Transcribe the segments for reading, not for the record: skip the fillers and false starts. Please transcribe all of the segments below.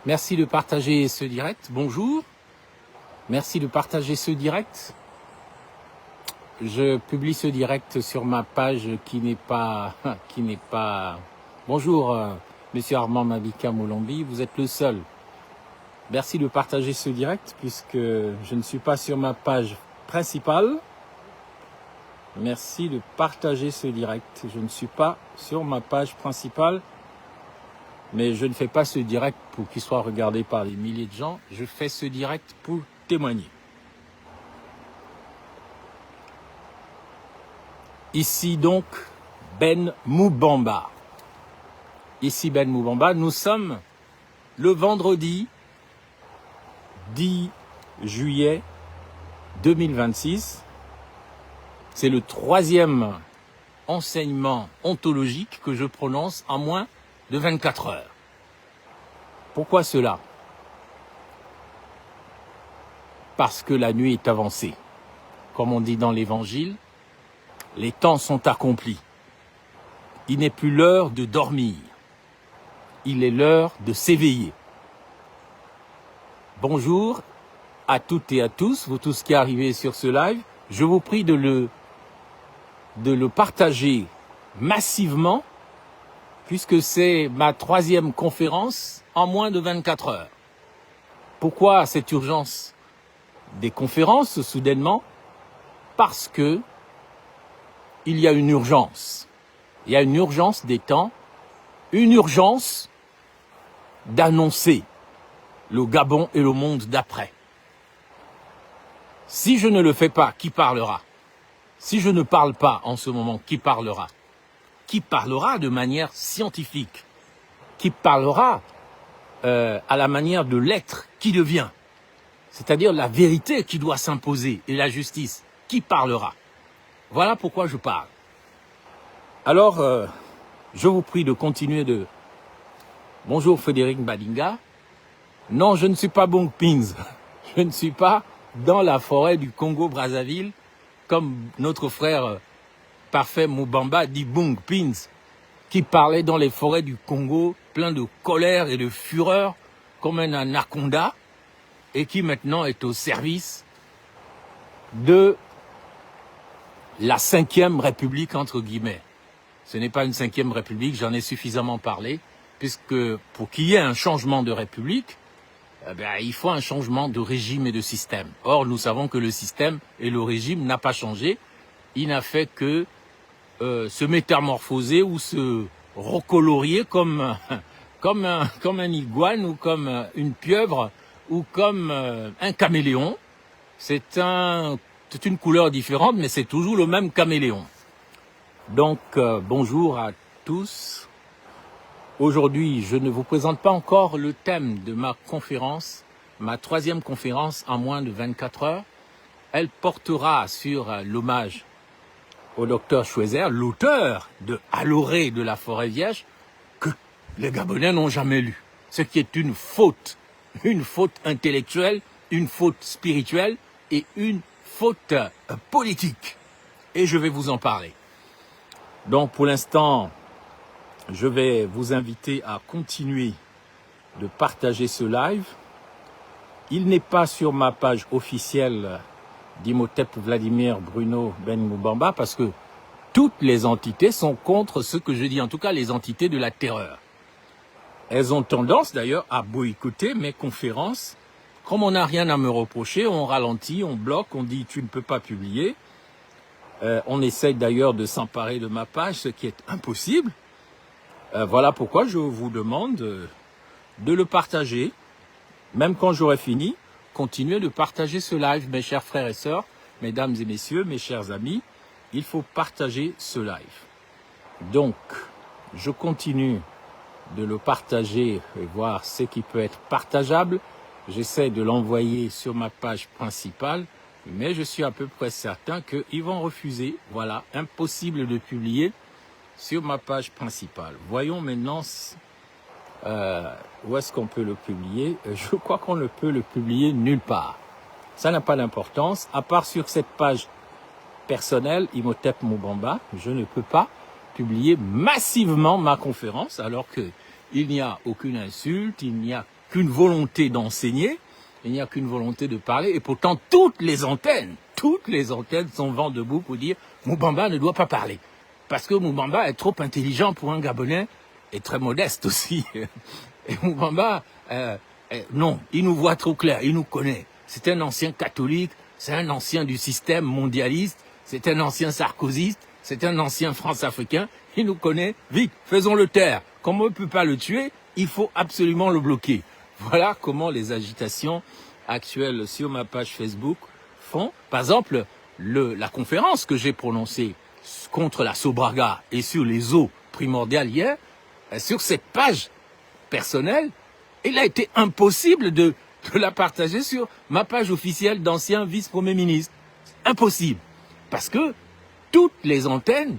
Merci de partager ce direct. Bonjour. Merci de partager ce direct. Je publie ce direct sur ma page qui n'est pas... Bonjour, Monsieur Armand Mabika Molombi, vous êtes le seul. Merci de partager ce direct puisque je ne suis pas sur ma page principale. Merci de partager ce direct. Je ne suis pas sur ma page principale, mais je ne fais pas ce direct pour qu'il soit regardé par des milliers de gens. Je fais ce direct pour témoigner. Ici donc Ben Moubamba. Ici Ben Moubamba. Nous sommes le vendredi 10 juillet 2026. C'est le 3e enseignement ontologique que je prononce en moins de 24 heures. Pourquoi cela? Parce que la nuit est avancée. Comme on dit dans l'Évangile, les temps sont accomplis. Il n'est plus l'heure de dormir. Il est l'heure de s'éveiller. Bonjour à toutes et à tous, vous tous qui arrivez sur ce live. Je vous prie de le partager massivement, puisque c'est ma 3e conférence en moins de 24 heures. Pourquoi cette urgence des conférences, soudainement? Parce que il y a une urgence. Il y a une urgence des temps, une urgence d'annoncer le Gabon et le monde d'après. Si je ne le fais pas, qui parlera? Si je ne parle pas en ce moment, qui parlera? Qui parlera de manière scientifique? Qui parlera à la manière de l'être qui devient? C'est-à-dire la vérité qui doit s'imposer et la justice. Qui parlera? Voilà pourquoi je parle. Alors, je vous prie de continuer de... Bonjour Frédéric Badinga. Non, je ne suis pas Bong Pins. Je ne suis pas dans la forêt du Congo-Brazzaville, comme notre frère parfait Moubamba dit Bong Pins, qui parlait dans les forêts du Congo, plein de colère et de fureur, comme un anaconda, et qui maintenant est au service de la 5e République, entre guillemets. Ce n'est pas une 5e République, j'en ai suffisamment parlé, puisque pour qu'il y ait un changement de République, il faut un changement de régime et de système. Or, nous savons que le système et le régime n'a pas changé. Il n'a fait que se métamorphoser ou se recolorier comme un iguane ou comme une pieuvre ou comme un caméléon. C'est une couleur différente, mais c'est toujours le même caméléon. Donc, bonjour à tous. Aujourd'hui, je ne vous présente pas encore le thème de ma conférence, ma 3e conférence en moins de 24 heures. Elle portera sur l'hommage au docteur Schweitzer, l'auteur de Alloré de la forêt vierge, que les Gabonais n'ont jamais lu. Ce qui est une faute intellectuelle, une faute spirituelle et une faute politique. Et je vais vous en parler. Donc pour l'instant, je vais vous inviter à continuer de partager ce live. Il n'est pas sur ma page officielle d'Imhotep Vladimir Bruno Ben Moubamba parce que toutes les entités sont contre ce que je dis, en tout cas les entités de la terreur. Elles ont tendance d'ailleurs à boycotter mes conférences. Comme on n'a rien à me reprocher, on ralentit, on bloque, on dit tu ne peux pas publier. On essaye d'ailleurs de s'emparer de ma page, ce qui est impossible. Voilà pourquoi je vous demande de le partager. Même quand j'aurai fini, continuez de partager ce live, mes chers frères et sœurs, mesdames et messieurs, mes chers amis. Il faut partager ce live. Donc, je continue de le partager et voir ce qui peut être partageable. J'essaie de l'envoyer sur ma page principale, mais je suis à peu près certain qu'ils vont refuser. Voilà, impossible de publier sur ma page principale. Voyons maintenant où est-ce qu'on peut le publier. Je crois qu'on ne peut le publier nulle part. Ça n'a pas d'importance, à part sur cette page personnelle, Imhotep Moubamba, je ne peux pas publier massivement ma conférence, alors qu'il n'y a aucune insulte, il n'y a qu'une volonté d'enseigner, il n'y a qu'une volonté de parler, et pourtant toutes les antennes sont vent debout pour dire Moubamba ne doit pas parler. Parce que Moubamba est trop intelligent pour un Gabonais, et très modeste aussi. Et Moubamba, non, il nous voit trop clair, il nous connaît. C'est un ancien catholique, c'est un ancien du système mondialiste, c'est un ancien sarkozyste, c'est un ancien France-africain, il nous connaît. Vite, faisons-le taire. Comme on ne peut pas le tuer, il faut absolument le bloquer. Voilà comment les agitations actuelles sur ma page Facebook font. Par exemple, la conférence que j'ai prononcée contre la Sobraga et sur les eaux primordiales hier, sur cette page personnelle, il a été impossible de la partager sur ma page officielle d'ancien vice-premier ministre. Impossible. Parce que toutes les antennes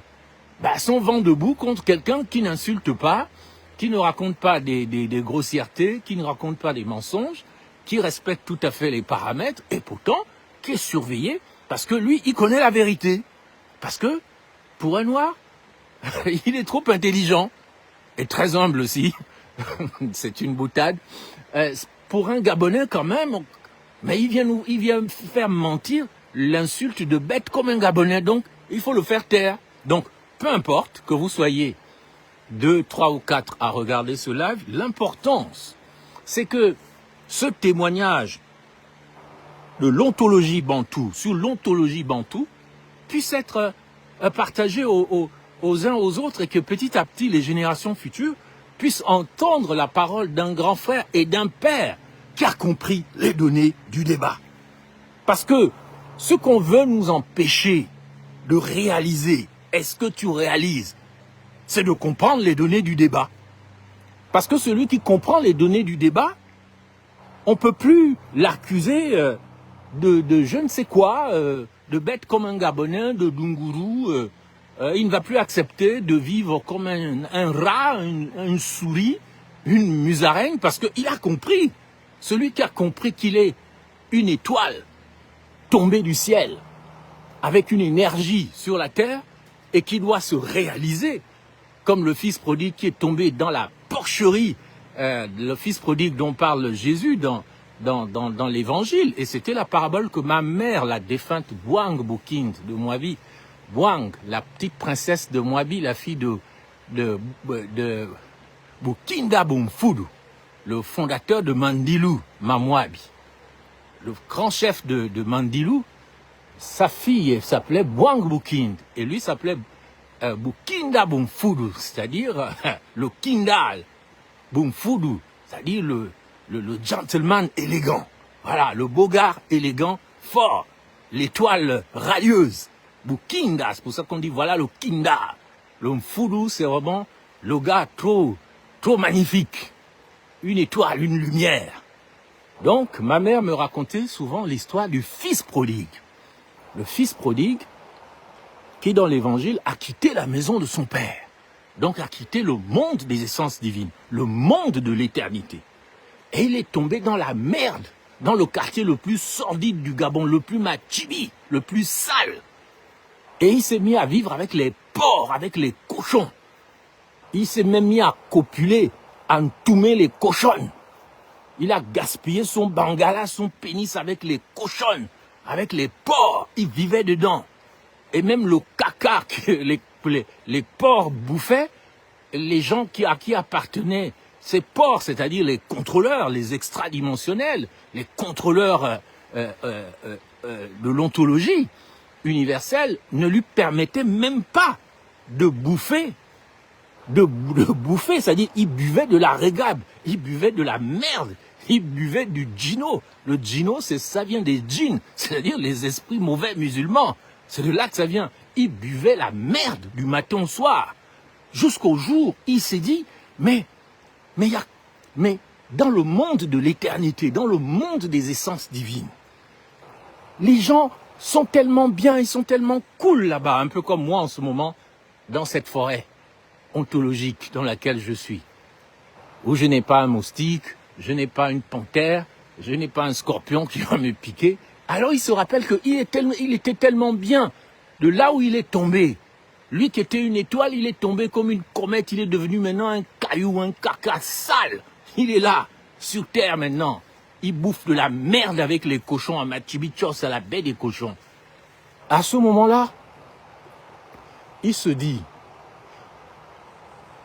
sont vent debout contre quelqu'un qui n'insulte pas, qui ne raconte pas des grossièretés, qui ne raconte pas des mensonges, qui respecte tout à fait les paramètres, et pourtant, qui est surveillé, parce que lui, il connaît la vérité. Parce que, pour un noir, il est trop intelligent, et très humble aussi, c'est une boutade. Pour un Gabonais quand même, mais il vient faire mentir l'insulte de bête comme un Gabonais, donc il faut le faire taire. Donc, peu importe que vous soyez 2, 3 ou 4 à regarder ce live, l'importance, c'est que ce témoignage de l'ontologie bantou, sur l'ontologie bantou, puisse être partagé aux uns aux autres et que petit à petit, les générations futures puissent entendre la parole d'un grand frère et d'un père qui a compris les données du débat. Parce que ce qu'on veut nous empêcher de réaliser, est-ce que tu réalises? C'est de comprendre les données du débat. Parce que celui qui comprend les données du débat, on ne peut plus l'accuser de je ne sais quoi, de bête comme un Gabonais, de Dunguru. Il ne va plus accepter de vivre comme un rat, une souris, une musaraigne, parce qu'il a compris. Celui qui a compris qu'il est une étoile tombée du ciel, avec une énergie sur la terre, et qui doit se réaliser, comme le fils prodigue qui est tombé dans la porcherie, le fils prodigue dont parle Jésus dans l'évangile. Et c'était la parabole que ma mère, la défunte Bouang Boukind de Moabi, Bouang, la petite princesse de Moabi, la fille de Boukinda Boumfoudou, le fondateur de Mandilou, Mamouabi. Le grand chef de Mandilou, sa fille s'appelait Bouang Boukind, et lui s'appelait Boukinda Boumfoudou, c'est-à-dire le Kindal Boumfoudou, c'est-à-dire le gentleman élégant. Voilà, le beau gars élégant, fort, l'étoile radieuse. Boukinda, c'est pour ça qu'on dit voilà le Kinda. Le Mfoudou, c'est vraiment le gars trop magnifique. Une étoile, une lumière. Donc, ma mère me racontait souvent l'histoire du fils prodigue. Le fils prodigue, qui dans l'évangile a quitté la maison de son père. Donc a quitté le monde des essences divines, le monde de l'éternité. Et il est tombé dans la merde, dans le quartier le plus sordide du Gabon, le plus machibi, le plus sale. Et il s'est mis à vivre avec les porcs, avec les cochons. Il s'est même mis à copuler, à entoumer les cochons. Il a gaspillé son bangala, son pénis avec les cochons, avec les porcs. Il vivait dedans. Et même le caca que les porcs bouffaient, les gens à qui appartenaient ces porcs, c'est-à-dire les contrôleurs, les extradimensionnels, les contrôleurs de l'ontologie universelle, ne lui permettaient même pas de bouffer, c'est-à-dire il buvait de la régable, il buvait de la merde, il buvait du djinno. Le djinno, ça vient des djinns, c'est-à-dire les esprits mauvais musulmans. C'est de là que ça vient. Il buvait la merde du matin au soir. Jusqu'au jour, il s'est dit, mais dans le monde de l'éternité, dans le monde des essences divines, les gens sont tellement bien, ils sont tellement cool là-bas, un peu comme moi en ce moment, dans cette forêt ontologique dans laquelle je suis, où je n'ai pas un moustique, je n'ai pas une panthère, je n'ai pas un scorpion qui va me piquer. Alors il se rappelle qu'il était tellement bien de là où il est tombé. Lui qui était une étoile, il est tombé comme une comète, il est devenu maintenant un caillou, un caca sale. Il est là. sur terre maintenant. Il bouffe de la merde avec les cochons à Machibichos, à la baie des cochons. À ce moment-là, il se dit,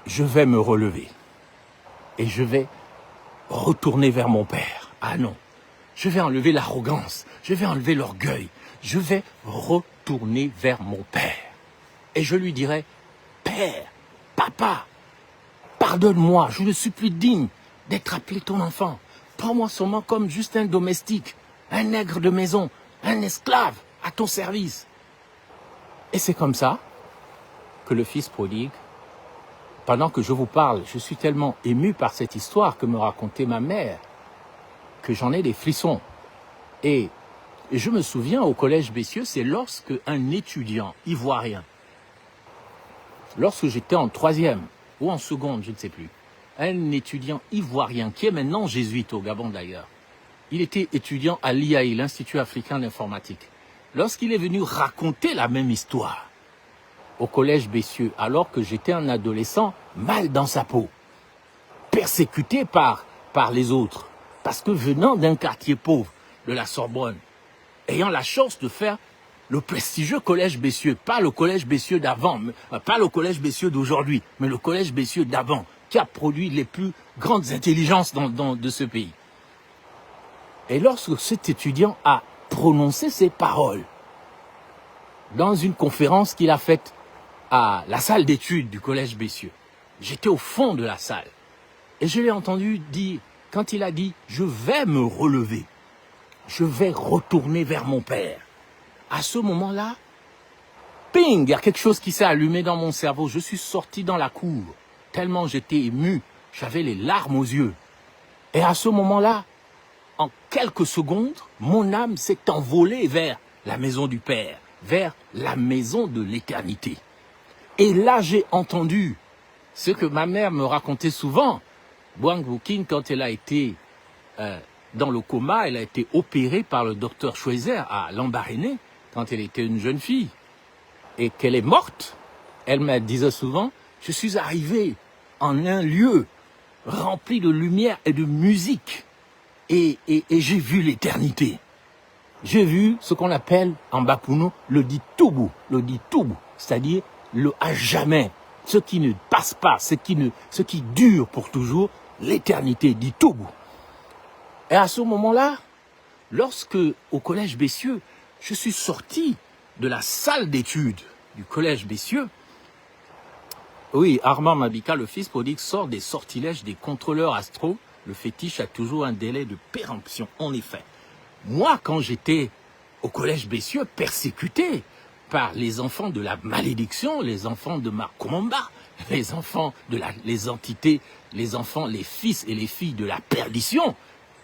je vais me relever et je vais retourner vers mon père. Ah non, je vais enlever l'arrogance, je vais enlever l'orgueil, je vais retourner vers mon père. Et je lui dirai, père, papa, pardonne-moi, je ne suis plus digne d'être appelé ton enfant. Prends-moi seulement comme juste un domestique, un nègre de maison, un esclave à ton service. Et c'est comme ça que le fils prodigue, pendant que je vous parle, je suis tellement ému par cette histoire que me racontait ma mère, que j'en ai des frissons. Et je me souviens au collège Bessieux, c'est lorsque un étudiant ivoirien, lorsque j'étais en 3e ou en seconde, je ne sais plus, un étudiant ivoirien qui est maintenant jésuite au Gabon d'ailleurs, il était étudiant à l'IAI, l'Institut africain d'informatique. Lorsqu'il est venu raconter la même histoire au collège Bessieux, alors que j'étais un adolescent mal dans sa peau, persécuté par les autres, parce que venant d'un quartier pauvre de la Sorbonne, ayant la chance de faire le prestigieux collège Bessieux, pas le collège Bessieux d'avant, pas le collège Bessieux d'aujourd'hui, mais le collège Bessieux d'avant, qui a produit les plus grandes intelligences de ce pays. Et lorsque cet étudiant a prononcé ces paroles dans une conférence qu'il a faite à la salle d'études du collège Bessieux, j'étais au fond de la salle et je l'ai entendu dire, quand il a dit « je vais me relever, je vais retourner vers mon père », à ce moment-là, ping, il y a quelque chose qui s'est allumé dans mon cerveau. Je suis sorti dans la cour, tellement j'étais ému, j'avais les larmes aux yeux. Et à ce moment-là, en quelques secondes, mon âme s'est envolée vers la maison du Père, vers la maison de l'éternité. Et là, j'ai entendu ce que ma mère me racontait souvent. Boang Wukin, quand elle a été dans le coma, elle a été opérée par le docteur Schweizer à Lambaréné, quand elle était une jeune fille, et qu'elle est morte. Elle me disait souvent, je suis arrivé en un lieu rempli de lumière et de musique, et j'ai vu l'éternité. J'ai vu ce qu'on appelle en Bapouno le ditoubou, c'est-à-dire le à jamais, ce qui ne passe pas, ce qui dure pour toujours, l'éternité ditoubou. Et à ce moment-là, lorsque au collège Bessieux, je suis sorti de la salle d'études du collège Bessieux. Oui, Armand Mabika, le fils prodigue, sort des sortilèges des contrôleurs astro. Le fétiche a toujours un délai de péremption, en effet. Moi, quand j'étais au collège Bessieux, persécuté par les enfants de la malédiction, les enfants de Makomamba, les enfants de les entités, les enfants, les fils et les filles de la perdition,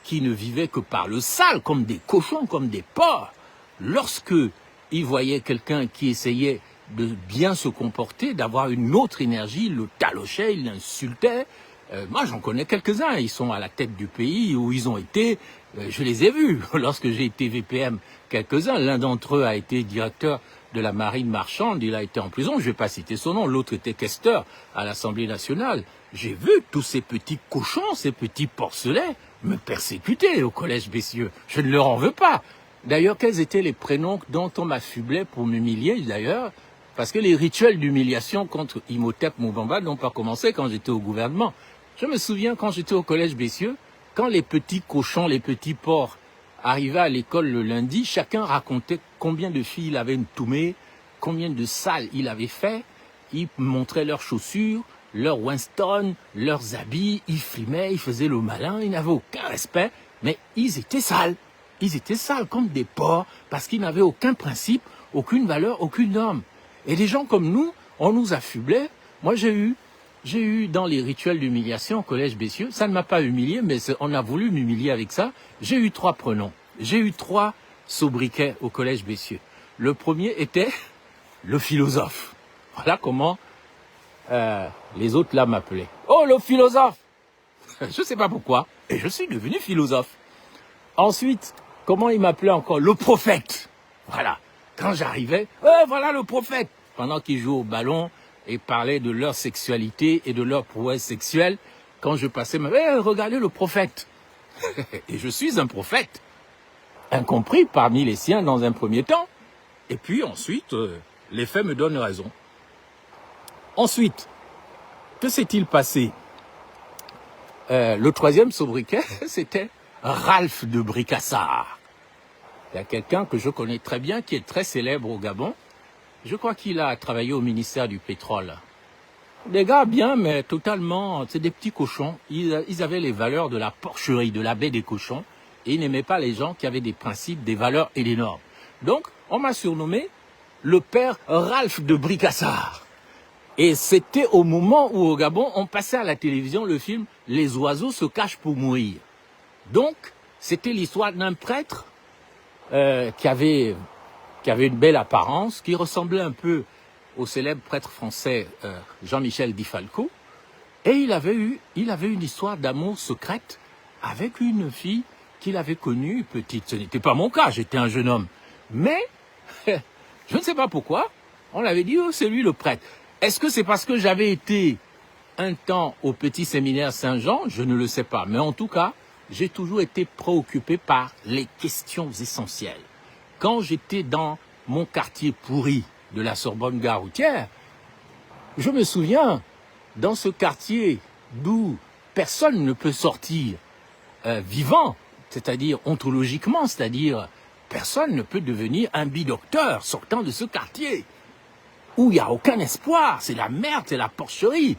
qui ne vivaient que par le sale, comme des cochons, comme des porcs. Lorsque ils voyaient quelqu'un qui essayait de bien se comporter, d'avoir une autre énergie, ils le talochaient, ils l'insultaient. Moi, j'en connais quelques-uns. Ils sont à la tête du pays où ils ont été. Je les ai vus lorsque j'ai été VPM. Quelques-uns. L'un d'entre eux a été directeur de la marine marchande. Il a été en prison. Je ne vais pas citer son nom. L'autre était questeur à l'Assemblée nationale. J'ai vu tous ces petits cochons, ces petits porcelets me persécuter au collège Bessieux. Je ne leur en veux pas. D'ailleurs, quels étaient les prénoms dont on m'affublait pour m'humilier, d'ailleurs, parce que les rituels d'humiliation contre Imhotep Moubamba n'ont pas commencé quand j'étais au gouvernement. Je me souviens quand j'étais au collège Bessieux, quand les petits cochons, les petits porcs arrivaient à l'école le lundi, chacun racontait combien de filles il avait toumé, combien de salles il avait fait. Ils montraient leurs chaussures, leurs Winston, leurs habits, ils frimaient, ils faisaient le malin, ils n'avaient aucun respect, mais ils étaient sales. Ils étaient sales comme des porcs parce qu'ils n'avaient aucun principe, aucune valeur, aucune norme. Et des gens comme nous, on nous affublait. Moi, j'ai eu dans les rituels d'humiliation au collège Bessieux, ça ne m'a pas humilié, mais on a voulu m'humilier avec ça. J'ai eu 3 prénoms. J'ai eu 3 sobriquets au collège Bessieux. Le premier était le philosophe. Voilà comment les autres là m'appelaient. Oh, le philosophe! Je ne sais pas pourquoi. Et je suis devenu philosophe. Ensuite, comment il m'appelait encore? Le prophète. Voilà. Quand j'arrivais, voilà le prophète. Pendant qu'ils jouaient au ballon et parlaient de leur sexualité et de leur prouesse sexuelle, quand je passais, regardez le prophète. Et je suis un prophète, incompris parmi les siens dans un premier temps. Et puis ensuite, les faits me donnent raison. Ensuite, que s'est-il passé? Le troisième sobriquet, c'était Ralph de Bricassard. Il y a quelqu'un que je connais très bien, qui est très célèbre au Gabon. Je crois qu'il a travaillé au ministère du pétrole. Des gars bien, mais totalement, c'est des petits cochons. Ils avaient les valeurs de la porcherie, de la baie des cochons. Et ils n'aimaient pas les gens qui avaient des principes, des valeurs et des normes. Donc, on m'a surnommé le père Ralph de Bricassard. Et c'était au moment où, au Gabon, on passait à la télévision le film « Les oiseaux se cachent pour mourir ». Donc, c'était l'histoire d'un prêtre qui avait une belle apparence, qui ressemblait un peu au célèbre prêtre français Jean-Michel Di Falco. Et il avait une histoire d'amour secrète avec une fille qu'il avait connue petite. Ce n'était pas mon cas, j'étais un jeune homme. Mais, je ne sais pas pourquoi, on l'avait dit, oh, c'est lui le prêtre. Est-ce que c'est parce que j'avais été un temps au petit séminaire Saint-Jean? Je ne le sais pas. Mais en tout cas, j'ai toujours été préoccupé par les questions essentielles. Quand j'étais dans mon quartier pourri de la Sorbonne-Gare Routière, je me souviens, dans ce quartier d'où personne ne peut sortir vivant, c'est-à-dire ontologiquement, c'est-à-dire personne ne peut devenir un bidocteur sortant de ce quartier, où il n'y a aucun espoir, c'est la merde, c'est la porcherie.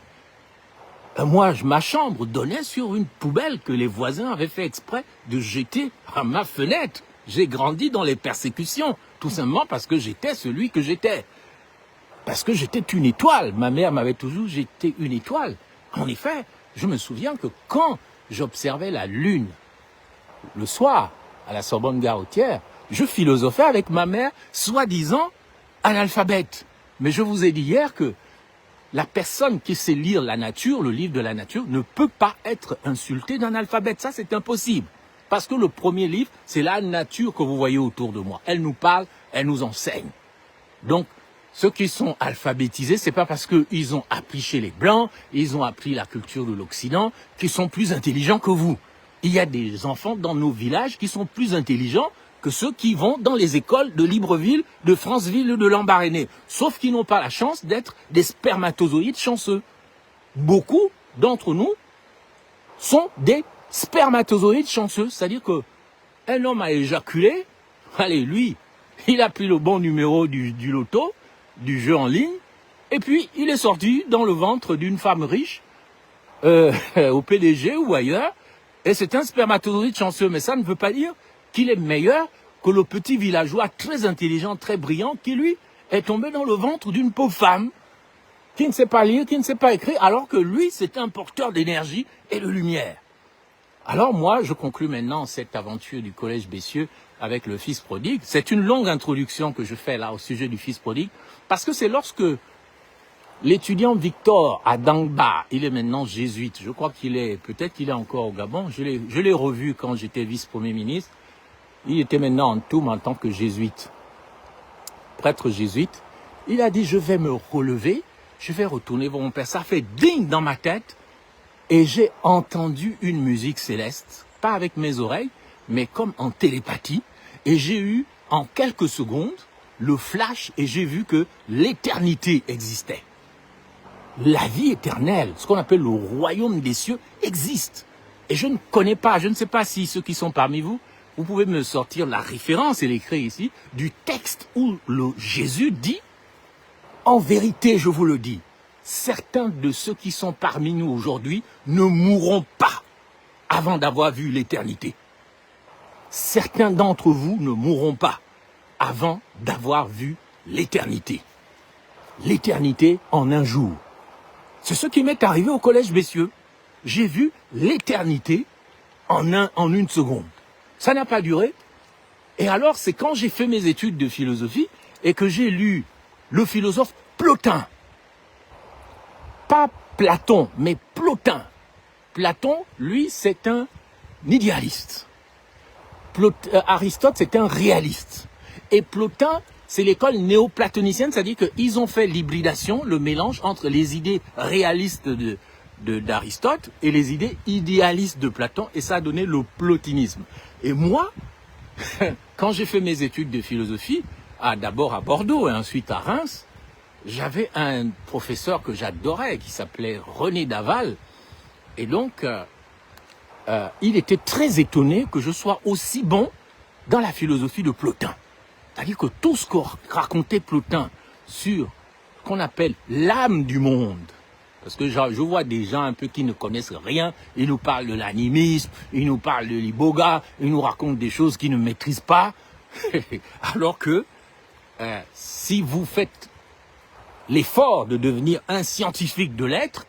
Moi, ma chambre donnait sur une poubelle que les voisins avaient fait exprès de jeter à ma fenêtre. J'ai grandi dans les persécutions, tout simplement parce que j'étais celui que j'étais. Parce que j'étais une étoile. Ma mère m'avait toujours dit j'étais une étoile. En effet, je me souviens que quand j'observais la lune le soir à la Sorbonne-Gare Routière, je philosophais avec ma mère, soi-disant analphabète. Mais je vous ai dit hier que la personne qui sait lire la nature, le livre de la nature, ne peut pas être insultée d'un alphabète. Ça, c'est impossible. Parce que le premier livre, c'est la nature que vous voyez autour de moi. Elle nous parle, elle nous enseigne. Donc, ceux qui sont alphabétisés, c'est pas parce qu'ils ont appris chez les Blancs, ils ont appris la culture de l'Occident, qu'ils sont plus intelligents que vous. Il y a des enfants dans nos villages qui sont plus intelligents que ceux qui vont dans les écoles de Libreville, de Franceville, de Lambaréné. Sauf qu'ils n'ont pas la chance d'être des spermatozoïdes chanceux. Beaucoup d'entre nous sont des spermatozoïdes chanceux. C'est-à-dire que un homme a éjaculé, allez, lui, il a pris le bon numéro du loto, du jeu en ligne, et puis il est sorti dans le ventre d'une femme riche, au PDG ou ailleurs, et c'est un spermatozoïde chanceux. Mais ça ne veut pas dire qu'il est meilleur que le petit villageois très intelligent, très brillant, qui lui est tombé dans le ventre d'une pauvre femme, qui ne sait pas lire, qui ne sait pas écrire, alors que lui, c'est un porteur d'énergie et de lumière. Alors moi, je conclus maintenant cette aventure du Collège Bessieux avec le Fils prodigue. C'est une longue introduction que je fais là au sujet du Fils prodigue, parce que c'est lorsque l'étudiant Victor à Dangba, il est maintenant jésuite, je crois peut-être qu'il est encore au Gabon, je l'ai revu quand j'étais vice-premier ministre, il était maintenant en Toum en tant que jésuite, prêtre jésuite. Il a dit, je vais me relever, je vais retourner voir mon père. Ça fait ding dans ma tête, et j'ai entendu une musique céleste, pas avec mes oreilles, mais comme en télépathie, et j'ai eu en quelques secondes le flash, et j'ai vu que l'éternité existait. La vie éternelle, ce qu'on appelle le royaume des cieux, existe. Et je ne connais pas, je ne sais pas si ceux qui sont parmi vous, vous pouvez me sortir la référence, elle est écrite ici, du texte où Jésus dit, en vérité, je vous le dis, certains de ceux qui sont parmi nous aujourd'hui ne mourront pas avant d'avoir vu l'éternité. Certains d'entre vous ne mourront pas avant d'avoir vu l'éternité. L'éternité en un jour. C'est ce qui m'est arrivé au Collège Bessieux. J'ai vu l'éternité en une seconde. Ça n'a pas duré. Et alors, c'est quand j'ai fait mes études de philosophie et que j'ai lu le philosophe Plotin. Pas Platon, mais Plotin. Platon, lui, c'est un idéaliste. Aristote, c'est un réaliste. Et Plotin, c'est l'école néoplatonicienne, c'est-à-dire qu'ils ont fait l'hybridation, le mélange entre les idées réalistes d'Aristote et les idées idéalistes de Platon, et ça a donné le plotinisme. Et moi, quand j'ai fait mes études de philosophie, d'abord à Bordeaux et ensuite à Reims, j'avais un professeur que j'adorais qui s'appelait René Daval, et donc il était très étonné que je sois aussi bon dans la philosophie de Plotin. C'est-à-dire que tout ce que racontait Plotin sur ce qu'on appelle l'âme du monde, parce que je vois des gens un peu qui ne connaissent rien, ils nous parlent de l'animisme, ils nous parlent de l'iboga, ils nous racontent des choses qu'ils ne maîtrisent pas, alors que si vous faites l'effort de devenir un scientifique de l'être,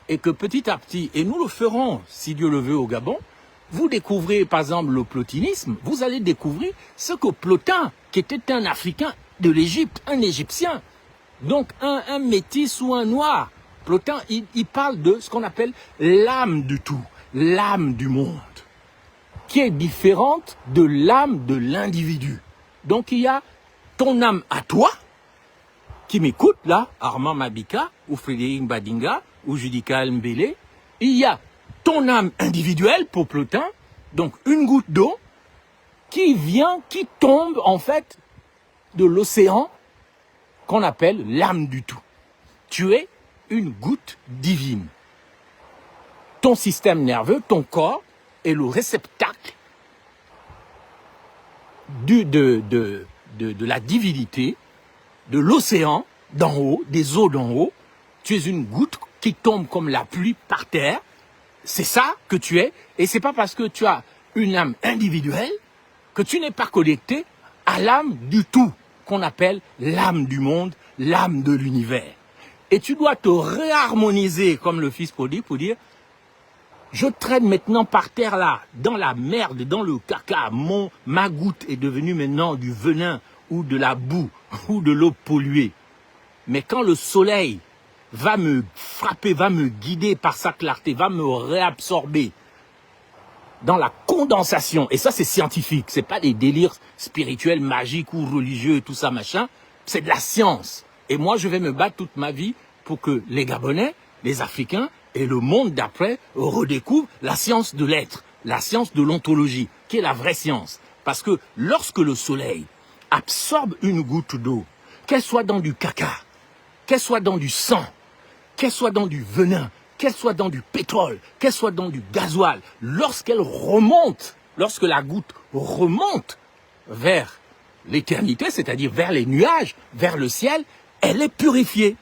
et que petit à petit, et nous le ferons, si Dieu le veut, au Gabon, vous découvrez par exemple le plotinisme, vous allez découvrir ce que Plotin, qui était un Africain de l'Égypte, un Égyptien, donc un métis ou un noir, Plotin, il parle de ce qu'on appelle l'âme du tout, l'âme du monde, qui est différente de l'âme de l'individu. Donc il y a ton âme à toi, qui m'écoute là, Armand Mabika, ou Frédéric Badinga, ou Judica Mbele, il y a ton âme individuelle pour Plotin, donc une goutte d'eau, qui tombe en fait de l'océan qu'on appelle l'âme du tout. Tu es une goutte divine. Ton système nerveux, ton corps, est le réceptacle de la divinité, de l'océan d'en haut, des eaux d'en haut. Tu es une goutte qui tombe comme la pluie par terre. C'est ça que tu es. Et c'est pas parce que tu as une âme individuelle que tu n'es pas connecté à l'âme du tout, qu'on appelle l'âme du monde, l'âme de l'univers. Et tu dois te réharmoniser comme le fils prodigue pour dire, je traîne maintenant par terre là, dans la merde, dans le caca, ma goutte est devenue maintenant du venin ou de la boue ou de l'eau polluée. Mais quand le soleil va me frapper, va me guider par sa clarté, va me réabsorber dans la condensation, et ça c'est scientifique, c'est pas des délires spirituels, magiques ou religieux et tout ça machin, c'est de la science. Et moi je vais me battre toute ma vie pour que les Gabonais, les Africains et le monde d'après redécouvrent la science de l'être, la science de l'ontologie, qui est la vraie science. Parce que lorsque le soleil absorbe une goutte d'eau, qu'elle soit dans du caca, qu'elle soit dans du sang, qu'elle soit dans du venin, qu'elle soit dans du pétrole, qu'elle soit dans du gasoil, lorsqu'elle remonte, lorsque la goutte remonte vers l'éternité, c'est-à-dire vers les nuages, vers le ciel, elle est purifiée.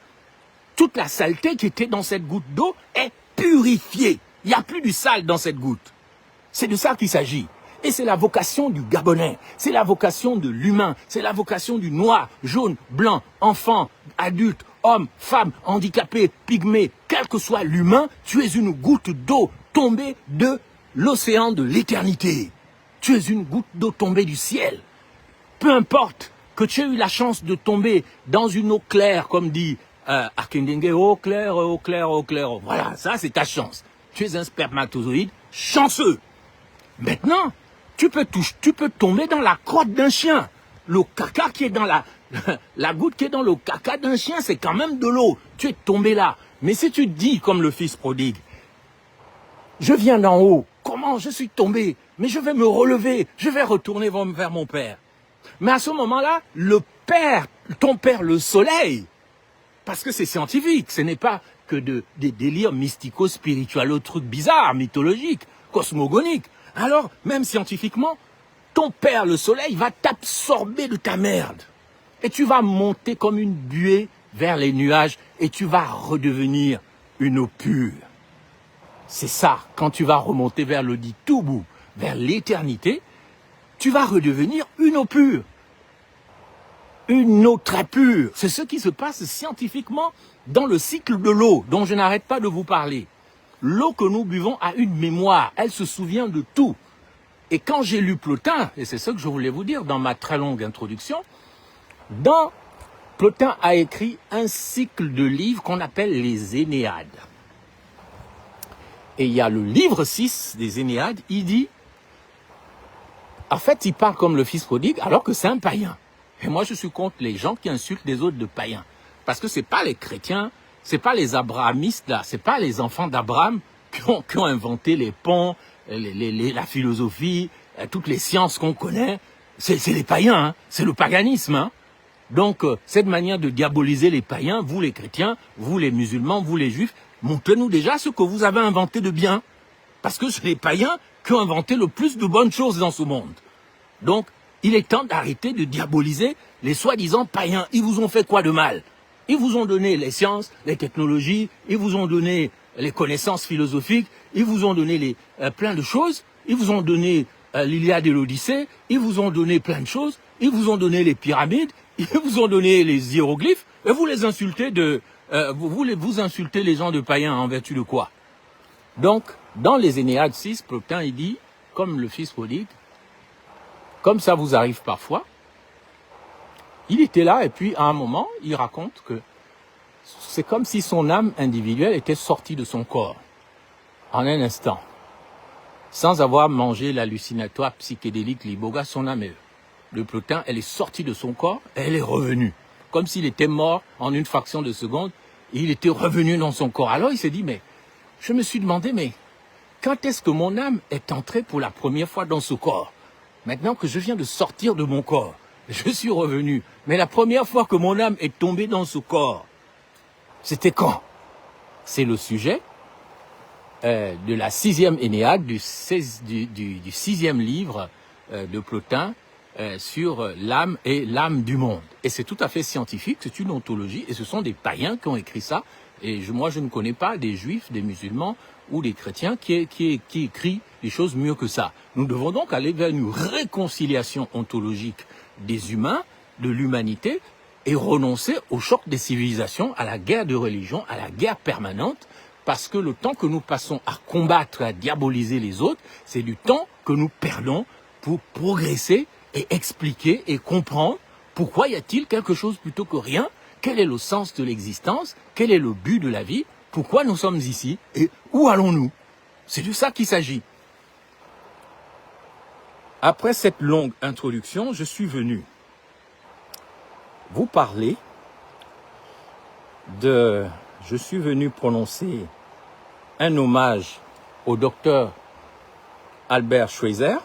Toute la saleté qui était dans cette goutte d'eau est purifiée. Il n'y a plus du sale dans cette goutte. C'est de ça qu'il s'agit. Et c'est la vocation du Gabonais, c'est la vocation de l'humain, c'est la vocation du noir, jaune, blanc, enfant, adulte, homme, femme, handicapé, pygmée, quel que soit l'humain, tu es une goutte d'eau tombée de l'océan de l'éternité. Tu es une goutte d'eau tombée du ciel. Peu importe que tu aies eu la chance de tomber dans une eau claire, comme dit Akindenge, eau claire, eau claire, eau claire. Voilà, ça c'est ta chance. Tu es un spermatozoïde chanceux. Maintenant, tu peux tomber dans la crotte d'un chien. Le caca qui est dans la goutte qui est dans le caca d'un chien, c'est quand même de l'eau. Tu es tombé là. Mais si tu dis comme le fils prodigue, je viens d'en haut, comment je suis tombé, mais je vais me relever, je vais retourner vers mon père. Mais à ce moment-là, ton père, le soleil, parce que c'est scientifique, ce n'est pas que des délires mystico-spirituels, trucs bizarres, mythologiques, cosmogoniques. Alors, même scientifiquement, ton père, le soleil, va t'absorber de ta merde. Et tu vas monter comme une buée vers les nuages et tu vas redevenir une eau pure. C'est ça, quand tu vas remonter vers le dit Toubou, vers l'éternité, tu vas redevenir une eau pure. Une eau très pure. C'est ce qui se passe scientifiquement dans le cycle de l'eau, dont je n'arrête pas de vous parler. L'eau que nous buvons a une mémoire, elle se souvient de tout. Et quand j'ai lu Plotin, et c'est ce que je voulais vous dire dans ma très longue introduction, Plotin a écrit un cycle de livres qu'on appelle les Énéades. Et il y a le livre 6 des Énéades, il dit, en fait, il parle comme le fils prodigue, alors que c'est un païen. Et moi, je suis contre les gens qui insultent les autres de païens. Parce que ce n'est pas les chrétiens c'est pas les abrahamistes là, c'est pas les enfants d'Abraham qui ont inventé les ponts, la philosophie, toutes les sciences qu'on connaît. C'est les païens, hein, c'est le paganisme. Hein. Donc, cette manière de diaboliser les païens, vous les chrétiens, vous les musulmans, vous les juifs, montrez-nous déjà ce que vous avez inventé de bien. Parce que c'est les païens qui ont inventé le plus de bonnes choses dans ce monde. Donc, il est temps d'arrêter de diaboliser les soi-disant païens. Ils vous ont fait quoi de mal? Ils vous ont donné les sciences, les technologies, ils vous ont donné les connaissances philosophiques, ils vous ont donné plein de choses, ils vous ont donné l'Iliade et l'Odyssée, ils vous ont donné plein de choses, ils vous ont donné les pyramides, ils vous ont donné les hiéroglyphes, et vous les insultez vous insultez les gens de païens en vertu de quoi? Donc, dans les Énéades 6, Plotin, il dit, comme le fils prodigue, comme ça vous arrive parfois, il était là et puis à un moment, il raconte que c'est comme si son âme individuelle était sortie de son corps, en un instant, sans avoir mangé l'hallucinatoire psychédélique l'iboga, son âme, le Plotin, elle est sortie de son corps et elle est revenue, comme s'il était mort en une fraction de seconde, et il était revenu dans son corps. Alors il s'est dit, mais je me suis demandé, mais quand est-ce que mon âme est entrée pour la première fois dans ce corps? Maintenant que je viens de sortir de mon corps, je suis revenu. Mais la première fois que mon âme est tombée dans ce corps, c'était quand? C'est le sujet de la 6e Énéade, du 6e livre de Plotin sur l'âme et l'âme du monde. Et c'est tout à fait scientifique, c'est une ontologie, et ce sont des païens qui ont écrit ça. Et moi, je ne connais pas des juifs, des musulmans ou des chrétiens qui écrit des choses mieux que ça. Nous devons donc aller vers une réconciliation ontologique des humains, de l'humanité, et renoncer au choc des civilisations, à la guerre de religion, à la guerre permanente, parce que le temps que nous passons à combattre, à diaboliser les autres, c'est du temps que nous perdons pour progresser et expliquer et comprendre pourquoi y a-t-il quelque chose plutôt que rien. Quel est le sens de l'existence? Quel est le but de la vie? Pourquoi nous sommes ici? Et où allons-nous? C'est de ça qu'il s'agit. Après cette longue introduction, je suis venu vous parler je suis venu prononcer un hommage au docteur Albert Schweitzer,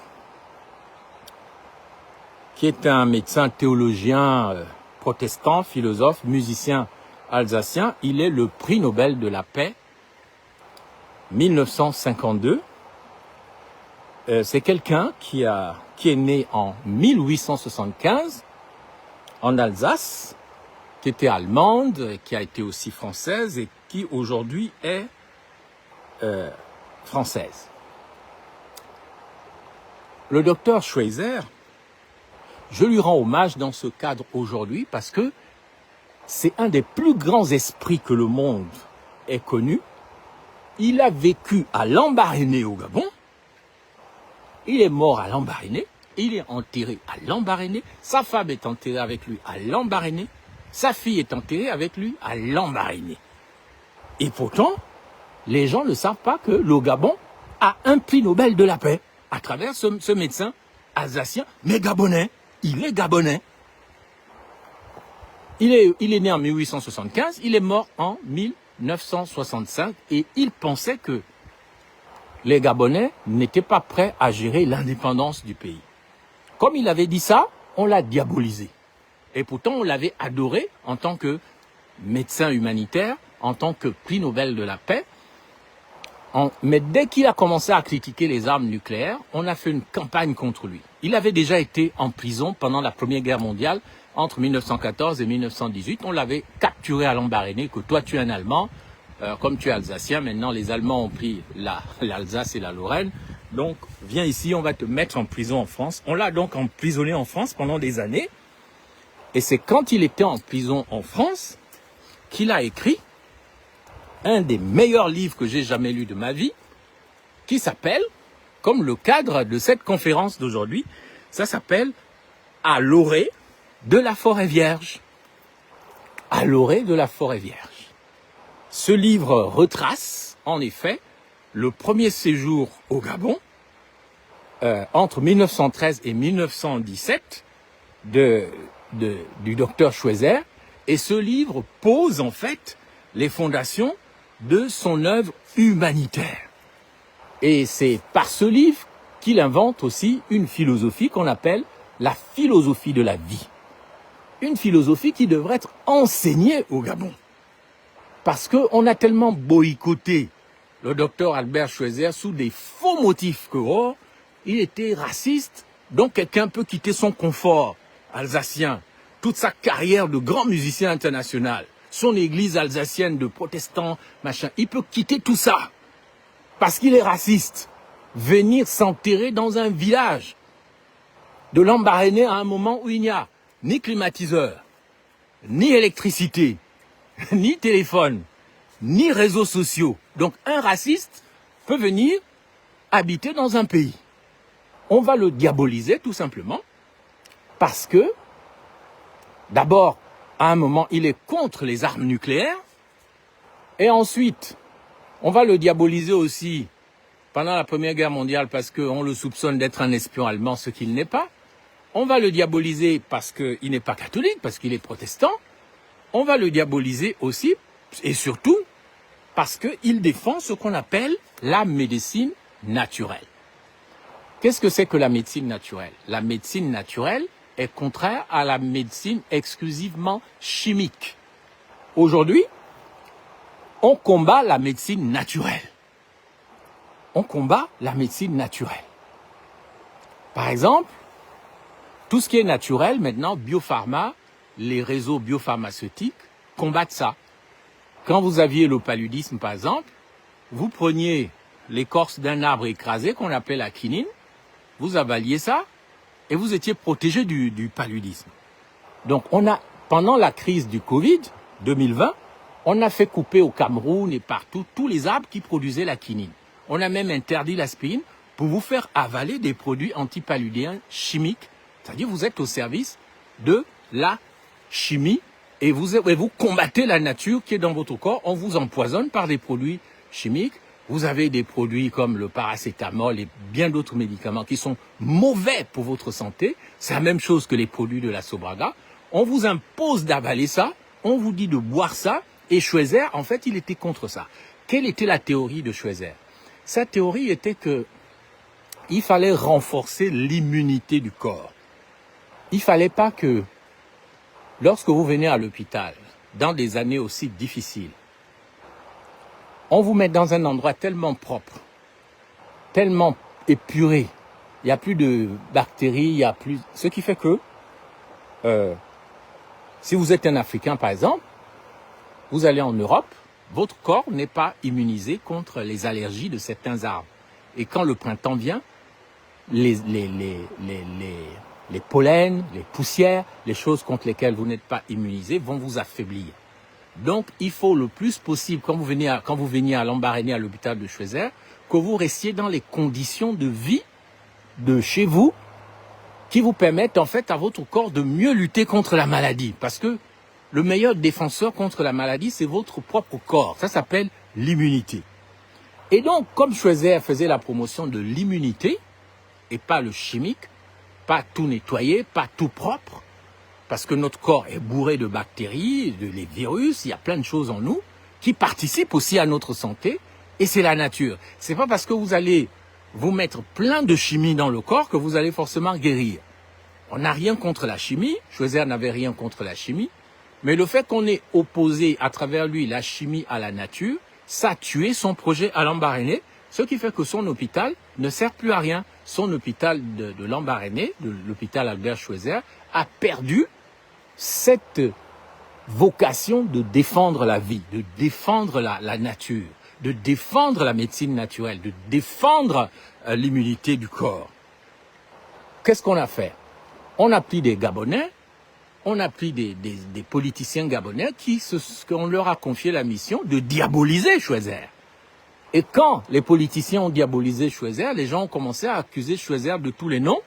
qui est un médecin théologien protestant, philosophe, musicien alsacien. Il est le prix Nobel de la paix 1952. C'est quelqu'un qui est né en 1875 en Alsace, qui était allemande, qui a été aussi française et qui aujourd'hui est française. Le docteur Schweitzer, je lui rends hommage dans ce cadre aujourd'hui parce que c'est un des plus grands esprits que le monde ait connu. Il a vécu à Lambaréné au Gabon. Il est mort à Lambaréné. Il est enterré à Lambaréné. Sa femme est enterrée avec lui à Lambaréné. Sa fille est enterrée avec lui à Lambaréné. Et pourtant, les gens ne savent pas que le Gabon a un prix Nobel de la paix à travers ce médecin alsacien, mais gabonais. Il est gabonais. Il est né en 1875, il est mort en 1965 et il pensait que les Gabonais n'étaient pas prêts à gérer l'indépendance du pays. Comme il avait dit ça, on l'a diabolisé. Et pourtant, on l'avait adoré en tant que médecin humanitaire, en tant que prix Nobel de la paix. Mais dès qu'il a commencé à critiquer les armes nucléaires, on a fait une campagne contre lui. Il avait déjà été en prison pendant la Première Guerre mondiale, entre 1914 et 1918. On l'avait capturé à Lambaréné, que toi tu es un Allemand, comme tu es alsacien, maintenant les Allemands ont pris l'Alsace et la Lorraine. Donc viens ici, on va te mettre en prison en France. On l'a donc emprisonné en France pendant des années. Et c'est quand il était en prison en France qu'il a écrit un des meilleurs livres que j'ai jamais lu de ma vie, qui s'appelle, comme le cadre de cette conférence d'aujourd'hui, ça s'appelle « À l'orée de la forêt vierge ». À l'orée de la forêt vierge. Ce livre retrace, en effet, le premier séjour au Gabon, entre 1913 et 1917, du docteur Schweitzer, et ce livre pose en fait les fondations de son œuvre humanitaire. Et c'est par ce livre qu'il invente aussi une philosophie qu'on appelle la philosophie de la vie. Une philosophie qui devrait être enseignée au Gabon. Parce qu'on a tellement boycotté le docteur Albert Schweitzer sous des faux motifs que, oh, il était raciste, donc quelqu'un peut quitter son confort alsacien, toute sa carrière de grand musicien international, son église alsacienne de protestants, machin, il peut quitter tout ça, parce qu'il est raciste, venir s'enterrer dans un village de Lambaréné à un moment où il n'y a ni climatiseur, ni électricité, ni téléphone, ni réseaux sociaux. Donc un raciste peut venir habiter dans un pays. On va le diaboliser tout simplement parce que, d'abord, à un moment, il est contre les armes nucléaires et ensuite, on va le diaboliser aussi pendant la Première Guerre mondiale parce qu'on le soupçonne d'être un espion allemand, ce qu'il n'est pas. On va le diaboliser parce qu'il n'est pas catholique, parce qu'il est protestant. On va le diaboliser aussi et surtout parce qu'il défend ce qu'on appelle la médecine naturelle. Qu'est-ce que c'est que la médecine naturelle? La médecine naturelle est contraire à la médecine exclusivement chimique. Aujourd'hui, on combat la médecine naturelle. On combat la médecine naturelle. Par exemple, tout ce qui est naturel, maintenant, biopharma, les réseaux biopharmaceutiques combattent ça. Quand vous aviez le paludisme, par exemple, vous preniez l'écorce d'un arbre écrasé qu'on appelle la quinine, vous avaliez ça et vous étiez protégé du paludisme. Donc, pendant la crise du Covid 2020, on a fait couper au Cameroun et partout tous les arbres qui produisaient la quinine. On a même interdit l'aspirine pour vous faire avaler des produits antipaludéens chimiques. C'est-à-dire vous êtes au service de la chimie et vous combattez la nature qui est dans votre corps. On vous empoisonne par des produits chimiques. Vous avez des produits comme le paracétamol et bien d'autres médicaments qui sont mauvais pour votre santé. C'est la même chose que les produits de la Sobraga. On vous impose d'avaler ça, on vous dit de boire ça, et Schweitzer, en fait, il était contre ça. Quelle était la théorie de Schweitzer? Sa théorie était que il fallait renforcer l'immunité du corps. Il fallait pas que, lorsque vous venez à l'hôpital, dans des années aussi difficiles, on vous met dans un endroit tellement propre, tellement épuré, il n'y a plus de bactéries, il y a plus... Ce qui fait que, si vous êtes un Africain par exemple, vous allez en Europe, votre corps n'est pas immunisé contre les allergies de certains arbres. Et quand le printemps vient, les pollens, les poussières, les choses contre lesquelles vous n'êtes pas immunisé vont vous affaiblir. Donc, il faut le plus possible, quand vous veniez à Lambaréné, à l'hôpital de Schweitzer, que vous restiez dans les conditions de vie de chez vous qui vous permettent en fait à votre corps de mieux lutter contre la maladie. Parce que le meilleur défenseur contre la maladie, c'est votre propre corps. Ça s'appelle l'immunité. Et donc, comme Schweitzer faisait la promotion de l'immunité, et pas le chimique, pas tout nettoyer, pas tout propre, parce que notre corps est bourré de bactéries, les virus, il y a plein de choses en nous qui participent aussi à notre santé, et c'est la nature. C'est pas parce que vous allez vous mettre plein de chimie dans le corps que vous allez forcément guérir. On n'a rien contre la chimie, Schweitzer n'avait rien contre la chimie, mais le fait qu'on ait opposé à travers lui la chimie à la nature, ça a tué son projet à Lambaréné, ce qui fait que son hôpital ne sert plus à rien. Son hôpital de Lambaréné, de l'hôpital Albert Schweitzer, a perdu cette vocation de défendre la vie, de défendre la nature, de défendre la médecine naturelle, de défendre l'immunité du corps. Qu'est-ce qu'on a fait? On a pris des Gabonais, on a pris des politiciens gabonais qu'on leur a confié la mission de diaboliser Schweitzer. Et quand les politiciens ont diabolisé Schweitzer, les gens ont commencé à accuser Schweitzer de tous les noms.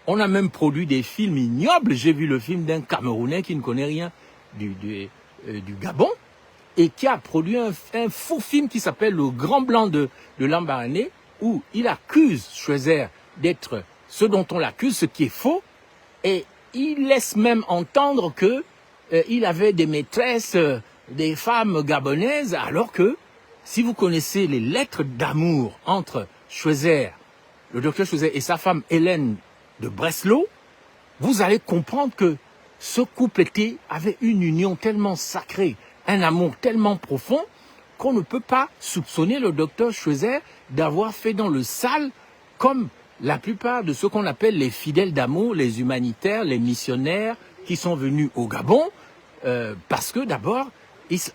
On a même produit des films ignobles. J'ai vu le film d'un Camerounais qui ne connaît rien du Gabon et qui a produit un faux film qui s'appelle Le Grand Blanc de Lambaréné, où il accuse Schweitzer d'être ce dont on l'accuse, ce qui est faux, et il laisse même entendre que il avait des maîtresses des femmes gabonaises, alors que si vous connaissez les lettres d'amour entre Choiseul, le docteur Choiseul et sa femme Hélène de Breslau, vous allez comprendre que ce couple avait une union tellement sacrée, un amour tellement profond, qu'on ne peut pas soupçonner le docteur Choiseul d'avoir fait dans le sale comme la plupart de ceux qu'on appelle les fidèles d'amour, les humanitaires, les missionnaires qui sont venus au Gabon, parce que d'abord,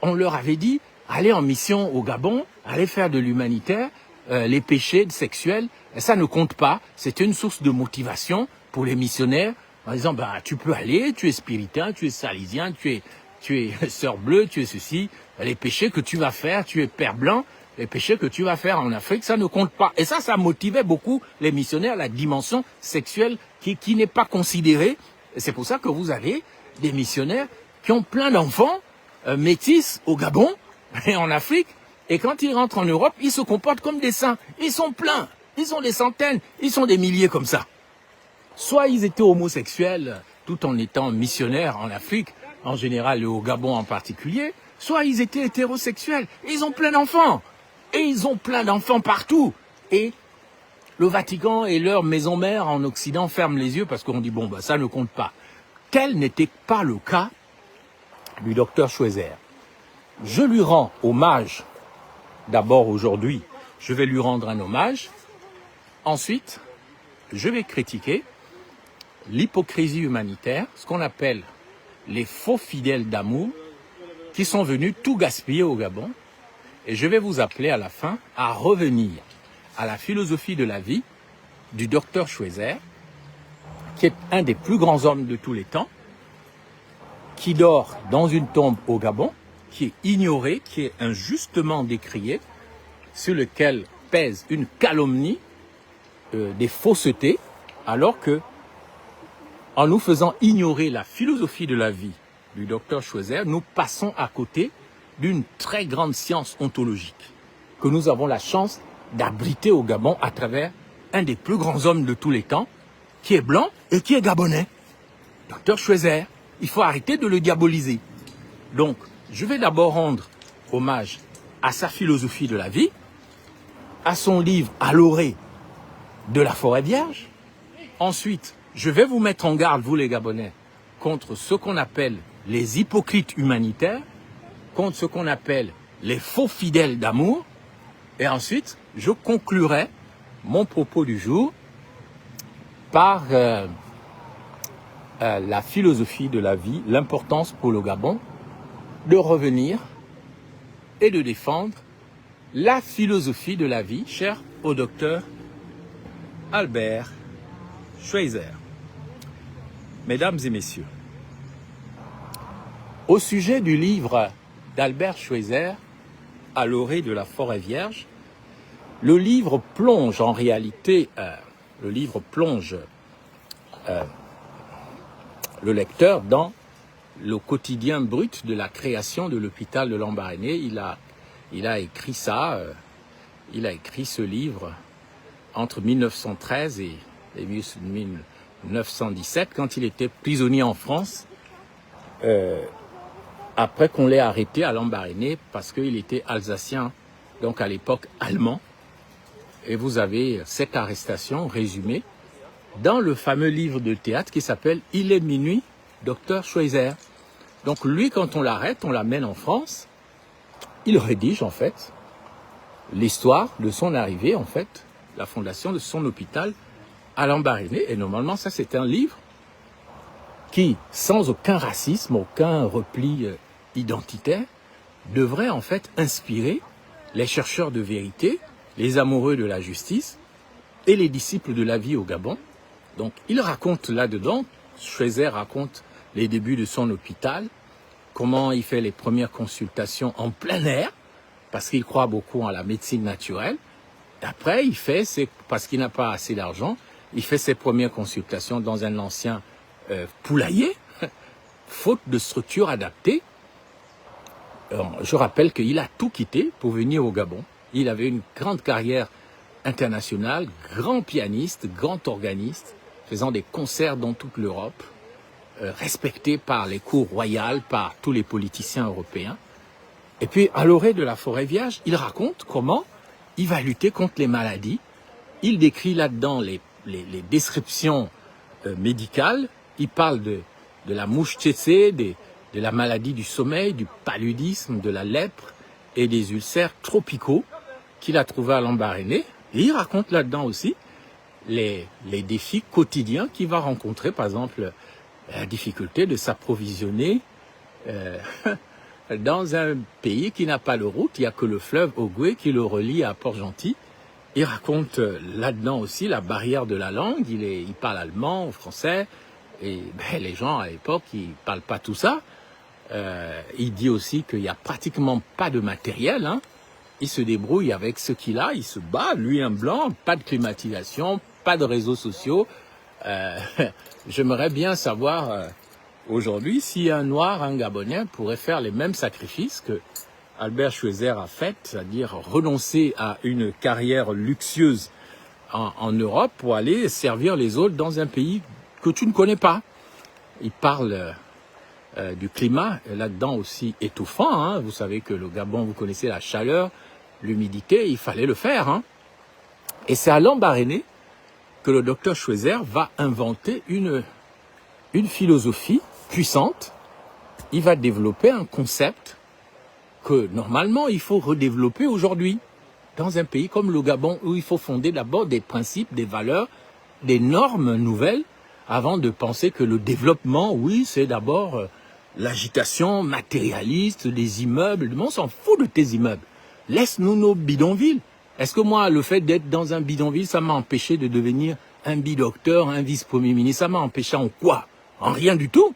on leur avait dit, allez en mission au Gabon, allez faire de l'humanitaire, les péchés sexuels, ça ne compte pas, c'est une source de motivation pour les missionnaires, en disant, bah, tu peux aller, tu es spiritain, tu es salésien, tu es sœur bleue, tu es ceci, les péchés que tu vas faire, tu es père blanc, les péchés que tu vas faire en Afrique, ça ne compte pas. Et ça motivait beaucoup les missionnaires, la dimension sexuelle qui n'est pas considérée. C'est pour ça que vous avez des missionnaires qui ont plein d'enfants métis au Gabon et en Afrique. Et quand ils rentrent en Europe, ils se comportent comme des saints. Ils sont pleins, ils sont des centaines, ils sont des milliers comme ça. Soit ils étaient homosexuels tout en étant missionnaires en Afrique, en général et au Gabon en particulier, soit ils étaient hétérosexuels. Ils ont plein d'enfants. Et ils ont plein d'enfants partout. Et le Vatican et leur maison mère en Occident ferment les yeux parce qu'on dit, bon, bah, ça ne compte pas. Tel n'était pas le cas du docteur Choiseul. Je lui rends hommage, d'abord aujourd'hui, je vais lui rendre un hommage. Ensuite, je vais critiquer l'hypocrisie humanitaire, ce qu'on appelle les faux fidèles d'amour, qui sont venus tout gaspiller au Gabon. Et je vais vous appeler à la fin à revenir à la philosophie de la vie du docteur Choiseul, qui est un des plus grands hommes de tous les temps, qui dort dans une tombe au Gabon, qui est ignoré, qui est injustement décrié, sur lequel pèse une calomnie, des faussetés, alors que, en nous faisant ignorer la philosophie de la vie du docteur Choiseul, nous passons à côté d'une très grande science ontologique que nous avons la chance d'abriter au Gabon à travers un des plus grands hommes de tous les temps, qui est blanc et qui est gabonais. Docteur Choiseul, il faut arrêter de le diaboliser. Donc, je vais d'abord rendre hommage à sa philosophie de la vie, à son livre « À l'orée de la forêt vierge ». Ensuite, je vais vous mettre en garde, vous les Gabonais, contre ce qu'on appelle les hypocrites humanitaires, contre ce qu'on appelle les faux fidèles d'amour. Et ensuite, je conclurai mon propos du jour par la philosophie de la vie, l'importance pour le Gabon de revenir et de défendre la philosophie de la vie, chère au docteur Albert Schweitzer. Mesdames et messieurs, au sujet du livre d'Albert Schweitzer, À l'orée de la forêt vierge, le livre plonge en réalité, le lecteur dans le quotidien brut de la création de l'hôpital de Lambaréné. Il a écrit ça, il a écrit ce livre entre 1913 et 1917, quand il était prisonnier en France, après qu'on l'ait arrêté à Lambaréné parce qu'il était alsacien, donc à l'époque allemand. Et vous avez cette arrestation résumée dans le fameux livre de théâtre qui s'appelle « Il est minuit, docteur Schweitzer ». Donc lui, quand on l'arrête, on l'amène en France, il rédige en fait l'histoire de son arrivée, en fait, la fondation de son hôpital à Lambaréné. Et normalement, ça c'est un livre qui, sans aucun racisme, aucun repli identitaire, devrait en fait inspirer les chercheurs de vérité, les amoureux de la justice et les disciples de la vie au Gabon. Donc il raconte là-dedans, Schweitzer raconte les débuts de son hôpital, comment il fait les premières consultations en plein air, parce qu'il croit beaucoup en la médecine naturelle. Après, parce qu'il n'a pas assez d'argent, il fait ses premières consultations dans un ancien poulailler, faute de structure adaptée. Je rappelle qu'il a tout quitté pour venir au Gabon. Il avait une grande carrière internationale, grand pianiste, grand organiste, faisant des concerts dans toute l'Europe, respecté par les cours royales, par tous les politiciens européens. Et puis, à l'orée de la forêt vierge, il raconte comment il va lutter contre les maladies. Il décrit là-dedans les descriptions médicales. Il parle de la mouche tsetse, de la maladie du sommeil, du paludisme, de la lèpre et des ulcères tropicaux qu'il a trouvés à Lambaréné. Et il raconte là-dedans aussi les défis quotidiens qu'il va rencontrer, par exemple la difficulté de s'approvisionner dans un pays qui n'a pas de route. Il n'y a que le fleuve Ogoué qui le relie à Port-Gentil. Il raconte là-dedans aussi la barrière de la langue. Il parle allemand, français, et les gens à l'époque, ils ne parlent pas tout ça. Il dit aussi qu'il n'y a pratiquement pas de matériel. Il se débrouille avec ce qu'il a, il se bat, lui un blanc, pas de climatisation, pas de réseaux sociaux. J'aimerais bien savoir aujourd'hui si un noir, un Gabonais pourrait faire les mêmes sacrifices que Albert Schweitzer a fait, c'est-à-dire renoncer à une carrière luxueuse en Europe pour aller servir les autres dans un pays que tu ne connais pas. Il parle du climat, là-dedans aussi étouffant. Vous savez que le Gabon, vous connaissez la chaleur, l'humidité, il fallait le faire. Et c'est à Lambaréné que le docteur Schweitzer va inventer une philosophie puissante. Il va développer un concept que normalement il faut redévelopper aujourd'hui dans un pays comme le Gabon, où il faut fonder d'abord des principes, des valeurs, des normes nouvelles, avant de penser que le développement, oui, c'est d'abord l'agitation matérialiste, des immeubles. Mais on s'en fout de tes immeubles. Laisse-nous nos bidonvilles. Est-ce que moi, le fait d'être dans un bidonville, ça m'a empêché de devenir un bidocteur, un vice-premier ministre? Ça m'a empêché en quoi? En rien du tout.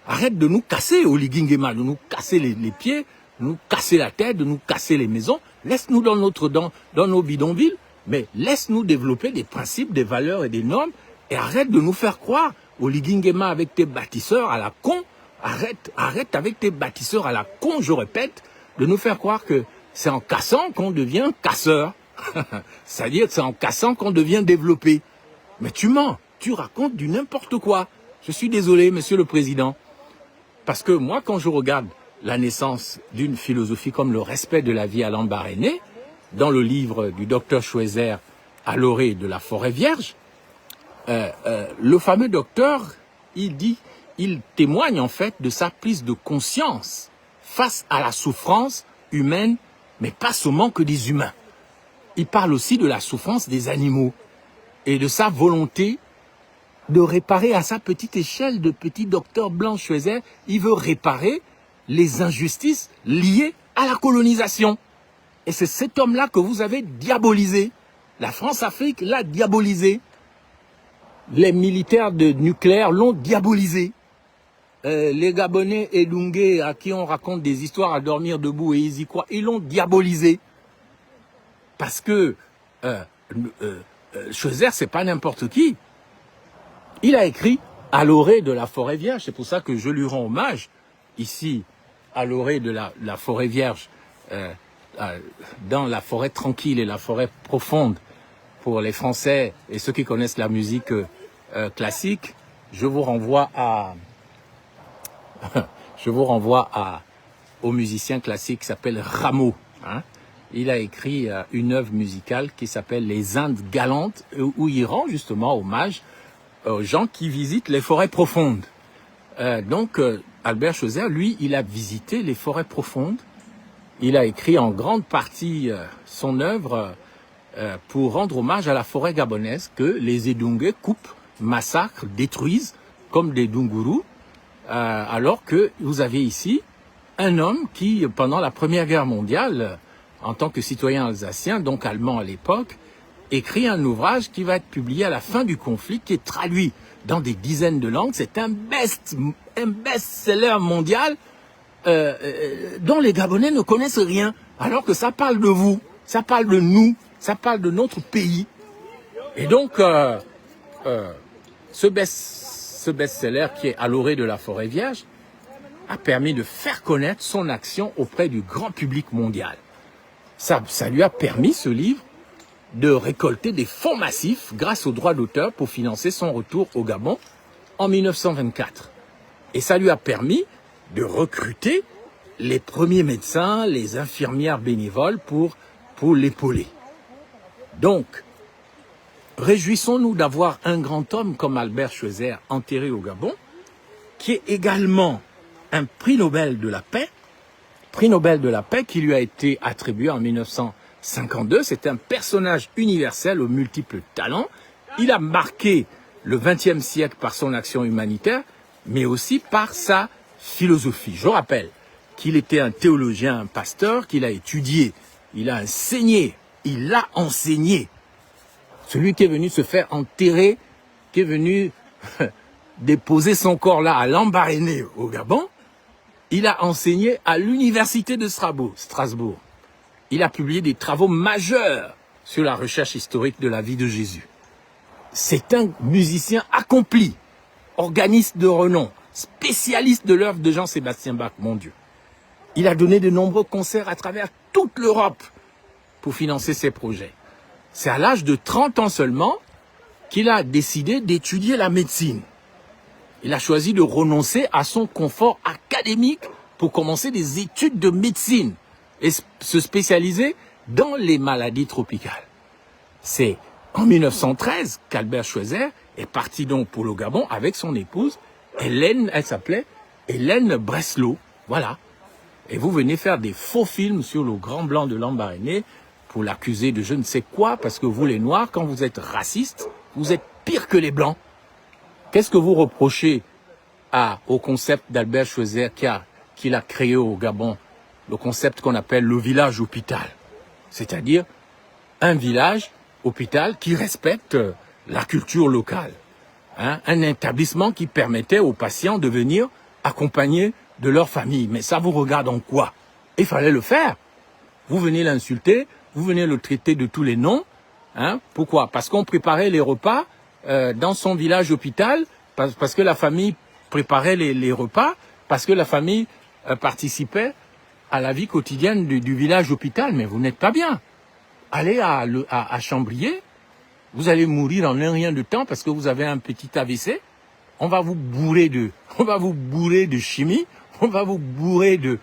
Arrête de nous casser, Oligingema, de nous casser les pieds, de nous casser la tête, de nous casser les maisons. Laisse-nous dans nos bidonvilles, mais laisse-nous développer des principes, des valeurs et des normes, et arrête de nous faire croire, Oligingema, avec tes bâtisseurs à la con. Arrête avec tes bâtisseurs à la con, je répète, de nous faire croire que c'est en cassant qu'on devient casseur. C'est-à-dire que c'est en cassant qu'on devient développé. Mais tu mens, tu racontes du n'importe quoi. Je suis désolé, monsieur le président. Parce que moi, quand je regarde la naissance d'une philosophie comme le respect de la vie à Lambaréné, dans le livre du docteur Schweitzer, à l'orée de la forêt vierge, le fameux docteur, il témoigne en fait de sa prise de conscience face à la souffrance humaine, mais pas seulement que des humains. Il parle aussi de la souffrance des animaux et de sa volonté de réparer à sa petite échelle de petit docteur blanc Schweitzer. Il veut réparer les injustices liées à la colonisation. Et c'est cet homme-là que vous avez diabolisé. La France-Afrique l'a diabolisé. Les militaires de nucléaire l'ont diabolisé. Les Gabonais et Lungué, à qui on raconte des histoires à dormir debout et ils y croient, ils l'ont diabolisé. Parce que Schweitzer, c'est pas n'importe qui. Il a écrit à l'orée de la forêt vierge. C'est pour ça que je lui rends hommage ici, à l'orée de la forêt vierge, dans la forêt tranquille et la forêt profonde. Pour les Français et ceux qui connaissent la musique classique, je vous renvoie au musicien classique qui s'appelle Rameau. Il a écrit une œuvre musicale qui s'appelle Les Indes galantes, où il rend justement hommage aux gens qui visitent les forêts profondes. Donc, Albert Schweitzer, lui, il a visité les forêts profondes. Il a écrit en grande partie son œuvre pour rendre hommage à la forêt gabonaise que les Edungués coupent, massacrent, détruisent comme des Dungurus, alors que vous avez ici un homme qui, pendant la Première Guerre mondiale, en tant que citoyen alsacien, donc allemand à l'époque, écrit un ouvrage qui va être publié à la fin du conflit, qui est traduit dans des dizaines de langues. C'est un best-seller mondial dont les Gabonais ne connaissent rien, alors que ça parle de vous, ça parle de nous, ça parle de notre pays. Et donc, ce best-seller qui est à l'orée de la forêt vierge a permis de faire connaître son action auprès du grand public mondial. Ça lui a permis, ce livre, de récolter des fonds massifs grâce aux droits d'auteur pour financer son retour au Gabon en 1924. Et ça lui a permis de recruter les premiers médecins, les infirmières bénévoles pour l'épauler. Donc, réjouissons-nous d'avoir un grand homme comme Albert Schweitzer enterré au Gabon, qui est également un prix Nobel de la paix qui lui a été attribué en 1952. C'est un personnage universel aux multiples talents. Il a marqué le XXe siècle par son action humanitaire, mais aussi par sa philosophie. Je rappelle qu'il était un théologien, un pasteur, qu'il a étudié, il a enseigné, Celui qui est venu se faire enterrer, qui est venu déposer son corps là à Lambaréné au Gabon, il a enseigné à l'université de Strasbourg. Il a publié des travaux majeurs sur la recherche historique de la vie de Jésus. C'est un musicien accompli, organiste de renom, spécialiste de l'œuvre de Jean-Sébastien Bach, mon Dieu. Il a donné de nombreux concerts à travers toute l'Europe pour financer ses projets. C'est à l'âge de 30 ans seulement qu'il a décidé d'étudier la médecine. Il a choisi de renoncer à son confort académique pour commencer des études de médecine et se spécialiser dans les maladies tropicales. C'est en 1913 qu'Albert Schweitzer est parti donc pour le Gabon avec son épouse, Hélène, elle s'appelait Hélène Breslau. Voilà. Et vous venez faire des faux films sur le Grand Blanc de Lambaréné pour l'accuser de je ne sais quoi, parce que vous les Noirs, quand vous êtes racistes, vous êtes pire que les Blancs. Qu'est-ce que vous reprochez au concept d'Albert Schweitzer qu'il a créé au Gabon, le concept qu'on appelle le village hôpital, c'est-à-dire un village hôpital qui respecte la culture locale, hein, un établissement qui permettait aux patients de venir accompagnés de leur famille. Mais ça vous regarde en quoi? Il fallait le faire. Vous venez l'insulter, vous venez le traiter de tous les noms. Hein? Pourquoi? Parce qu'on préparait les repas dans son village hôpital, parce que la famille préparait les repas, parce que la famille participait à la vie quotidienne du village hôpital. Mais vous n'êtes pas bien. Allez à Chambrier, vous allez mourir en un rien de temps parce que vous avez un petit AVC. On va vous bourrer de chimie, on va vous bourrer de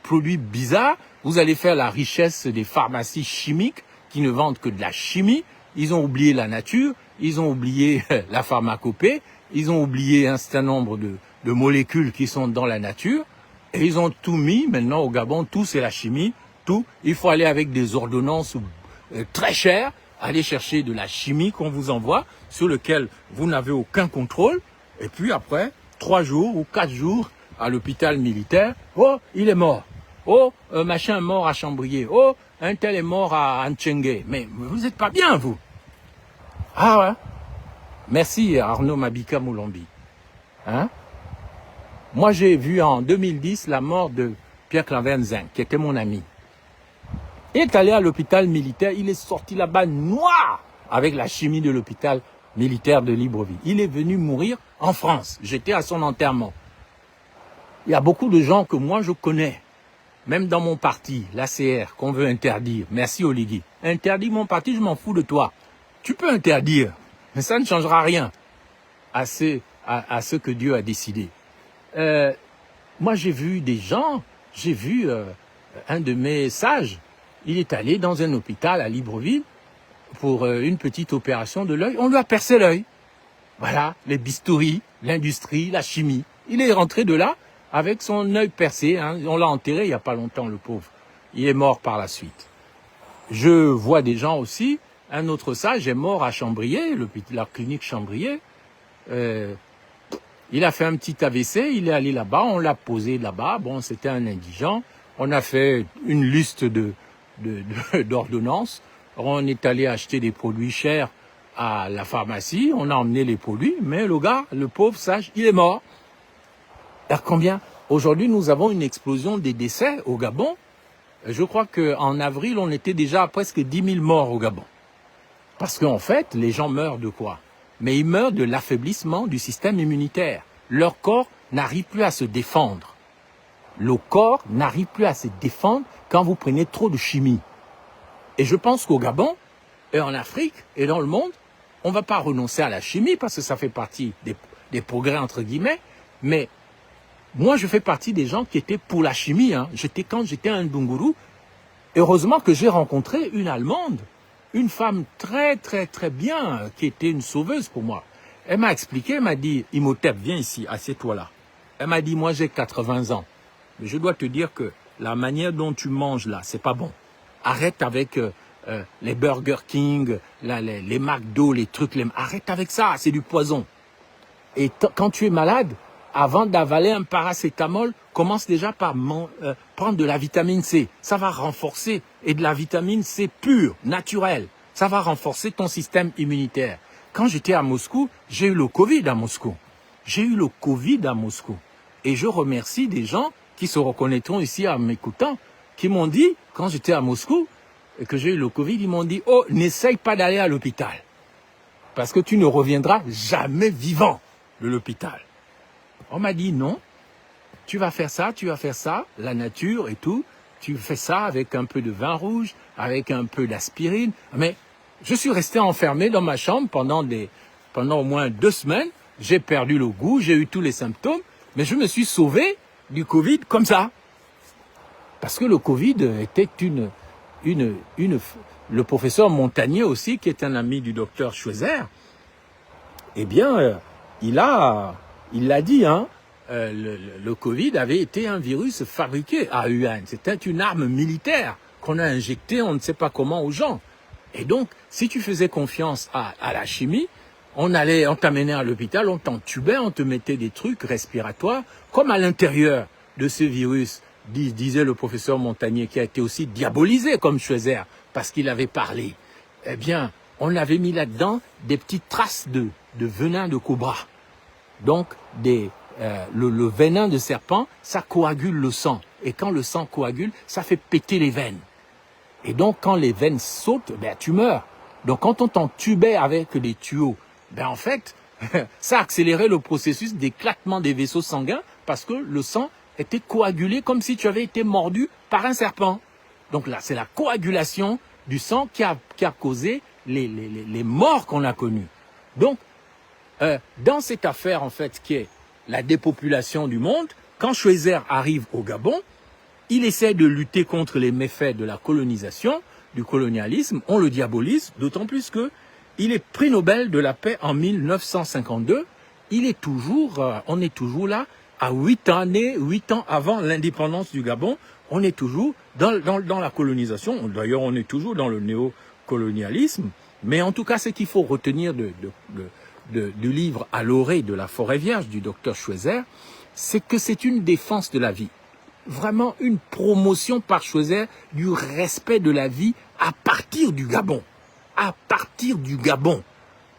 produits bizarres. Vous allez faire la richesse des pharmacies chimiques qui ne vendent que de la chimie. Ils ont oublié la nature, ils ont oublié la pharmacopée, ils ont oublié un certain nombre de molécules qui sont dans la nature. Et ils ont tout mis, maintenant au Gabon, tout c'est la chimie, tout. Il faut aller avec des ordonnances très chères, aller chercher de la chimie qu'on vous envoie, sur lequel vous n'avez aucun contrôle. Et puis après, 3 jours ou 4 jours à l'hôpital militaire, oh, il est mort. Oh, machin est mort à Chambrier. Oh, un tel est mort à Antchengue. Mais vous n'êtes pas bien, vous. Ah ouais. Merci Arnaud Mabika Moulambi. Hein? Moi, j'ai vu en 2010 la mort de Pierre Claver-Nzinck, qui était mon ami. Il est allé à l'hôpital militaire, il est sorti là-bas noir avec la chimie de l'hôpital militaire de Libreville. Il est venu mourir en France. J'étais à son enterrement. Il y a beaucoup de gens que moi je connais, même dans mon parti, l'ACR, qu'on veut interdire. Merci Oligui. Interdis mon parti, je m'en fous de toi. Tu peux interdire, mais ça ne changera rien à ce que Dieu a décidé. Moi j'ai vu des gens, j'ai vu un de mes sages, il est allé dans un hôpital à Libreville pour une petite opération de l'œil. On lui a percé l'œil. Voilà, les bistouris, l'industrie, la chimie. Il est rentré de là avec son œil percé. Hein. On l'a enterré il n'y a pas longtemps, le pauvre. Il est mort par la suite. Je vois des gens aussi. Un autre sage est mort à Chambrier, la clinique Chambrier. Il a fait un petit AVC, il est allé là-bas, on l'a posé là-bas. Bon, c'était un indigent. On a fait une liste d'ordonnances. On est allé acheter des produits chers à la pharmacie. On a emmené les produits, mais le gars, le pauvre sage, il est mort. Alors combien? Aujourd'hui, nous avons une explosion des décès au Gabon. Je crois qu'en avril, on était déjà à presque 10 000 morts au Gabon. Parce qu'en fait, les gens meurent de quoi? Mais ils meurent de l'affaiblissement du système immunitaire. Leur corps n'arrive plus à se défendre. Le corps n'arrive plus à se défendre quand vous prenez trop de chimie. Et je pense qu'au Gabon, et en Afrique, et dans le monde, on ne va pas renoncer à la chimie parce que ça fait partie des progrès entre guillemets, mais Moi, je fais partie des gens qui étaient pour la chimie. Hein. Quand j'étais à Ndunguru, heureusement que j'ai rencontré une Allemande, une femme très, très, très bien, qui était une sauveuse pour moi. Elle m'a expliqué, elle m'a dit, Imhotep, viens ici, assieds-toi là. Elle m'a dit, moi j'ai 80 ans. Mais je dois te dire que la manière dont tu manges là, c'est pas bon. Arrête avec les Burger King, les McDo, les trucs. Arrête avec ça, c'est du poison. Et quand tu es malade, avant d'avaler un paracétamol, commence déjà par prendre de la vitamine C. Ça va renforcer, et de la vitamine C pure, naturelle. Ça va renforcer ton système immunitaire. Quand j'étais à Moscou, j'ai eu le Covid à Moscou. J'ai eu le Covid à Moscou. Et je remercie des gens qui se reconnaîtront ici en m'écoutant, qui m'ont dit, quand j'étais à Moscou, et que j'ai eu le Covid, ils m'ont dit, oh, n'essaye pas d'aller à l'hôpital. Parce que tu ne reviendras jamais vivant de l'hôpital. On m'a dit, non, tu vas faire ça, la nature et tout. Tu fais ça avec un peu de vin rouge, avec un peu d'aspirine. Mais je suis resté enfermé dans ma chambre pendant au moins 2 semaines. J'ai perdu le goût, j'ai eu tous les symptômes, mais je me suis sauvé du Covid comme ça. Parce que le Covid était le professeur Montagnier aussi, qui est un ami du docteur Schweizer, eh bien, il l'a dit, hein, le Covid avait été un virus fabriqué à Wuhan. C'était une arme militaire qu'on a injectée, on ne sait pas comment, aux gens. Et donc, si tu faisais confiance à la chimie, on t'amenait à l'hôpital, on t'entubait, on te mettait des trucs respiratoires, comme à l'intérieur de ce virus, disait le professeur Montagnier, qui a été aussi diabolisé comme Schweizer, parce qu'il avait parlé. Eh bien, on avait mis là-dedans des petites traces de venin de cobra. Donc, le venin de serpent, ça coagule le sang. Et quand le sang coagule, ça fait péter les veines. Et donc, quand les veines sautent, ben, tu meurs. Donc, quand on t'entubait avec des tuyaux, ben, en fait, ça accélérait le processus d'éclatement des vaisseaux sanguins parce que le sang était coagulé comme si tu avais été mordu par un serpent. Donc là, c'est la coagulation du sang qui a causé les morts qu'on a connues. Donc, dans cette affaire, en fait, qui est la dépopulation du monde, quand Schweizer arrive au Gabon, il essaie de lutter contre les méfaits de la colonisation, du colonialisme. On le diabolise, d'autant plus que il est prix Nobel de la paix en 1952. On est toujours là, à 8 ans avant l'indépendance du Gabon. On est toujours dans la colonisation. D'ailleurs, on est toujours dans le néocolonialisme. Mais en tout cas, ce qu'il faut retenir du livre À l'orée de la forêt vierge du docteur Schweizer, c'est que c'est une défense de la vie. Vraiment une promotion par Schweizer du respect de la vie à partir du Gabon. À partir du Gabon.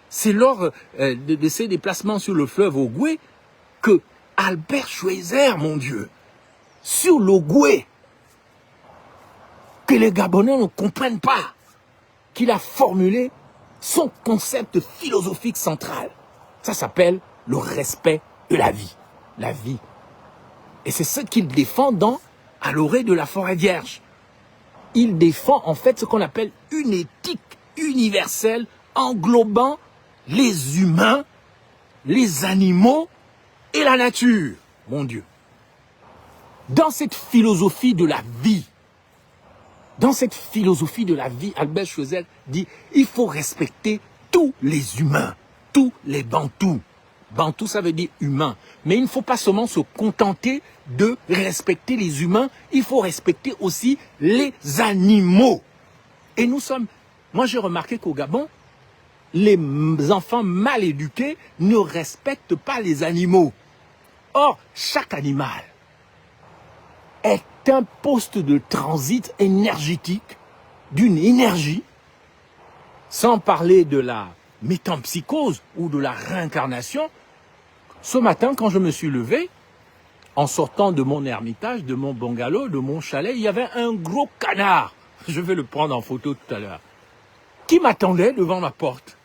C'est lors de ses déplacements sur le fleuve Ogooué que Albert Schweizer, mon Dieu, sur l'Ogooué, que les Gabonais ne comprennent pas, qu'il a formulé son concept philosophique central. Ça s'appelle le respect de la vie. La vie. Et c'est ce qu'il défend À l'orée de la forêt vierge. Il défend en fait ce qu'on appelle une éthique universelle englobant les humains, les animaux et la nature, mon Dieu. Dans cette philosophie de la vie, Albert Schweizer dit il faut respecter tous les humains, tous les bantous. Bantou, ça veut dire humain. Mais il ne faut pas seulement se contenter de respecter les humains, il faut respecter aussi les animaux. Et moi j'ai remarqué qu'au Gabon, les enfants mal éduqués ne respectent pas les animaux. Or, chaque animal est un poste de transit énergétique, d'une énergie, sans parler de la métempsychose ou de la réincarnation. Ce matin, quand je me suis levé, en sortant de mon ermitage, de mon bungalow, de mon chalet, il y avait un gros canard, je vais le prendre en photo tout à l'heure, qui m'attendait devant ma porte.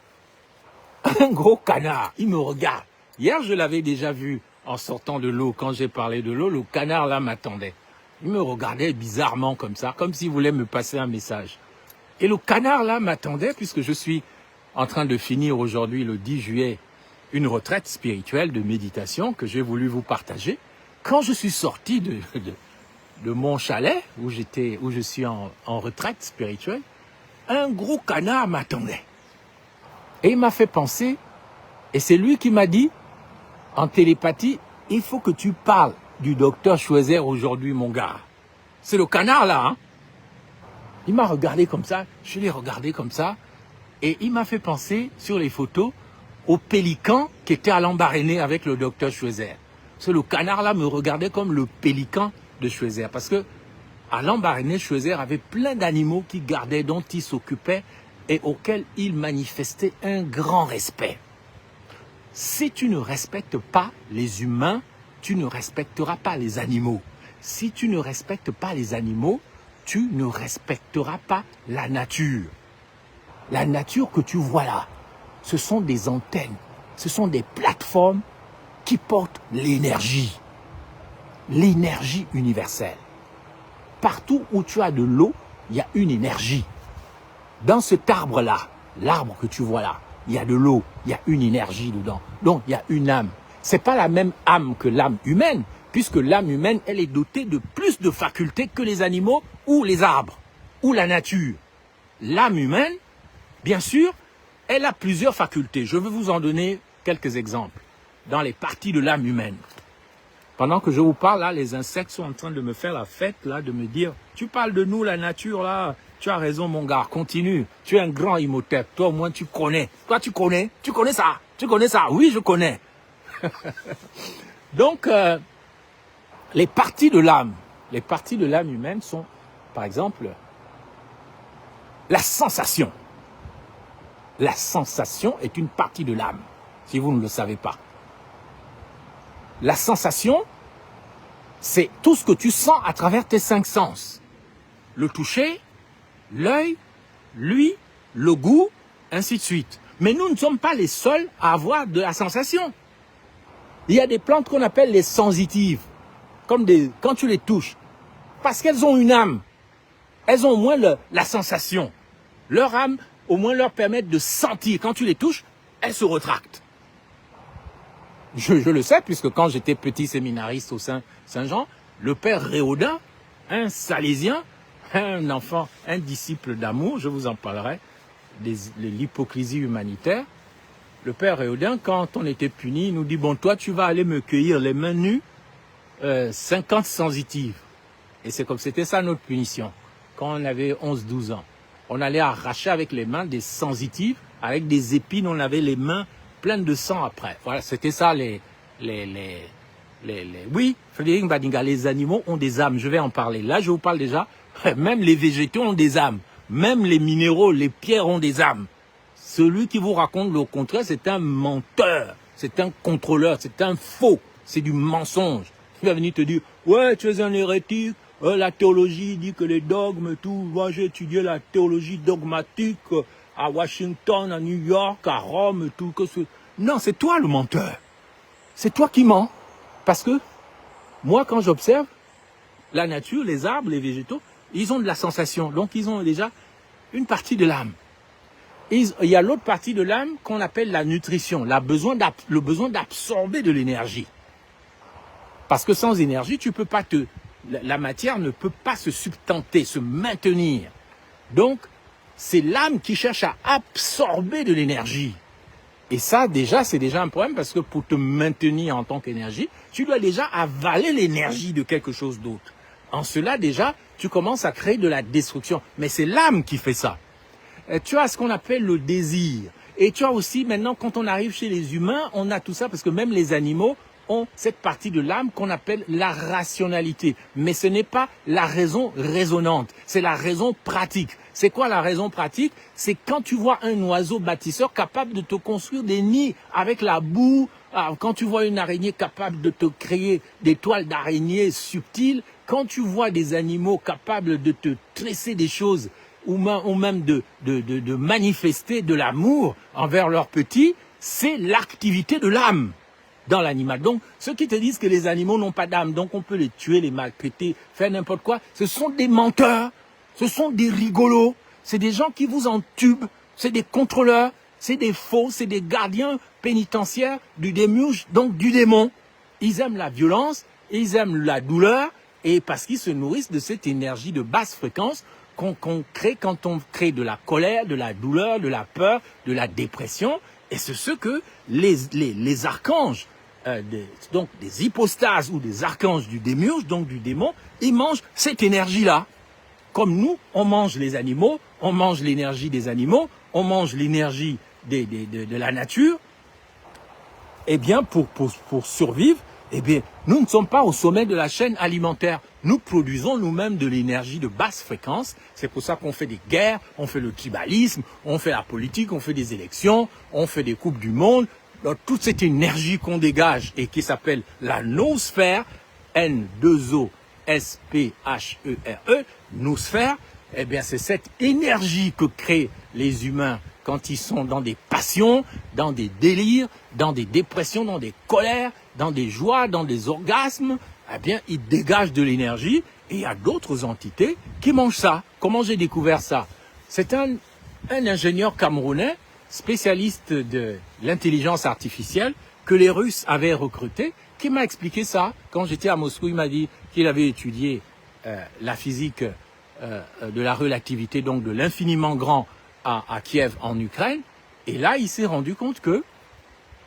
Un gros canard, il me regarde. Hier, je l'avais déjà vu en sortant de l'eau, quand j'ai parlé de l'eau, le canard là m'attendait. Il me regardait bizarrement comme ça, comme s'il voulait me passer un message. Et le canard là m'attendait, puisque je suis en train de finir aujourd'hui, le 10 juillet, une retraite spirituelle de méditation que j'ai voulu vous partager. quand je suis sorti de mon chalet, où je suis en retraite spirituelle, un gros canard m'attendait. Et il m'a fait penser, et c'est lui qui m'a dit, en télépathie, il faut que tu parles du docteur Schweizer aujourd'hui, mon gars. C'est le canard là, hein. Il m'a regardé comme ça, je l'ai regardé comme ça, et il m'a fait penser sur les photos au pélican qui était à l'Embarrané avec le docteur Schweizer. Parce que le canard là me regardait comme le pélican de Schweizer. Parce que à l'Embarrané, Schweizer avait plein d'animaux qu'il gardait, dont il s'occupait et auxquels il manifestait un grand respect. Si tu ne respectes pas les humains, tu ne respecteras pas les animaux. Si tu ne respectes pas les animaux, tu ne respecteras pas la nature. La nature que tu vois là, ce sont des antennes, ce sont des plateformes qui portent l'énergie universelle. Partout où tu as de l'eau, il y a une énergie. Dans cet arbre-là, l'arbre que tu vois là, il y a de l'eau, il y a une énergie dedans. Donc, il y a une âme. C'est pas la même âme que l'âme humaine, puisque l'âme humaine, elle est dotée de plus de facultés que les animaux ou les arbres, ou la nature. L'âme humaine, bien sûr, elle a plusieurs facultés. Je vais vous en donner quelques exemples dans les parties de l'âme humaine. Pendant que je vous parle, là, les insectes sont en train de me faire la fête, là, de me dire, tu parles de nous, la nature, là, tu as raison, mon gars, continue. Tu es un grand Imhotep, toi, au moins, tu connais. Toi, tu connais ça, oui, je connais. Donc, les parties de l'âme humaine sont, par exemple, la sensation. La sensation est une partie de l'âme, si vous ne le savez pas. La sensation, c'est tout ce que tu sens à travers tes 5 sens. Le toucher, l'œil, l'ouïe, le goût, ainsi de suite. Mais nous ne sommes pas les seuls à avoir de la sensation. Il y a des plantes qu'on appelle les sensitives, quand tu les touches, parce qu'elles ont une âme. Elles ont au moins la sensation. Leur âme, au moins, leur permet de sentir. Quand tu les touches, elles se rétractent. Je le sais, puisque quand j'étais petit séminariste au Saint-Jean, le père Réaudin, un salésien, un enfant, un disciple d'amour, je vous en parlerai, de l'hypocrisie humanitaire. Le père Réaudin, quand on était puni, il nous dit, bon, toi, tu vas aller me cueillir les mains nues, 50 sensitives. Et c'est comme c'était ça notre punition, quand on avait 11-12 ans. On allait arracher avec les mains des sensitives, avec des épines, on avait les mains pleines de sang après. Voilà, c'était ça Oui, Frédéric Badinga, les animaux ont des âmes, je vais en parler. Là, je vous parle déjà, même les végétaux ont des âmes, même les minéraux, les pierres ont des âmes. Celui qui vous raconte le contraire, c'est un menteur, c'est un contrôleur, c'est un faux, c'est du mensonge. Il va venir te dire, ouais, tu es un hérétique, la théologie dit que les dogmes, tout. Moi, j'ai étudié la théologie dogmatique à Washington, à New York, à Rome, tout. Non, c'est toi le menteur. C'est toi qui mens. Parce que moi, quand j'observe la nature, les arbres, les végétaux, ils ont de la sensation. Donc, ils ont déjà une partie de l'âme. Il y a l'autre partie de l'âme qu'on appelle la nutrition, le besoin d'absorber de l'énergie. Parce que sans énergie, tu peux pas la matière ne peut pas se substanter, se maintenir. Donc, c'est l'âme qui cherche à absorber de l'énergie. Et ça, déjà, c'est déjà un problème parce que pour te maintenir en tant qu'énergie, tu dois déjà avaler l'énergie de quelque chose d'autre. En cela, déjà, tu commences à créer de la destruction. Mais c'est l'âme qui fait ça. Tu as ce qu'on appelle le désir. Et tu as aussi, maintenant, quand on arrive chez les humains, on a tout ça parce que même les animaux ont cette partie de l'âme qu'on appelle la rationalité. Mais ce n'est pas la raison raisonnante, c'est la raison pratique. C'est quoi la raison pratique? C'est quand tu vois un oiseau bâtisseur capable de te construire des nids avec la boue, quand tu vois une araignée capable de te créer des toiles d'araignée subtiles, quand tu vois des animaux capables de te tresser des choses ou même de manifester de l'amour envers leurs petits, c'est l'activité de l'âme dans l'animal. Donc, ceux qui te disent que les animaux n'ont pas d'âme, donc on peut les tuer, les maltraiter, faire n'importe quoi, ce sont des menteurs, ce sont des rigolos, c'est des gens qui vous entubent, c'est des contrôleurs, c'est des faux, c'est des gardiens pénitentiaires du démiurge, donc du démon. Ils aiment la violence, ils aiment la douleur, et parce qu'ils se nourrissent de cette énergie de basse fréquence qu'on crée quand on crée de la colère, de la douleur, de la peur, de la dépression. Et c'est ce que les archanges, donc des hypostases ou des archanges du démiurge, donc du démon, ils mangent cette énergie-là. Comme nous, on mange les animaux, on mange l'énergie des animaux, on mange l'énergie de la nature. Eh bien, pour survivre, eh bien, nous ne sommes pas au sommet de la chaîne alimentaire. Nous produisons nous-mêmes de l'énergie de basse fréquence. C'est pour ça qu'on fait des guerres, on fait le tribalisme, on fait la politique, on fait des élections, on fait des coupes du monde. Donc, toute cette énergie qu'on dégage et qui s'appelle la noosphère, N2OSPHERE, noosphère, eh bien, c'est cette énergie que créent les humains quand ils sont dans des passions, dans des délires, dans des dépressions, dans des colères, dans des joies, dans des orgasmes. Eh bien, ils dégagent de l'énergie et il y a d'autres entités qui mangent ça. Comment j'ai découvert ça? C'est un ingénieur camerounais, spécialiste de l'intelligence artificielle, que les Russes avaient recruté, qui m'a expliqué ça. Quand j'étais à Moscou, il m'a dit qu'il avait étudié la physique de la relativité, donc de l'infiniment grand à Kiev en Ukraine. Et là, il s'est rendu compte que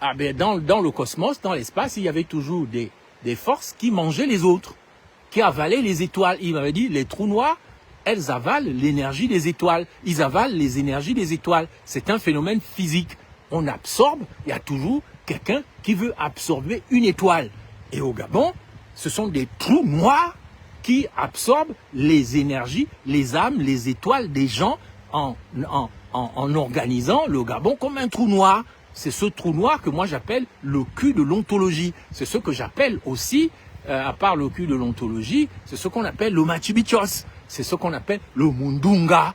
dans le cosmos, dans l'espace, il y avait toujours des forces qui mangeaient les autres, qui avalaient les étoiles. Il m'avait dit, les trous noirs, elles avalent l'énergie des étoiles. Ils avalent les énergies des étoiles. C'est un phénomène physique. On absorbe, il y a toujours quelqu'un qui veut absorber une étoile. Et au Gabon, ce sont des trous noirs qui absorbent les énergies, les âmes, les étoiles des gens en organisant le Gabon comme un trou noir. C'est ce trou noir que moi j'appelle le cul de l'ontologie. C'est ce que j'appelle aussi, à part le cul de l'ontologie, c'est ce qu'on appelle le Machu Picchu. C'est ce qu'on appelle le Mundunga.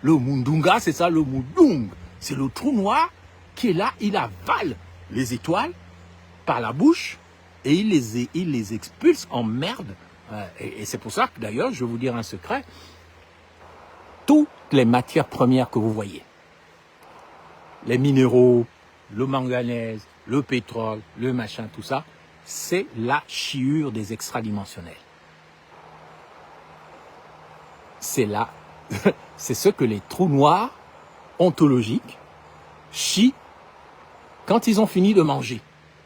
Le Mundunga, c'est ça, le Mundung. C'est le trou noir qui est là, il avale les étoiles par la bouche et il les expulse en merde. Et c'est pour ça que d'ailleurs, je vais vous dire un secret, toutes les matières premières que vous voyez, les minéraux, le manganèse, le pétrole, le machin, tout ça, c'est la chiure des extradimensionnels. C'est là, c'est ce que les trous noirs ontologiques chient quand ils ont fini de manger.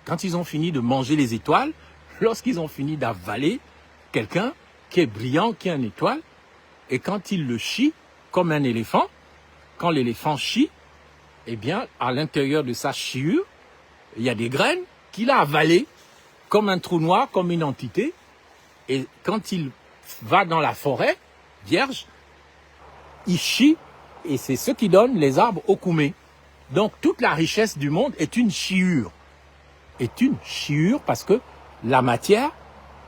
Quand ils ont fini de manger les étoiles, lorsqu'ils ont fini d'avaler quelqu'un qui est brillant, qui est une étoile, et quand ils le chient comme un éléphant, quand l'éléphant chie, eh bien, à l'intérieur de sa chiure, il y a des graines qu'il a avalées comme un trou noir, comme une entité. Et quand il va dans la forêt vierge, il chie, et c'est ce qui donne les arbres okoumé. Donc, toute la richesse du monde est une chiure. Est une chiure parce que la matière,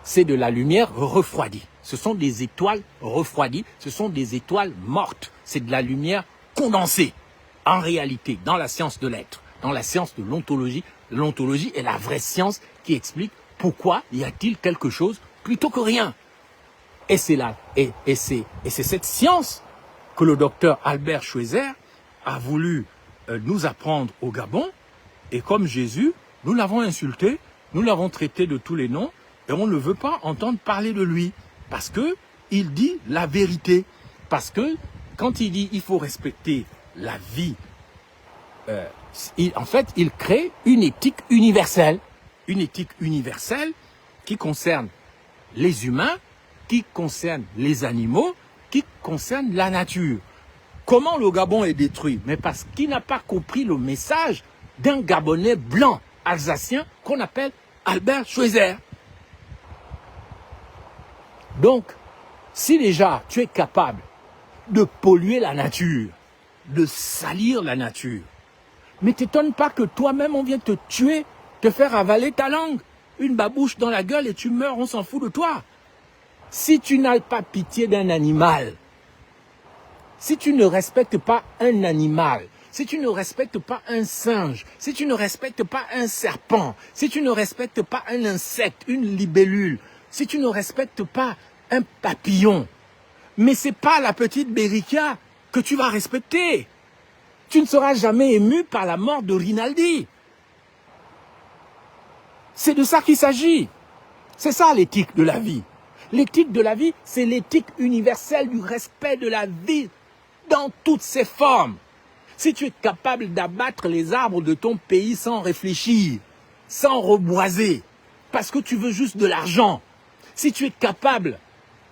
c'est de la lumière refroidie. Ce sont des étoiles refroidies, ce sont des étoiles mortes. C'est de la lumière condensée. En réalité, dans la science de l'être, dans la science de l'ontologie est la vraie science qui explique pourquoi y a-t-il quelque chose plutôt que rien. Et c'est là, et c'est cette science que le docteur Albert Schweitzer a voulu nous apprendre au Gabon. Et comme Jésus, nous l'avons insulté, nous l'avons traité de tous les noms, et on ne veut pas entendre parler de lui, parce que il dit la vérité. Parce que quand il dit il faut respecter la vie, en fait, il crée une éthique universelle. Une éthique universelle qui concerne les humains, qui concerne les animaux, qui concerne la nature. Comment le Gabon est détruit? Mais parce qu'il n'a pas compris le message d'un Gabonais blanc alsacien qu'on appelle Albert Schweitzer. Donc, si déjà tu es capable de polluer la nature, de salir la nature, mais t'étonne pas que toi-même on vient te tuer, te faire avaler ta langue, une babouche dans la gueule et tu meurs, on s'en fout de toi. Si tu n'as pas pitié d'un animal, si tu ne respectes pas un animal, si tu ne respectes pas un singe, si tu ne respectes pas un serpent, si tu ne respectes pas un insecte, une libellule, si tu ne respectes pas un papillon, mais c'est pas la petite Bérica que tu vas respecter. Tu ne seras jamais ému par la mort de Rinaldi. C'est de ça qu'il s'agit. C'est ça l'éthique de la vie. L'éthique de la vie, c'est l'éthique universelle du respect de la vie dans toutes ses formes. Si tu es capable d'abattre les arbres de ton pays sans réfléchir, sans reboiser, parce que tu veux juste de l'argent, si tu es capable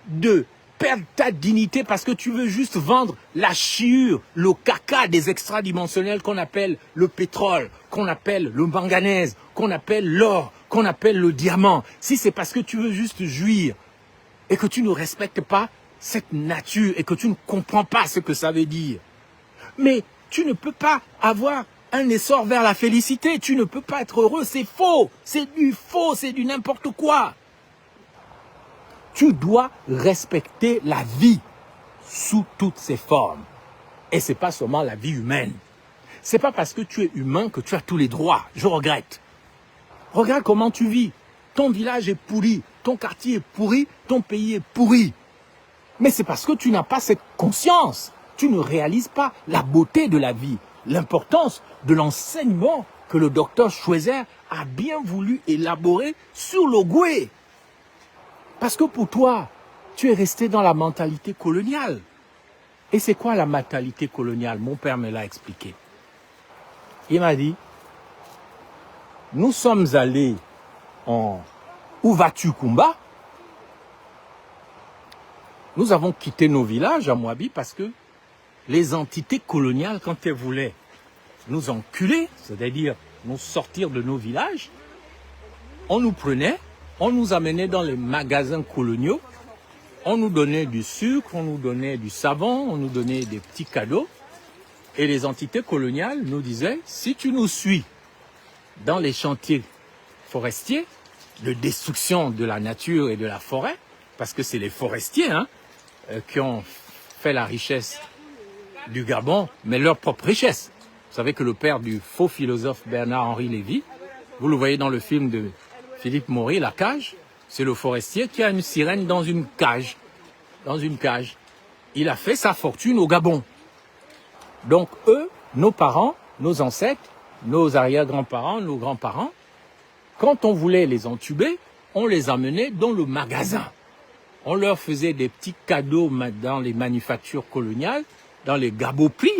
de perdre ta dignité parce que tu veux juste vendre la chiure, le caca des extradimensionnels qu'on appelle le pétrole, qu'on appelle le manganèse, qu'on appelle l'or, qu'on appelle le diamant, si c'est parce que tu veux juste jouir et que tu ne respectes pas cette nature et que tu ne comprends pas ce que ça veut dire, mais tu ne peux pas avoir un essor vers la félicité, tu ne peux pas être heureux, c'est faux, c'est du n'importe quoi. Tu dois respecter la vie sous toutes ses formes. Et ce n'est pas seulement la vie humaine. Ce n'est pas parce que tu es humain que tu as tous les droits. Je regrette. Regarde comment tu vis. Ton village est pourri, ton quartier est pourri, ton pays est pourri. Mais c'est parce que tu n'as pas cette conscience. Tu ne réalises pas la beauté de la vie, l'importance de l'enseignement que le docteur Schweizer a bien voulu élaborer sur l'Ogoué. Parce que pour toi, tu es resté dans la mentalité coloniale. Et c'est quoi la mentalité coloniale? Mon père me l'a expliqué. Il m'a dit, nous sommes allés en Ouverture Kumba. Nous avons quitté nos villages à Moabi parce que les entités coloniales, quand elles voulaient nous enculer, c'est-à-dire nous sortir de nos villages, on nous prenait, on nous amenait dans les magasins coloniaux, on nous donnait du sucre, on nous donnait du savon, on nous donnait des petits cadeaux. Et les entités coloniales nous disaient, si tu nous suis dans les chantiers forestiers, de destruction de la nature et de la forêt, parce que c'est les forestiers qui ont fait la richesse du Gabon, mais leur propre richesse. Vous savez que le père du faux philosophe Bernard-Henri Lévy, vous le voyez dans le film de Philippe Maury, La Cage, c'est le forestier qui a une sirène dans une cage. Dans une cage. Il a fait sa fortune au Gabon. Donc eux, nos parents, nos ancêtres, nos arrière-grands-parents, nos grands-parents, quand on voulait les entuber, on les emmenait dans le magasin. On leur faisait des petits cadeaux dans les manufactures coloniales, dans les gaboprix,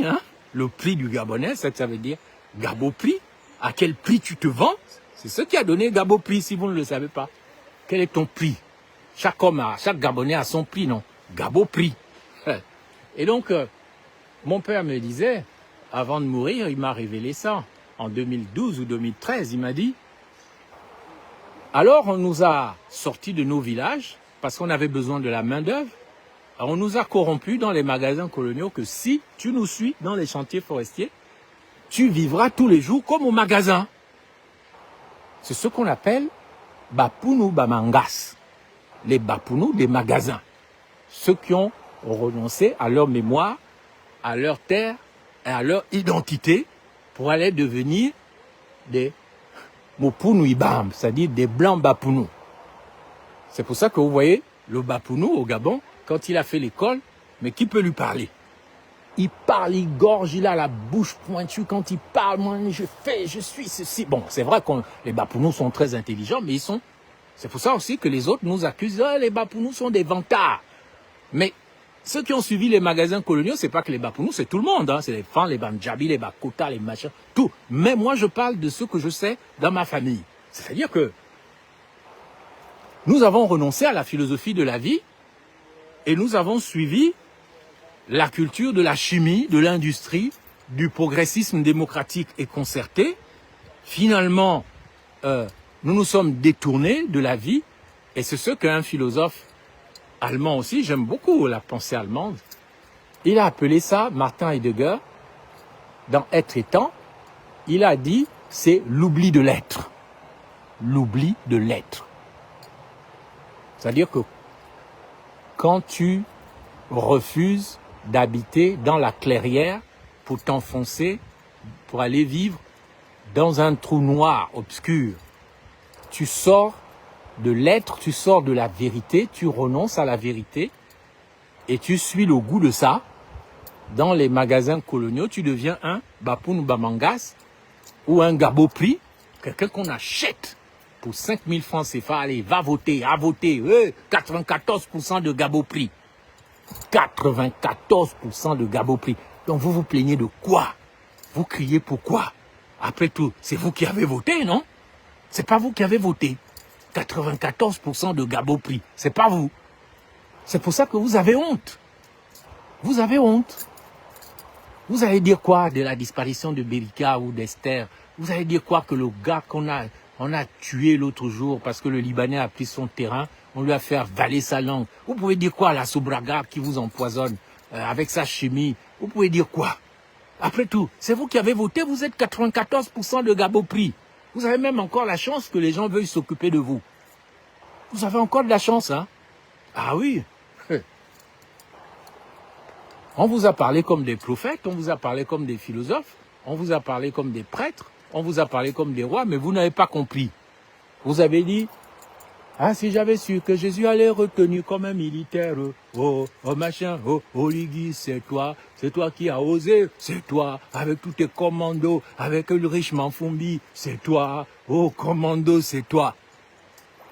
le prix du Gabonais, ça veut dire gaboprix. À quel prix tu te vends? C'est ce qui a donné gaboprix, si vous ne le savez pas. Quel est ton prix? Chaque Gabonais a son prix, non? Gaboprix. Et donc, mon père me disait, avant de mourir, il m'a révélé ça. En 2012 ou 2013, il m'a dit, alors on nous a sortis de nos villages, parce qu'on avait besoin de la main-d'œuvre. On nous a corrompus dans les magasins coloniaux que si tu nous suis dans les chantiers forestiers, tu vivras tous les jours comme au magasin. C'est ce qu'on appelle Bapounou Bamangas, les Bapounou des magasins. Ceux qui ont renoncé à leur mémoire, à leur terre et à leur identité pour aller devenir des Mopounou Ibam, c'est-à-dire des blancs Bapounou. C'est pour ça que vous voyez le Bapounou au Gabon, quand il a fait l'école, mais qui peut lui parler? Il parle, il gorge, il a la bouche pointue quand il parle. Moi, je suis ceci. Bon, c'est vrai que les Bapounous sont très intelligents, mais c'est pour ça aussi que les autres nous accusent. Ah, les Bapounous sont des vantards. Mais ceux qui ont suivi les magasins coloniaux, c'est pas que les Bapounous, c'est tout le monde. C'est les Fans, les Bandjabi, les Bakota, les machins, tout. Mais moi, je parle de ce que je sais dans ma famille. C'est-à-dire que nous avons renoncé à la philosophie de la vie et nous avons suivi la culture de la chimie, de l'industrie, du progressisme démocratique et concerté. Finalement, nous nous sommes détournés de la vie, et c'est ce qu'un philosophe allemand aussi, j'aime beaucoup la pensée allemande, il a appelé ça, Martin Heidegger, dans Être et Temps, il a dit, c'est l'oubli de l'être. L'oubli de l'être. C'est-à-dire que quand tu refuses d'habiter dans la clairière pour t'enfoncer, pour aller vivre dans un trou noir, obscur. Tu sors de l'être, tu sors de la vérité, tu renonces à la vérité et tu suis le goût de ça. Dans les magasins coloniaux, tu deviens un Bapounou Bamangas ou un Gaboprix, quelqu'un qu'on achète pour 5 000 francs CFA, allez, va voter, à voter. 94% de Gaboprix. 94% de Gaboprix. Donc vous vous plaignez de quoi? Vous criez pourquoi? Après tout, c'est vous qui avez voté, non? C'est pas vous qui avez voté. 94% de Gaboprix. C'est pas vous. C'est pour ça que vous avez honte. Vous avez honte. Vous allez dire quoi de la disparition de Berika ou d'Esther? Vous allez dire quoi que le gars qu'on a tué l'autre jour parce que le Libanais a pris son terrain, on lui a fait avaler sa langue. Vous pouvez dire quoi à la Sobraga qui vous empoisonne avec sa chimie? Vous pouvez dire quoi? Après tout, c'est vous qui avez voté, vous êtes 94% de Gaboprix. Vous avez même encore la chance que les gens veuillent s'occuper de vous. Vous avez encore de la chance, hein? Ah oui. On vous a parlé comme des prophètes, on vous a parlé comme des philosophes, on vous a parlé comme des prêtres, on vous a parlé comme des rois, mais vous n'avez pas compris. Vous avez dit, ah, si j'avais su que Jésus allait retenu comme un militaire, oh machin, oh Ligui, c'est toi qui as osé, c'est toi, avec tous tes commandos, avec le riche Manfumbi, c'est toi, oh commando, c'est toi.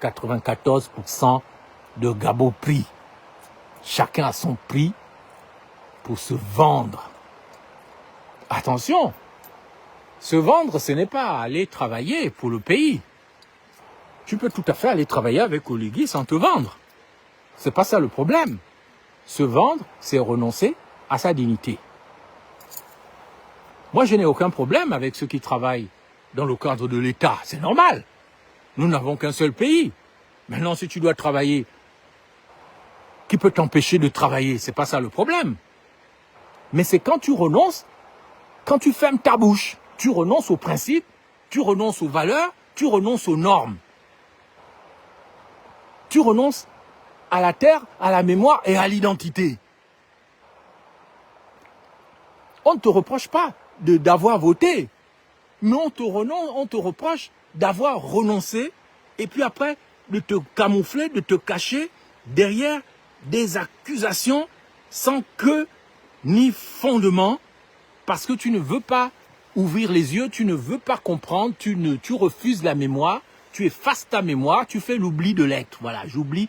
94% de Gaboprix. Chacun a son prix pour se vendre. Attention, se vendre, ce n'est pas aller travailler pour le pays. Tu peux tout à fait aller travailler avec Oligui sans te vendre. C'est pas ça le problème. Se vendre, c'est renoncer à sa dignité. Moi, je n'ai aucun problème avec ceux qui travaillent dans le cadre de l'État. C'est normal. Nous n'avons qu'un seul pays. Maintenant, si tu dois travailler, qui peut t'empêcher de travailler? C'est pas ça le problème. Mais c'est quand tu renonces, quand tu fermes ta bouche, tu renonces aux principes, tu renonces aux valeurs, tu renonces aux normes. Tu renonces à la terre, à la mémoire et à l'identité. On ne te reproche pas d'avoir voté, mais on te reproche d'avoir renoncé et puis après de te camoufler, de te cacher derrière des accusations sans queue ni fondement, parce que tu ne veux pas ouvrir les yeux, tu ne veux pas comprendre, tu refuses la mémoire, tu effaces ta mémoire, tu fais l'oubli de l'être. Voilà, j'oublie,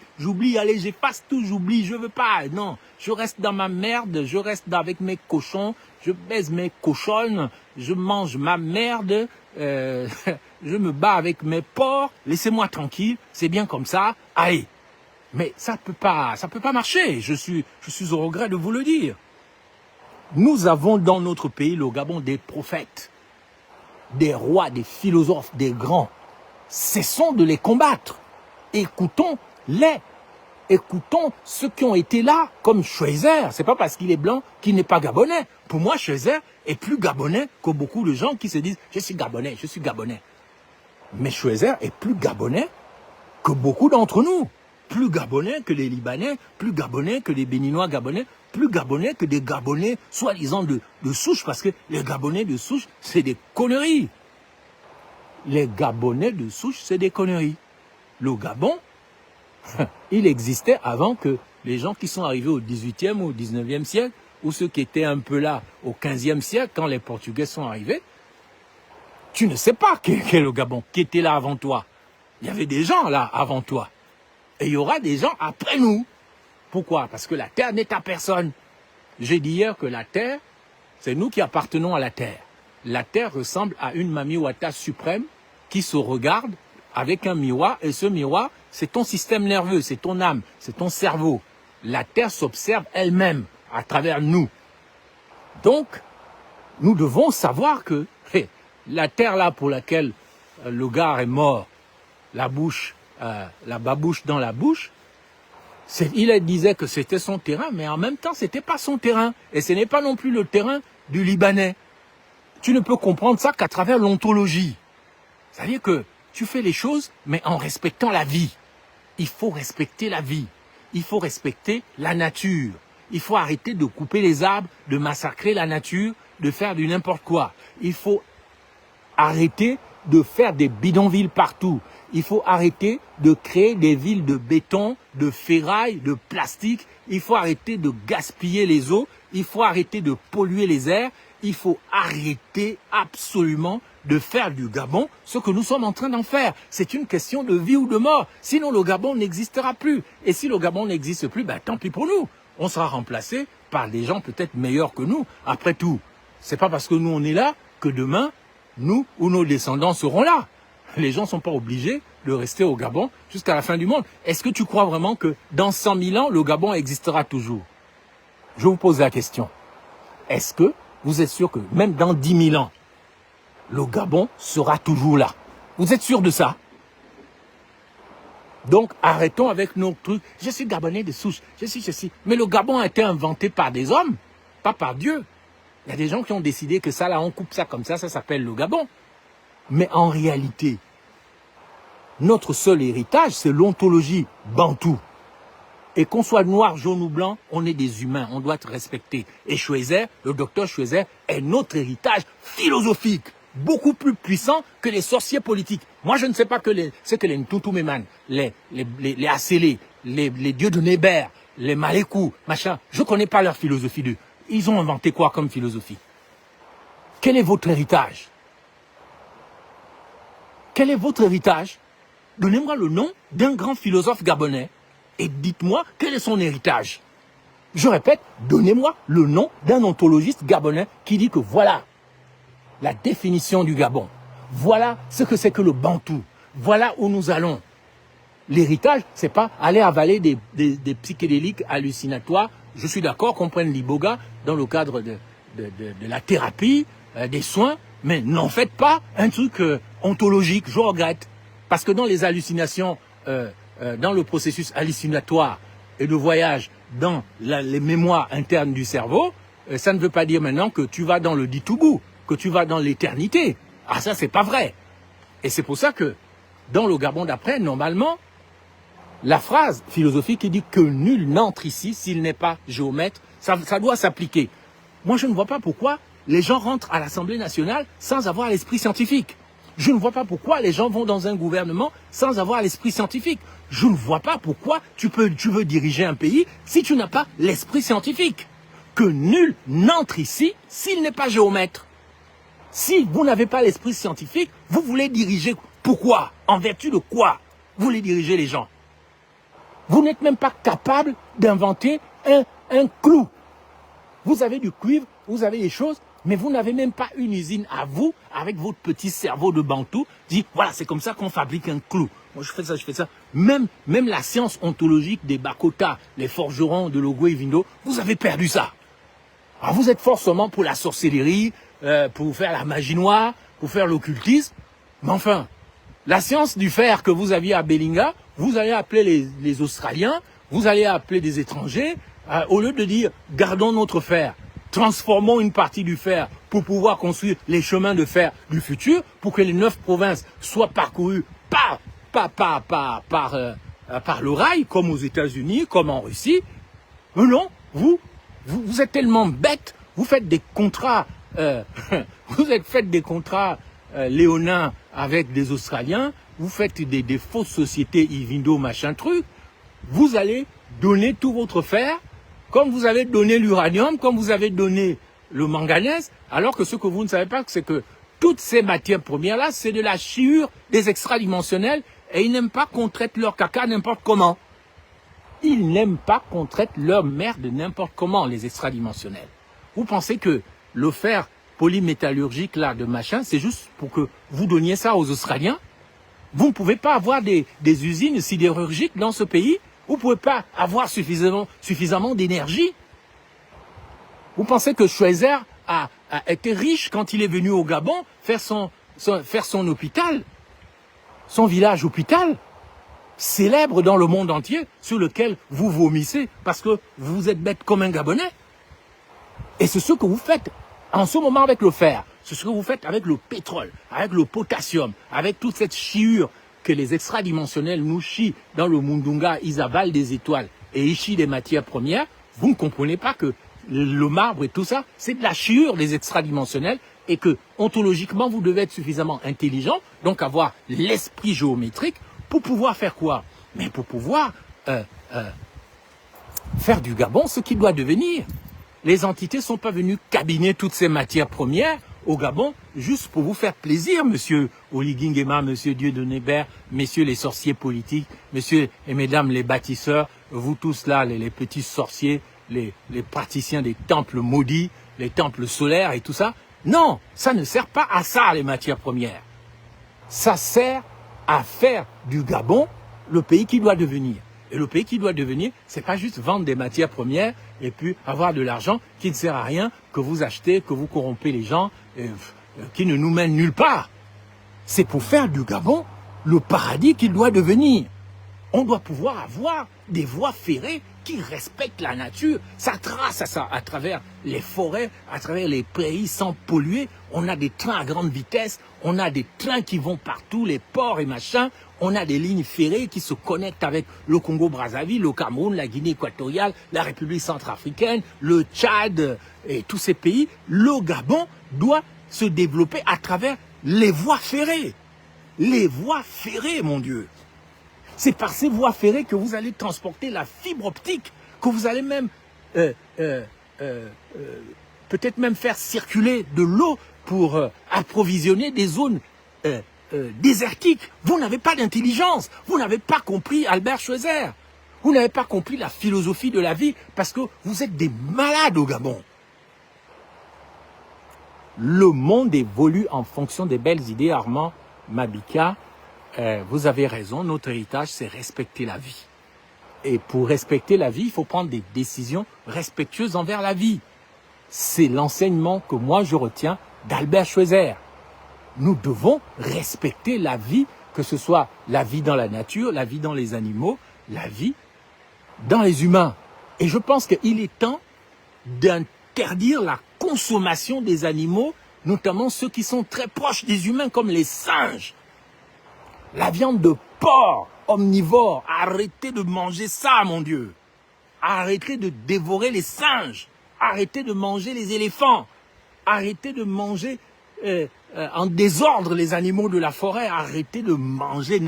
allez, j'efface tout, j'oublie, je veux pas, non, je reste dans ma merde, je reste avec mes cochons, je baise mes cochonnes, je mange ma merde, je me bats avec mes porcs, laissez-moi tranquille, c'est bien comme ça, allez. Mais ça peut pas marcher, je suis au regret de vous le dire. Nous avons dans notre pays, le Gabon, des prophètes, des rois, des philosophes, des grands. Cessons de les combattre. Écoutons-les. Écoutons ceux qui ont été là, comme Schweizer. C'est pas parce qu'il est blanc qu'il n'est pas gabonais. Pour moi, Schweizer est plus gabonais que beaucoup de gens qui se disent « je suis gabonais, je suis gabonais ». Mais Schweizer est plus gabonais que beaucoup d'entre nous. Plus gabonais que les Libanais, plus gabonais que les Béninois gabonais, plus gabonais que des Gabonais soi-disant de souche, parce que les Gabonais de souche, c'est des conneries. Les Gabonais de souche, c'est des conneries. Le Gabon, il existait avant que les gens qui sont arrivés au 18e ou au 19e siècle, ou ceux qui étaient un peu là au 15e siècle, quand les Portugais sont arrivés. Tu ne sais pas qu'est le Gabon, qui était là avant toi. Il y avait des gens là avant toi. Et il y aura des gens après nous. Pourquoi? Parce que la terre n'est à personne. J'ai dit hier que la terre, c'est nous qui appartenons à la terre. La terre ressemble à une Mami Wata suprême qui se regarde avec un miroir. Et ce miroir, c'est ton système nerveux, c'est ton âme, c'est ton cerveau. La terre s'observe elle-même à travers nous. Donc, nous devons savoir que la terre là pour laquelle le gars est mort, la babouche dans la bouche, il disait que c'était son terrain, mais en même temps, c'était pas son terrain. Et ce n'est pas non plus le terrain du Libanais. Tu ne peux comprendre ça qu'à travers l'ontologie. C'est-à-dire que tu fais les choses, mais en respectant la vie. Il faut respecter la vie. Il faut respecter la nature. Il faut arrêter de couper les arbres, de massacrer la nature, de faire du n'importe quoi. Il faut arrêter de faire des bidonvilles partout. Il faut arrêter de créer des villes de béton, de ferraille, de plastique. Il faut arrêter de gaspiller les eaux. Il faut arrêter de polluer les airs. il faut arrêter absolument de faire du Gabon ce que nous sommes en train d'en faire. C'est une question de vie ou de mort. Sinon, le Gabon n'existera plus. Et si le Gabon n'existe plus, ben, tant pis pour nous. On sera remplacé par des gens peut-être meilleurs que nous. Après tout, c'est pas parce que nous, on est là que demain, nous ou nos descendants seront là. Les gens ne sont pas obligés de rester au Gabon jusqu'à la fin du monde. Est-ce que tu crois vraiment que dans 100 000 ans, le Gabon existera toujours? Je vous pose la question. Est-ce que vous êtes sûr que même dans 10 000 ans, le Gabon sera toujours là? Vous êtes sûr de ça? Donc, arrêtons avec nos trucs. Je suis Gabonais de souche, je suis. Mais le Gabon a été inventé par des hommes, pas par Dieu. Il y a des gens qui ont décidé que ça, là, on coupe ça comme ça s'appelle le Gabon. Mais en réalité, notre seul héritage, c'est l'ontologie bantou. Et qu'on soit noir, jaune ou blanc, on est des humains, on doit être respecté. Et Schweizer, le docteur Schweizer, est notre héritage philosophique, beaucoup plus puissant que les sorciers politiques. Moi, je ne sais pas ce que les Ntutumeman, les Asélé, les dieux de Néber, les Malékou, machin, je ne connais pas leur philosophie. Ils ont inventé quoi comme philosophie? Quel est votre héritage? Quel est votre héritage? Donnez-moi le nom d'un grand philosophe gabonais et dites-moi quel est son héritage. Je répète, donnez-moi le nom d'un ontologiste gabonais qui dit que voilà la définition du Gabon. Voilà ce que c'est que le bantou. Voilà où nous allons. L'héritage, c'est pas aller avaler des psychédéliques hallucinatoires. Je suis d'accord qu'on prenne l'iboga dans le cadre de la thérapie, des soins, mais n'en faites pas un truc ontologique, je regrette. Parce que dans les hallucinations, dans le processus hallucinatoire et de voyage dans les mémoires internes du cerveau, ça ne veut pas dire maintenant que tu vas dans le Ditougou, que tu vas dans l'éternité. Ah, ça, c'est pas vrai. Et c'est pour ça que, dans le Gabon d'après, normalement, la phrase philosophique qui dit que nul n'entre ici s'il n'est pas géomètre, ça doit s'appliquer. Moi, je ne vois pas pourquoi les gens rentrent à l'Assemblée nationale sans avoir l'esprit scientifique. Je ne vois pas pourquoi les gens vont dans un gouvernement sans avoir l'esprit scientifique. Je ne vois pas pourquoi tu veux diriger un pays si tu n'as pas l'esprit scientifique. Que nul n'entre ici s'il n'est pas géomètre. Si vous n'avez pas l'esprit scientifique, vous voulez diriger pourquoi? En vertu de quoi vous voulez diriger les gens? Vous n'êtes même pas capable d'inventer un clou. Vous avez du cuivre, vous avez des choses, mais vous n'avez même pas une usine à vous, avec votre petit cerveau de bantou, dit, voilà, c'est comme ça qu'on fabrique un clou. Moi, je fais ça. Même la science ontologique des Bakota, les forgerons de Logwe et Vindo, vous avez perdu ça. Alors, vous êtes forcément pour la sorcellerie, pour faire la magie noire, pour faire l'occultisme. Mais enfin, la science du fer que vous aviez à Belinga, vous allez appeler les Australiens, vous allez appeler des étrangers, au lieu de dire, gardons notre fer. Transformons une partie du fer pour pouvoir construire les chemins de fer du futur, pour que les 9 provinces soient parcourues par le rail, comme aux États-Unis, comme en Russie. Mais non, vous êtes tellement bêtes, vous faites des contrats, faites des contrats léonins avec des Australiens, vous faites des fausses sociétés Ivindo, machin truc, vous allez donner tout votre fer, comme vous avez donné l'uranium, comme vous avez donné le manganèse, alors que ce que vous ne savez pas, c'est que toutes ces matières premières-là, c'est de la chiure des extradimensionnels, et ils n'aiment pas qu'on traite leur caca n'importe comment. Ils n'aiment pas qu'on traite leur merde n'importe comment, les extradimensionnels. Vous pensez que le fer polymétallurgique là de machin, c'est juste pour que vous donniez ça aux Australiens? Vous ne pouvez pas avoir des usines sidérurgiques dans ce pays? Vous ne pouvez pas avoir suffisamment d'énergie? Vous pensez que Schweizer a été riche quand il est venu au Gabon faire son hôpital, son village hôpital, célèbre dans le monde entier, sur lequel vous vomissez parce que vous êtes bête comme un Gabonais? Et c'est ce que vous faites en ce moment avec le fer, c'est ce que vous faites avec le pétrole, avec le potassium, avec toute cette chiure que les extradimensionnels nous chient dans le Mundunga, ils avalent des étoiles et ils chient des matières premières. Vous ne comprenez pas que le marbre et tout ça, c'est de la chiure des extradimensionnels et que ontologiquement, vous devez être suffisamment intelligent, donc avoir l'esprit géométrique pour pouvoir faire quoi? Mais pour pouvoir faire du Gabon ce qu'il doit devenir. les entités ne sont pas venues cabiner toutes ces matières premières au Gabon juste pour vous faire plaisir, monsieur Oligui Nguema, monsieur Dieudonné Bert, messieurs les sorciers politiques, messieurs et mesdames les bâtisseurs, vous tous là, les petits sorciers, les praticiens des temples maudits, les temples solaires et tout ça. Non, ça ne sert pas à ça, les matières premières. Ça sert à faire du Gabon le pays qui doit devenir. Et le pays qui doit devenir, c'est pas juste vendre des matières premières et puis avoir de l'argent qui ne sert à rien, que vous achetez, que vous corrompez les gens, qui ne nous mène nulle part. C'est pour faire du Gabon le paradis qu'il doit devenir. On doit pouvoir avoir des voies ferrées qui respectent la nature. Ça trace à travers les forêts, à travers les prairies sans polluer. On a des trains à grande vitesse, on a des trains qui vont partout, les ports et machin. On a des lignes ferrées qui se connectent avec le Congo-Brazzaville, le Cameroun, la Guinée équatoriale, la République centrafricaine, le Tchad et tous ces pays. Le Gabon doit se développer à travers les voies ferrées. Les voies ferrées, mon Dieu. C'est par ces voies ferrées que vous allez transporter la fibre optique, que vous allez même peut-être même faire circuler de l'eau pour approvisionner des zones désertiques. Vous n'avez pas d'intelligence, vous n'avez pas compris Albert Schweitzer, vous n'avez pas compris la philosophie de la vie parce que vous êtes des malades au Gabon. Le monde évolue en fonction des belles idées, Armand Mabika. Vous avez raison, notre héritage, c'est respecter la vie. Et pour respecter la vie, il faut prendre des décisions respectueuses envers la vie. C'est l'enseignement que moi je retiens d'Albert Schweitzer. Nous devons respecter la vie, que ce soit la vie dans la nature, la vie dans les animaux, la vie dans les humains. Et je pense qu'il est temps d'interdire la consommation des animaux, notamment ceux qui sont très proches des humains, comme les singes. La viande de porc, omnivore, arrêtez de manger ça, mon Dieu. Arrêtez de dévorer les singes. Arrêtez de manger les éléphants. Arrêtez de manger en désordre les animaux de la forêt. Arrêtez de manger.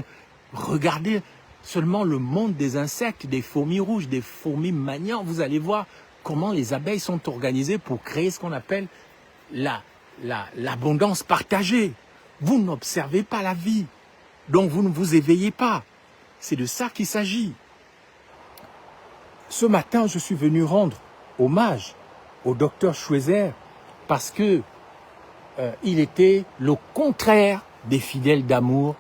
Regardez seulement le monde des insectes, des fourmis rouges, des fourmis maniants. Vous allez voir comment les abeilles sont organisées pour créer ce qu'on appelle l'abondance partagée. Vous n'observez pas la vie. Donc vous ne vous éveillez pas. C'est de ça qu'il s'agit. Ce matin, je suis venu rendre hommage au docteur Schweitzer parce que il était le contraire des fidèles d'amour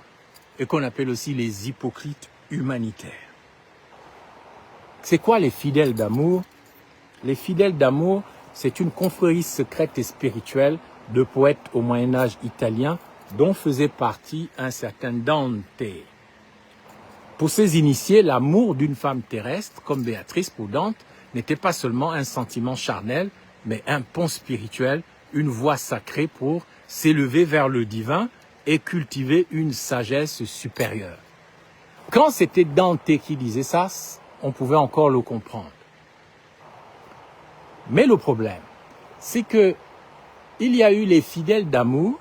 et qu'on appelle aussi les hypocrites humanitaires. C'est quoi les fidèles d'amour? Les fidèles d'amour, c'est une confrérie secrète et spirituelle de poètes au Moyen-Âge italien dont faisait partie un certain Dante. Pour ces initiés, l'amour d'une femme terrestre, comme Béatrice pour Dante, n'était pas seulement un sentiment charnel, mais un pont spirituel, une voie sacrée pour s'élever vers le divin et cultiver une sagesse supérieure. Quand c'était Dante qui disait ça, on pouvait encore le comprendre. Mais le problème, c'est que il y a eu les fidèles d'amour,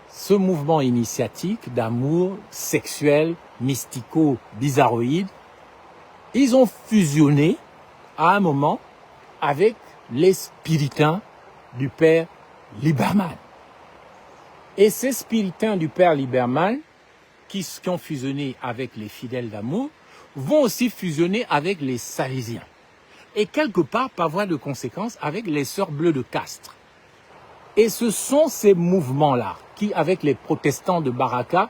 ce mouvement initiatique d'amour sexuel, mystico, bizarroïde, ils ont fusionné à un moment avec les spiritains du père Liberman. Et ces spiritains du père Liberman, qui ont fusionné avec les fidèles d'amour, vont aussi fusionner avec les salésiens. Et quelque part, par voie de conséquence, avec les sœurs bleues de Castres. Et ce sont ces mouvements-là qui, avec les protestants de Baraka,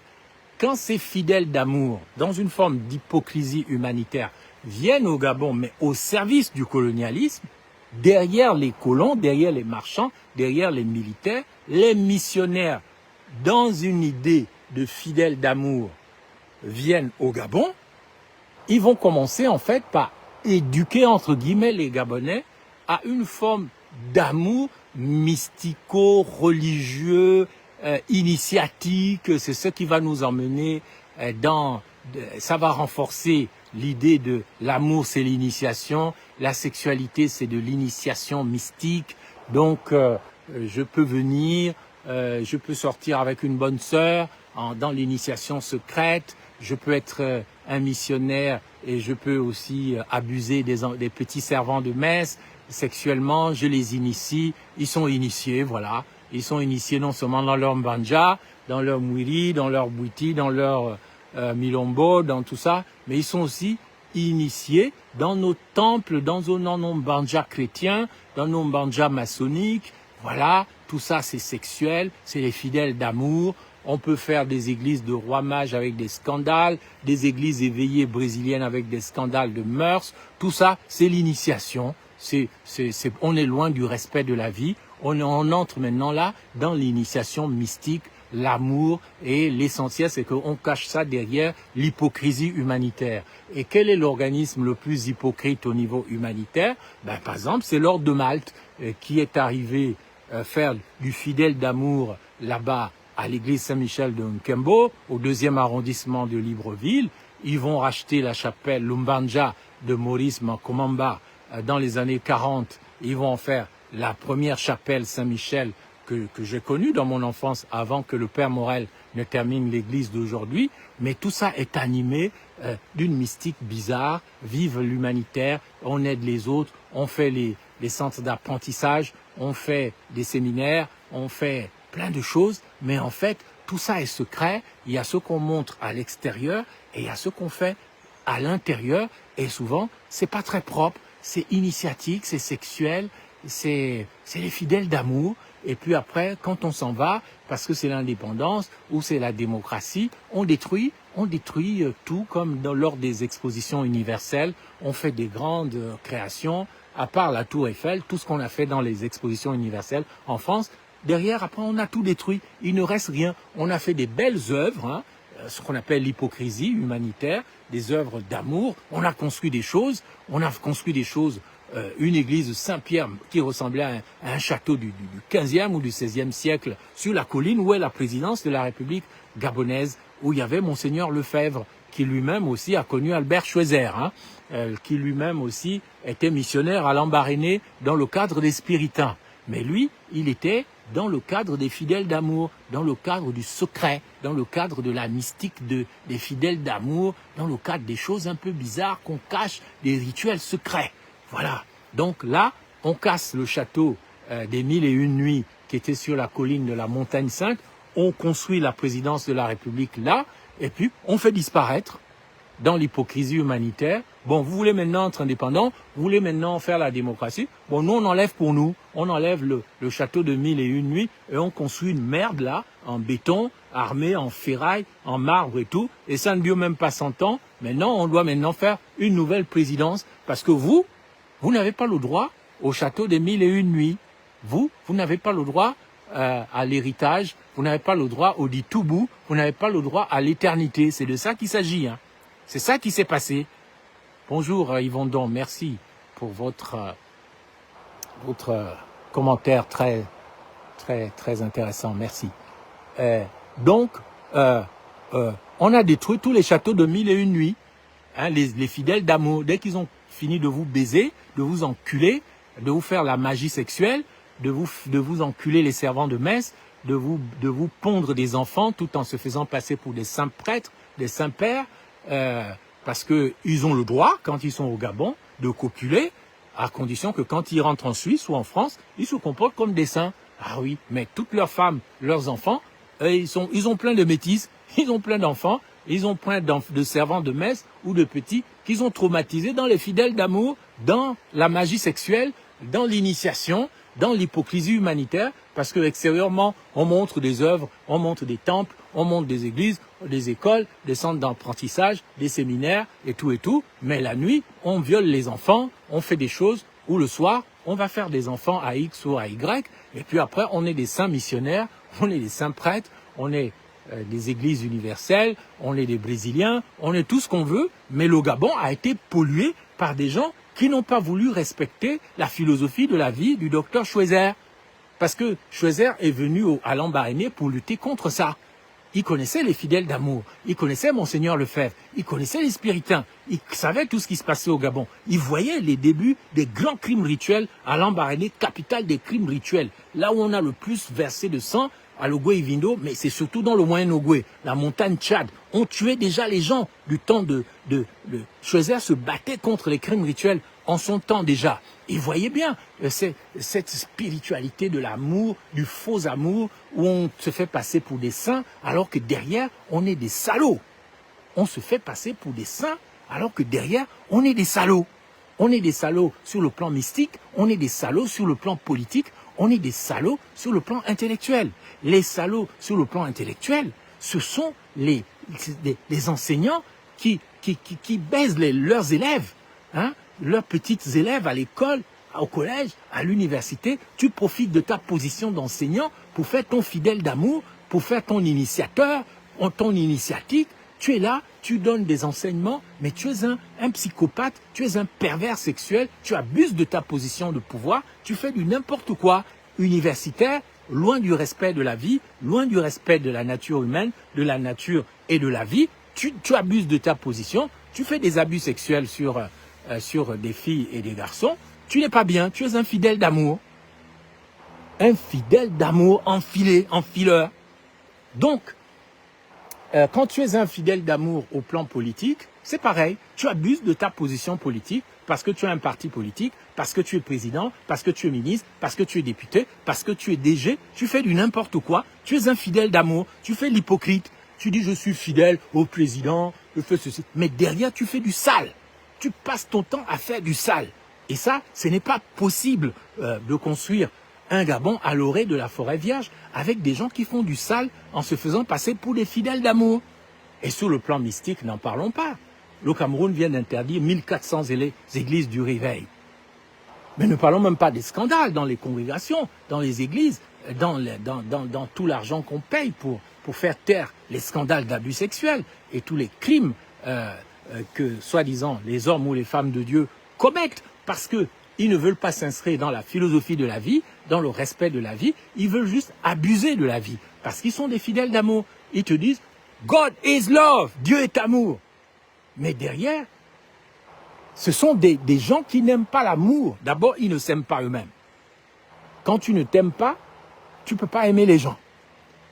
quand ces fidèles d'amour, dans une forme d'hypocrisie humanitaire, viennent au Gabon, mais au service du colonialisme, derrière les colons, derrière les marchands, derrière les militaires, les missionnaires, dans une idée de fidèles d'amour, viennent au Gabon, ils vont commencer en fait par éduquer, entre guillemets, les Gabonais à une forme d'amour mystico-religieux, initiatique. C'est ce qui va nous emmener ça va renforcer l'idée de l'amour, c'est l'initiation, la sexualité, c'est de l'initiation mystique. Donc, je peux venir, je peux sortir avec une bonne sœur dans l'initiation secrète, je peux être un missionnaire et je peux aussi abuser des petits servants de messe. sexuellement, je les initie, ils sont initiés, voilà. Ils sont initiés non seulement dans leur mbanja, dans leur mwiri, dans leur bouiti, dans leur milombo, dans tout ça, mais ils sont aussi initiés dans nos temples, dans nos mbanja chrétiens, dans nos mbanja maçonniques. Voilà, tout ça c'est sexuel, c'est les fidèles d'amour. On peut faire des églises de rois mages avec des scandales, des églises éveillées brésiliennes avec des scandales de mœurs. Tout ça, c'est l'initiation. On est loin du respect de la vie. On entre maintenant là dans l'initiation mystique, l'amour, et l'essentiel, c'est qu'on cache ça derrière l'hypocrisie humanitaire. Et quel est l'organisme le plus hypocrite au niveau humanitaire? Par exemple, c'est l'Ordre de Malte qui est arrivé faire du fidèle d'amour là-bas à l'église Saint-Michel de Nkembo, au 2e arrondissement de Libreville. Ils vont racheter la chapelle Lumbanja de Maurice Makomamba dans les années 40. Ils vont en faire la première chapelle Saint-Michel que j'ai connue dans mon enfance avant que le Père Morel ne termine l'église d'aujourd'hui. Mais tout ça est animé d'une mystique bizarre. Vive l'humanitaire, on aide les autres, on fait les centres d'apprentissage, on fait des séminaires, on fait plein de choses, mais en fait, tout ça est secret. Il y a ce qu'on montre à l'extérieur et il y a ce qu'on fait à l'intérieur. Et souvent, c'est pas très propre, c'est initiatique, c'est sexuel, c'est les fidèles d'amour. Et puis après, quand on s'en va, parce que c'est l'indépendance ou c'est la démocratie, on détruit tout, comme lors des expositions universelles. On fait des grandes créations, à part la Tour Eiffel, tout ce qu'on a fait dans les expositions universelles en France. Derrière, après, on a tout détruit. Il ne reste rien. On a fait des belles œuvres, ce qu'on appelle l'hypocrisie humanitaire, des œuvres d'amour. On a construit des choses. Une église de Saint-Pierre qui ressemblait à un château du 15e ou du 16e siècle sur la colline où est la présidence de la République gabonaise, où il y avait Monseigneur Lefebvre, qui lui-même aussi a connu Albert Schweitzer, qui lui-même aussi était missionnaire à Lambaréné dans le cadre des Spiritains. Mais lui, il était dans le cadre des fidèles d'amour, dans le cadre du secret, dans le cadre de la mystique des fidèles d'amour, dans le cadre des choses un peu bizarres qu'on cache, des rituels secrets. Voilà. Donc là, on casse le château des 1001 nuits qui était sur la colline de la Montagne Sainte, on construit la présidence de la République là, et puis on fait disparaître dans l'hypocrisie humanitaire. Bon, vous voulez maintenant être indépendant, vous voulez maintenant faire la démocratie. Bon, nous, on enlève pour nous. On enlève le château de 1001 nuits et on construit une merde là, en béton, armé, en ferraille, en marbre et tout. Et ça ne dure même pas 100 ans. Maintenant, on doit maintenant faire une nouvelle présidence parce que vous n'avez pas le droit au château des 1001 nuits. Vous n'avez pas le droit à l'héritage, vous n'avez pas le droit au dit tout bout, vous n'avez pas le droit à l'éternité. C'est de ça qu'il s'agit. C'est ça qui s'est passé. Bonjour Yvon Don, merci pour votre commentaire très intéressant, merci. Donc, on a détruit tous les châteaux de 1001 nuits, les fidèles d'amour. Dès qu'ils ont fini de vous baiser, de vous enculer, de vous faire la magie sexuelle, de vous enculer les servants de messe, de vous pondre des enfants tout en se faisant passer pour des saints prêtres, des saints pères, parce que ils ont le droit, quand ils sont au Gabon, de copuler, à condition que quand ils rentrent en Suisse ou en France, ils se comportent comme des saints. Ah oui, mais toutes leurs femmes, leurs enfants, ils ont plein de métis, ils ont plein d'enfants, ils ont plein de servants de messe ou de petits qu'ils ont traumatisés dans les fidèles d'amour, dans la magie sexuelle, dans l'initiation, dans l'hypocrisie humanitaire, parce que extérieurement, on montre des œuvres, on montre des temples, on montre des églises, des écoles, des centres d'apprentissage, des séminaires et tout, mais la nuit, on viole les enfants, on fait des choses, ou le soir, on va faire des enfants à X ou à Y, et puis après, on est des saints missionnaires, on est des saints prêtres, on est des églises universelles, on est des Brésiliens, on est tout ce qu'on veut, mais le Gabon a été pollué par des gens qui n'ont pas voulu respecter la philosophie de la vie du docteur Schweitzer. Parce que Schweitzer est venu à Lambaréné pour lutter contre ça. Il connaissait les fidèles d'amour, il connaissait Monseigneur Lefebvre, il connaissait les Spiritains, il savait tout ce qui se passait au Gabon. Il voyait les débuts des grands crimes rituels à Lambaréné, capitale des crimes rituels. Là où on a le plus versé de sang, à l'Ogooué-Vindo, mais c'est surtout dans le Moyen-Ogooué, la montagne Tchad. On tuait déjà les gens du temps de Schweitzer se battait contre les crimes rituels en son temps déjà. Et voyez bien, cette spiritualité de l'amour, du faux amour, où on se fait passer pour des saints, alors que derrière, on est des salauds. On se fait passer pour des saints, alors que derrière, on est des salauds. On est des salauds sur le plan mystique, on est des salauds sur le plan politique, on est des salauds sur le plan intellectuel. Les salauds sur le plan intellectuel, ce sont les enseignants qui baisent leurs élèves, hein, leurs petites élèves à l'école, au collège, à l'université. Tu profites de ta position d'enseignant pour faire ton fidèle d'amour, pour faire ton initiateur, ton initiatique. Tu es là, tu donnes des enseignements, mais tu es un psychopathe, tu es un pervers sexuel, tu abuses de ta position de pouvoir, tu fais du n'importe quoi universitaire, loin du respect de la vie, loin du respect de la nature humaine, de la nature et de la vie. Tu abuses de ta position, tu fais des abus sexuels sur des filles et des garçons. Tu n'es pas bien, tu es un fidèle d'amour. Un fidèle d'amour enfileur. Donc, quand tu es un fidèle d'amour au plan politique, c'est pareil. Tu abuses de ta position politique parce que tu as un parti politique, parce que tu es président, parce que tu es ministre, parce que tu es député, parce que tu es DG. Tu fais du n'importe quoi. Tu es un fidèle d'amour. Tu fais l'hypocrite. Tu dis je suis fidèle au président, je fais ceci. Mais derrière, tu fais du sale. Tu passes ton temps à faire du sale. Et ça, ce n'est pas possible de construire un Gabon à l'orée de la forêt vierge avec des gens qui font du sale en se faisant passer pour des fidèles d'amour. Et sur le plan mystique, n'en parlons pas. Le Cameroun vient d'interdire 1400 églises du réveil. Mais ne parlons même pas des scandales dans les congrégations, dans les églises, dans tout l'argent qu'on paye pour faire taire les scandales d'abus sexuels et tous les crimes que, soi-disant, les hommes ou les femmes de Dieu commettent parce qu'ils ne veulent pas s'inscrire dans la philosophie de la vie, dans le respect de la vie, ils veulent juste abuser de la vie parce qu'ils sont des fidèles d'amour. Ils te disent « God is love », Dieu est amour. Mais derrière, ce sont des gens qui n'aiment pas l'amour. D'abord, ils ne s'aiment pas eux-mêmes. Quand tu ne t'aimes pas, tu ne peux pas aimer les gens.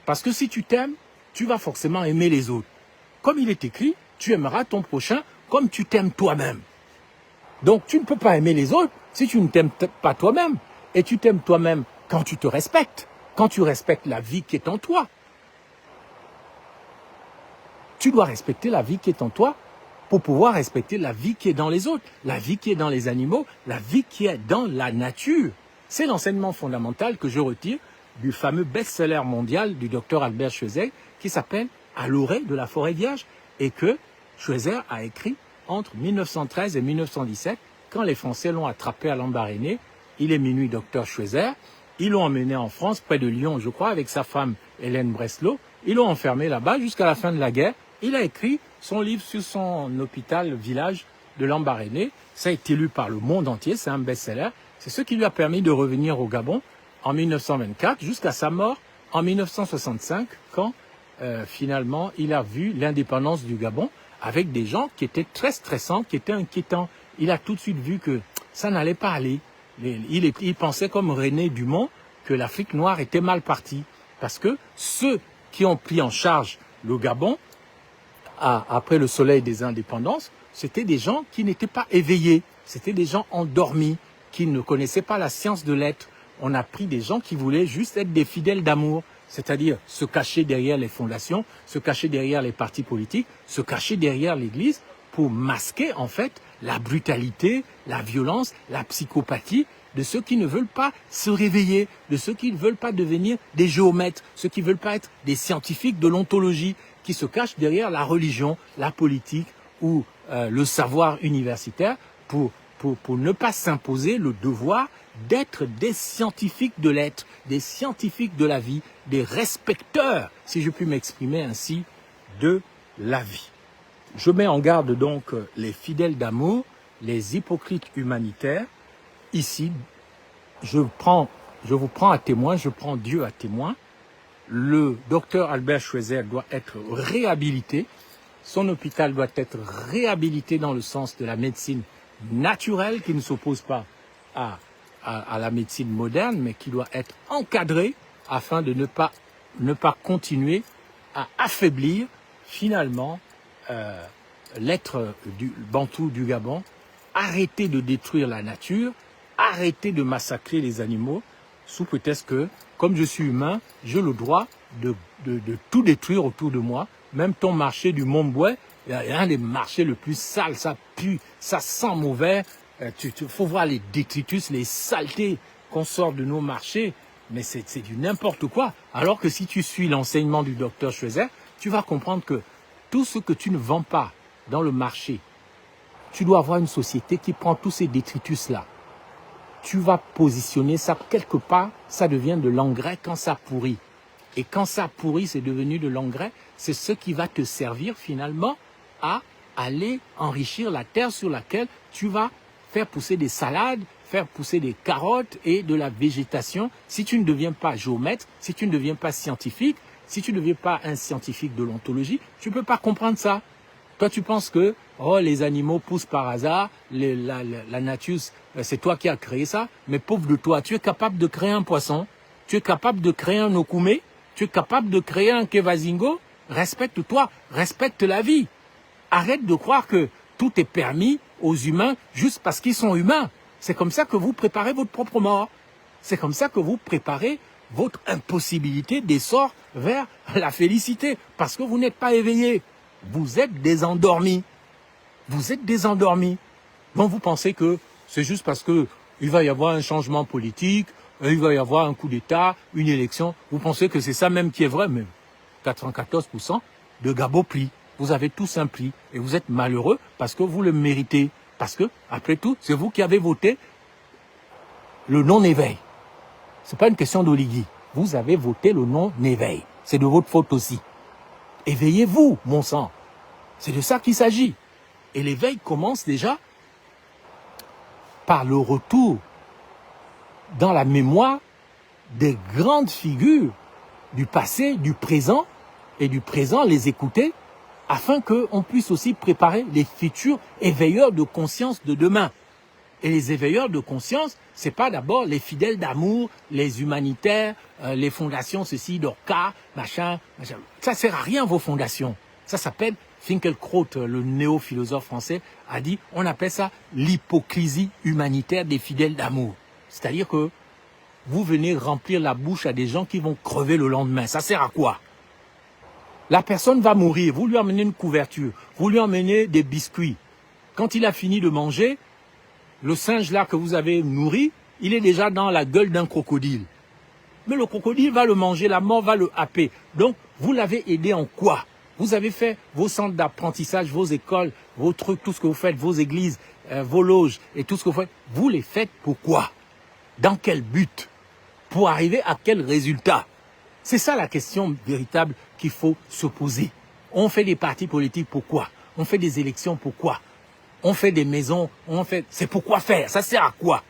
Parce que si tu t'aimes, tu vas forcément aimer les autres. Comme il est écrit, tu aimeras ton prochain comme tu t'aimes toi-même. Donc, tu ne peux pas aimer les autres si tu ne t'aimes pas toi-même. Et tu t'aimes toi-même quand tu te respectes, quand tu respectes la vie qui est en toi. Tu dois respecter la vie qui est en toi pour pouvoir respecter la vie qui est dans les autres, la vie qui est dans les animaux, la vie qui est dans la nature. C'est l'enseignement fondamental que je retire du fameux best-seller mondial du docteur Albert Schweitzer qui s'appelle « À l'orée de la forêt vierge » et que Schweitzer a écrit entre 1913 et 1917 quand les Français l'ont attrapé à Lambaréné. Il est minuit, docteur Schweitzer. Ils l'ont emmené en France, près de Lyon, je crois, avec sa femme Hélène Breslau. Ils l'ont enfermé là-bas jusqu'à la fin de la guerre. Il a écrit son livre sur son hôpital, village de Lambaréné. Ça a été lu par le monde entier, c'est un best-seller. C'est ce qui lui a permis de revenir au Gabon en 1924 jusqu'à sa mort en 1965 quand finalement il a vu l'indépendance du Gabon avec des gens qui étaient très stressants, qui étaient inquiétants. Il a tout de suite vu que ça n'allait pas aller. Il pensait comme René Dumont que l'Afrique noire était mal partie parce que ceux qui ont pris en charge le Gabon après le soleil des indépendances, c'était des gens qui n'étaient pas éveillés, c'était des gens endormis, qui ne connaissaient pas la science de l'être. On a pris des gens qui voulaient juste être des fidèles d'amour, c'est-à-dire se cacher derrière les fondations, se cacher derrière les partis politiques, se cacher derrière l'Église pour masquer en fait la brutalité, la violence, la psychopathie de ceux qui ne veulent pas se réveiller, de ceux qui ne veulent pas devenir des géomètres, ceux qui ne veulent pas être des scientifiques de l'ontologie, qui se cachent derrière la religion, la politique ou le savoir universitaire pour ne pas s'imposer le devoir d'être des scientifiques de l'être, des scientifiques de la vie, des respecteurs, si je puis m'exprimer ainsi, de la vie. Je mets en garde donc les fidèles d'amour, les hypocrites humanitaires. Ici, je vous prends à témoin, je prends Dieu à témoin. Le docteur Albert Schweitzer doit être réhabilité. Son hôpital doit être réhabilité dans le sens de la médecine naturelle qui ne s'oppose pas à la médecine moderne, mais qui doit être encadré afin de ne pas continuer à affaiblir finalement l'être bantou du Gabon arrêtez de détruire la nature, arrêtez de massacrer les animaux, sous prétexte que, comme je suis humain, j'ai le droit de tout détruire autour de moi. Même ton marché du Mont-Bouet, un des marchés le plus sales, ça pue, ça sent mauvais. Faut voir les détritus, les saletés qu'on sort de nos marchés. Mais c'est du n'importe quoi. Alors que si tu suis l'enseignement du docteur Schweizer, tu vas comprendre que tout ce que tu ne vends pas dans le marché, tu dois avoir une société qui prend tous ces détritus-là. Tu vas positionner ça quelque part, ça devient de l'engrais quand ça pourrit. Et quand ça pourrit, c'est devenu de l'engrais, c'est ce qui va te servir finalement à aller enrichir la terre sur laquelle tu vas faire pousser des salades, faire pousser des carottes et de la végétation. Si tu ne deviens pas géomètre, si tu ne deviens pas scientifique, si tu ne deviens pas un scientifique de l'ontologie, tu ne peux pas comprendre ça. Toi, tu penses que les animaux poussent par hasard, la nature, c'est toi qui as créé ça. Mais pauvre de toi, tu es capable de créer un poisson, tu es capable de créer un okume, tu es capable de créer un kevazingo. Respecte-toi, respecte la vie. Arrête de croire que tout est permis aux humains juste parce qu'ils sont humains. C'est comme ça que vous préparez votre propre mort. C'est comme ça que vous préparez votre impossibilité d'essor vers la félicité. Parce que vous n'êtes pas éveillé. Vous êtes des endormis. Vous êtes des endormis. Donc vous pensez que c'est juste parce que il va y avoir un changement politique, il va y avoir un coup d'État, une élection. Vous pensez que c'est ça même qui est vrai, même. 94% de Gabo pli. Vous avez tous un pli. Et vous êtes malheureux parce que vous le méritez. Parce que, après tout, c'est vous qui avez voté le non-éveil. C'est pas une question d'oligarchie. Vous avez voté le non-éveil. C'est de votre faute aussi. Éveillez-vous, mon sang. C'est de ça qu'il s'agit. Et l'éveil commence déjà par le retour dans la mémoire des grandes figures du passé, du présent, et du présent, les écouter, afin qu'on puisse aussi préparer les futurs éveilleurs de conscience de demain. Et les éveilleurs de conscience, c'est pas d'abord les fidèles d'amour, les humanitaires, les fondations, ceci, d'Orca, machin. Ça sert à rien, vos fondations. Ça s'appelle, Finkielkraut, le néo-philosophe français, a dit, on appelle ça l'hypocrisie humanitaire des fidèles d'amour. C'est-à-dire que vous venez remplir la bouche à des gens qui vont crever le lendemain. Ça sert à quoi? La personne va mourir, vous lui emmenez une couverture, vous lui emmenez des biscuits. Quand il a fini de manger, le singe là que vous avez nourri, il est déjà dans la gueule d'un crocodile. Mais le crocodile va le manger, la mort va le happer. Donc, vous l'avez aidé en quoi? Vous avez fait vos centres d'apprentissage, vos écoles, vos trucs, tout ce que vous faites, vos églises, vos loges et tout ce que vous faites. Vous les faites pourquoi? Dans quel but? Pour arriver à quel résultat? C'est ça la question véritable qu'il faut se poser. On fait des partis politiques pourquoi? On fait des élections pourquoi? On fait des maisons, c'est pourquoi faire? Ça sert à quoi?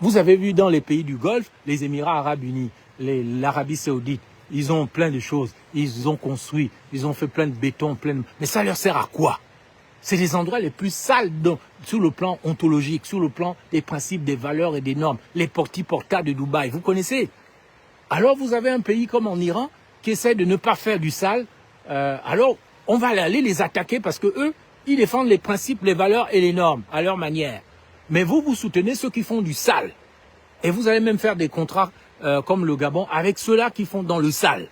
Vous avez vu dans les pays du Golfe, les Émirats Arabes Unis, l'Arabie Saoudite, ils ont plein de choses, ils ont construit, ils ont fait plein de béton, mais ça leur sert à quoi? C'est les endroits les plus sales sur le plan ontologique, sur le plan des principes, des valeurs et des normes. Les porti-porta de Dubaï, vous connaissez? Alors vous avez un pays comme en Iran qui essaie de ne pas faire du sale. Alors on va aller les attaquer parce que eux, ils défendent les principes, les valeurs et les normes à leur manière. Mais vous soutenez ceux qui font du sale. Et vous allez même faire des contrats comme le Gabon avec ceux-là qui font dans le sale.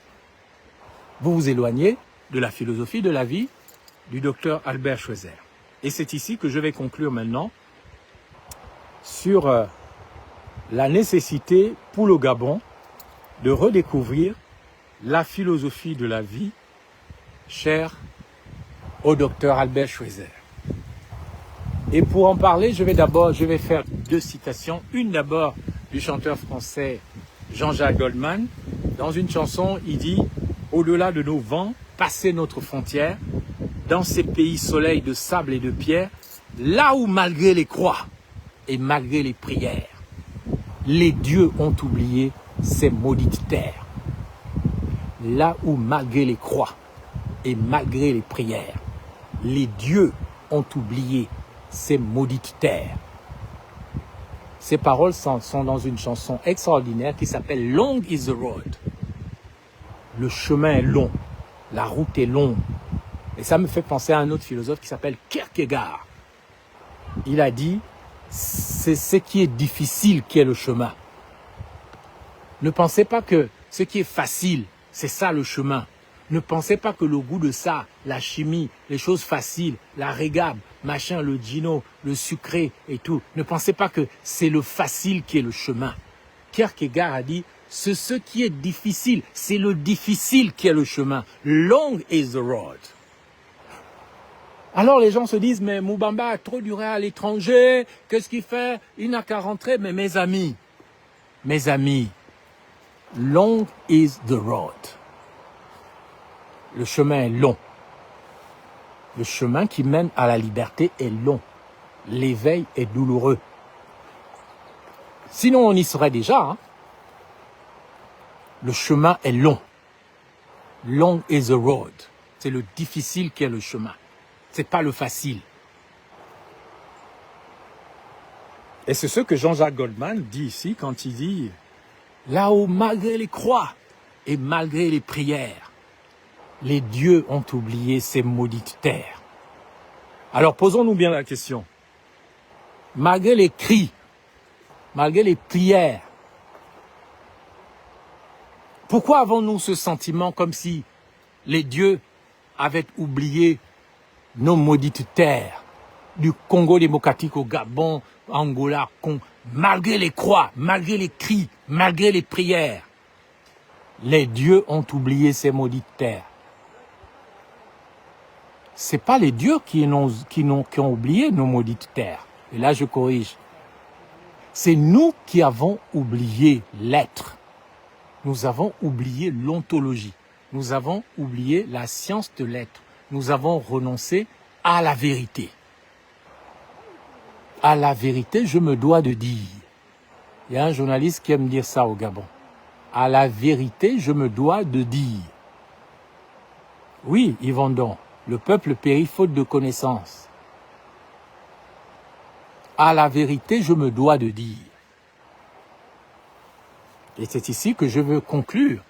Vous vous éloignez de la philosophie de la vie du docteur Albert Schweitzer. Et c'est ici que je vais conclure maintenant sur la nécessité pour le Gabon de redécouvrir la philosophie de la vie chère au docteur Albert Schweitzer. Et pour en parler, je vais faire deux citations. Une d'abord du chanteur français Jean-Jacques Goldman. Dans une chanson, il dit « Au-delà de nos vents, passer notre frontière, dans ces pays soleil de sable et de pierre, là où malgré les croix et malgré les prières, les dieux ont oublié ces maudites terres. Là où malgré les croix et malgré les prières, les dieux ont oublié ces maudites terres. » Ces paroles sont dans une chanson extraordinaire qui s'appelle « Long is the road ». Le chemin est long, la route est longue. Et ça me fait penser à un autre philosophe qui s'appelle Kierkegaard. Il a dit, c'est ce qui est difficile qui est le chemin. Ne pensez pas que ce qui est facile, c'est ça le chemin. Ne pensez pas que le goût de ça, la chimie, les choses faciles, la régable, machin, le gino, le sucré et tout. Ne pensez pas que c'est le facile qui est le chemin. Kierkegaard a dit, c'est ce qui est difficile, c'est le difficile qui est le chemin. Long is the road. Alors les gens se disent, mais Moubamba a trop duré à l'étranger, qu'est-ce qu'il fait? Il n'a qu'à rentrer. Mais mes amis, long is the road. Le chemin est long. Le chemin qui mène à la liberté est long. L'éveil est douloureux. Sinon, on y serait déjà. Hein? Le chemin est long. Long is the road. C'est le difficile qui est le chemin. C'est pas le facile. Et c'est ce que Jean-Jacques Goldman dit ici quand il dit « Là-haut, malgré les croix et malgré les prières, les dieux ont oublié ces maudites terres. » Alors posons-nous bien la question. Malgré les cris, malgré les prières, pourquoi avons-nous ce sentiment comme si les dieux avaient oublié nos maudites terres, du Congo démocratique au Gabon, Angola, malgré les croix, malgré les cris, malgré les prières, les dieux ont oublié ces maudites terres. C'est pas les dieux qui ont oublié nos maudites terres. Et là, je corrige. C'est nous qui avons oublié l'être. Nous avons oublié l'ontologie. Nous avons oublié la science de l'être. Nous avons renoncé à la vérité. À la vérité, je me dois de dire. Il y a un journaliste qui aime dire ça au Gabon. À la vérité, je me dois de dire. Oui, Yvan Don, le peuple périt faute de connaissance. À la vérité, je me dois de dire. Et c'est ici que je veux conclure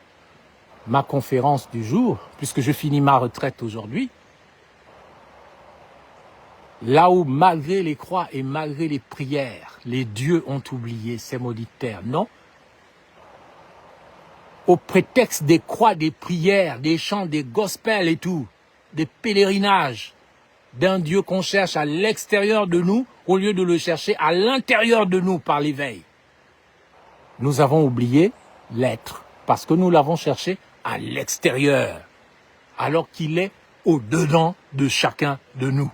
ma conférence du jour, puisque je finis ma retraite aujourd'hui. Là où, malgré les croix et malgré les prières, les dieux ont oublié ces maudites terres, non? Au prétexte des croix, des prières, des chants, des gospels et tout, des pèlerinages d'un Dieu qu'on cherche à l'extérieur de nous, au lieu de le chercher à l'intérieur de nous par l'éveil. Nous avons oublié l'être, parce que nous l'avons cherché à l'extérieur, alors qu'il est au-dedans de chacun de nous.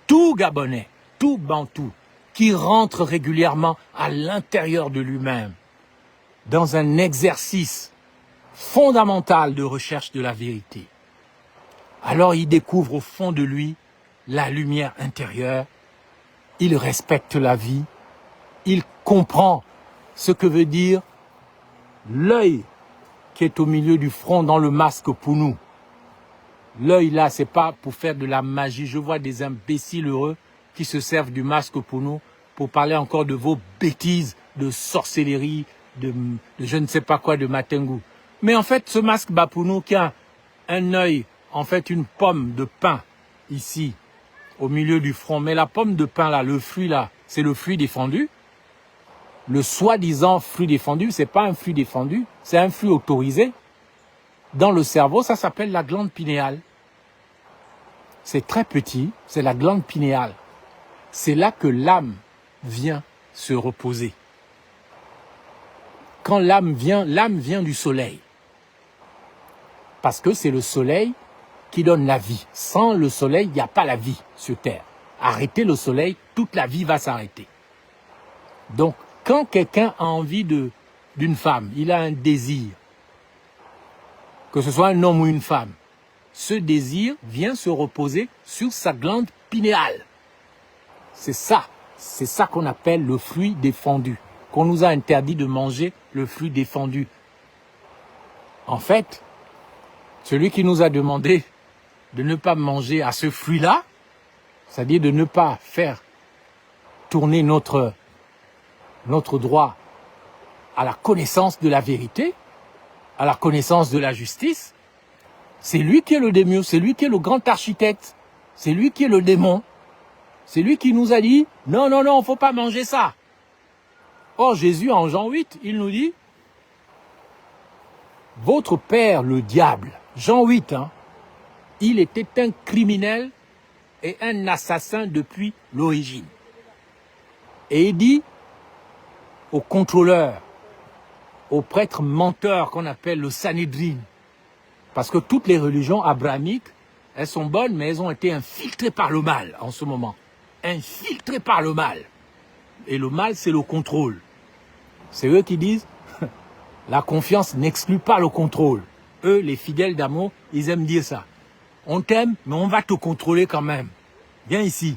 Tout Gabonais, tout Bantou, qui rentre régulièrement à l'intérieur de lui-même, dans un exercice fondamental de recherche de la vérité. Alors il découvre au fond de lui la lumière intérieure, il respecte la vie, il comprend ce que veut dire l'œil qui est au milieu du front dans le masque pour nous. L'œil là, c'est pas pour faire de la magie. Je vois des imbéciles heureux qui se servent du masque pour nous, pour parler encore de vos bêtises, de sorcellerie, de je ne sais pas quoi, de Matengu. Mais en fait, ce masque pour nous qui a un œil, en fait une pomme de pain ici, au milieu du front. Mais la pomme de pain là, le fruit là, c'est le fruit défendu. Le soi-disant fruit défendu, c'est pas un fruit défendu, c'est un fruit autorisé. Dans le cerveau, ça s'appelle la glande pinéale. C'est très petit, c'est la glande pinéale. C'est là que l'âme vient se reposer. Quand l'âme vient du soleil. Parce que c'est le soleil qui donne la vie. Sans le soleil, il n'y a pas la vie sur Terre. Arrêtez le soleil, toute la vie va s'arrêter. Donc, quand quelqu'un a envie d'une femme, il a un désir, que ce soit un homme ou une femme, ce désir vient se reposer sur sa glande pinéale. C'est ça qu'on appelle le fruit défendu, qu'on nous a interdit de manger le fruit défendu. En fait, celui qui nous a demandé de ne pas manger à ce fruit-là, c'est-à-dire de ne pas faire tourner notre droit à la connaissance de la vérité, à la connaissance de la justice, c'est lui qui est le démiurge, c'est lui qui est le grand architecte, c'est lui qui est le démon, C'est lui qui nous a dit, non, non, non, faut pas manger ça. Or, Jésus, en Jean 8, il nous dit, votre père, le diable, Jean 8, il était un criminel et un assassin depuis l'origine. Et il dit aux contrôleurs, aux prêtres menteurs qu'on appelle le Sanhédrin, parce que toutes les religions abrahamiques, elles sont bonnes, mais elles ont été infiltrées par le mal en ce moment. Infiltrées par le mal. Et le mal, c'est le contrôle. C'est eux qui disent, la confiance n'exclut pas le contrôle. Eux, les fidèles d'amour, ils aiment dire ça. On t'aime, mais on va te contrôler quand même. Viens ici.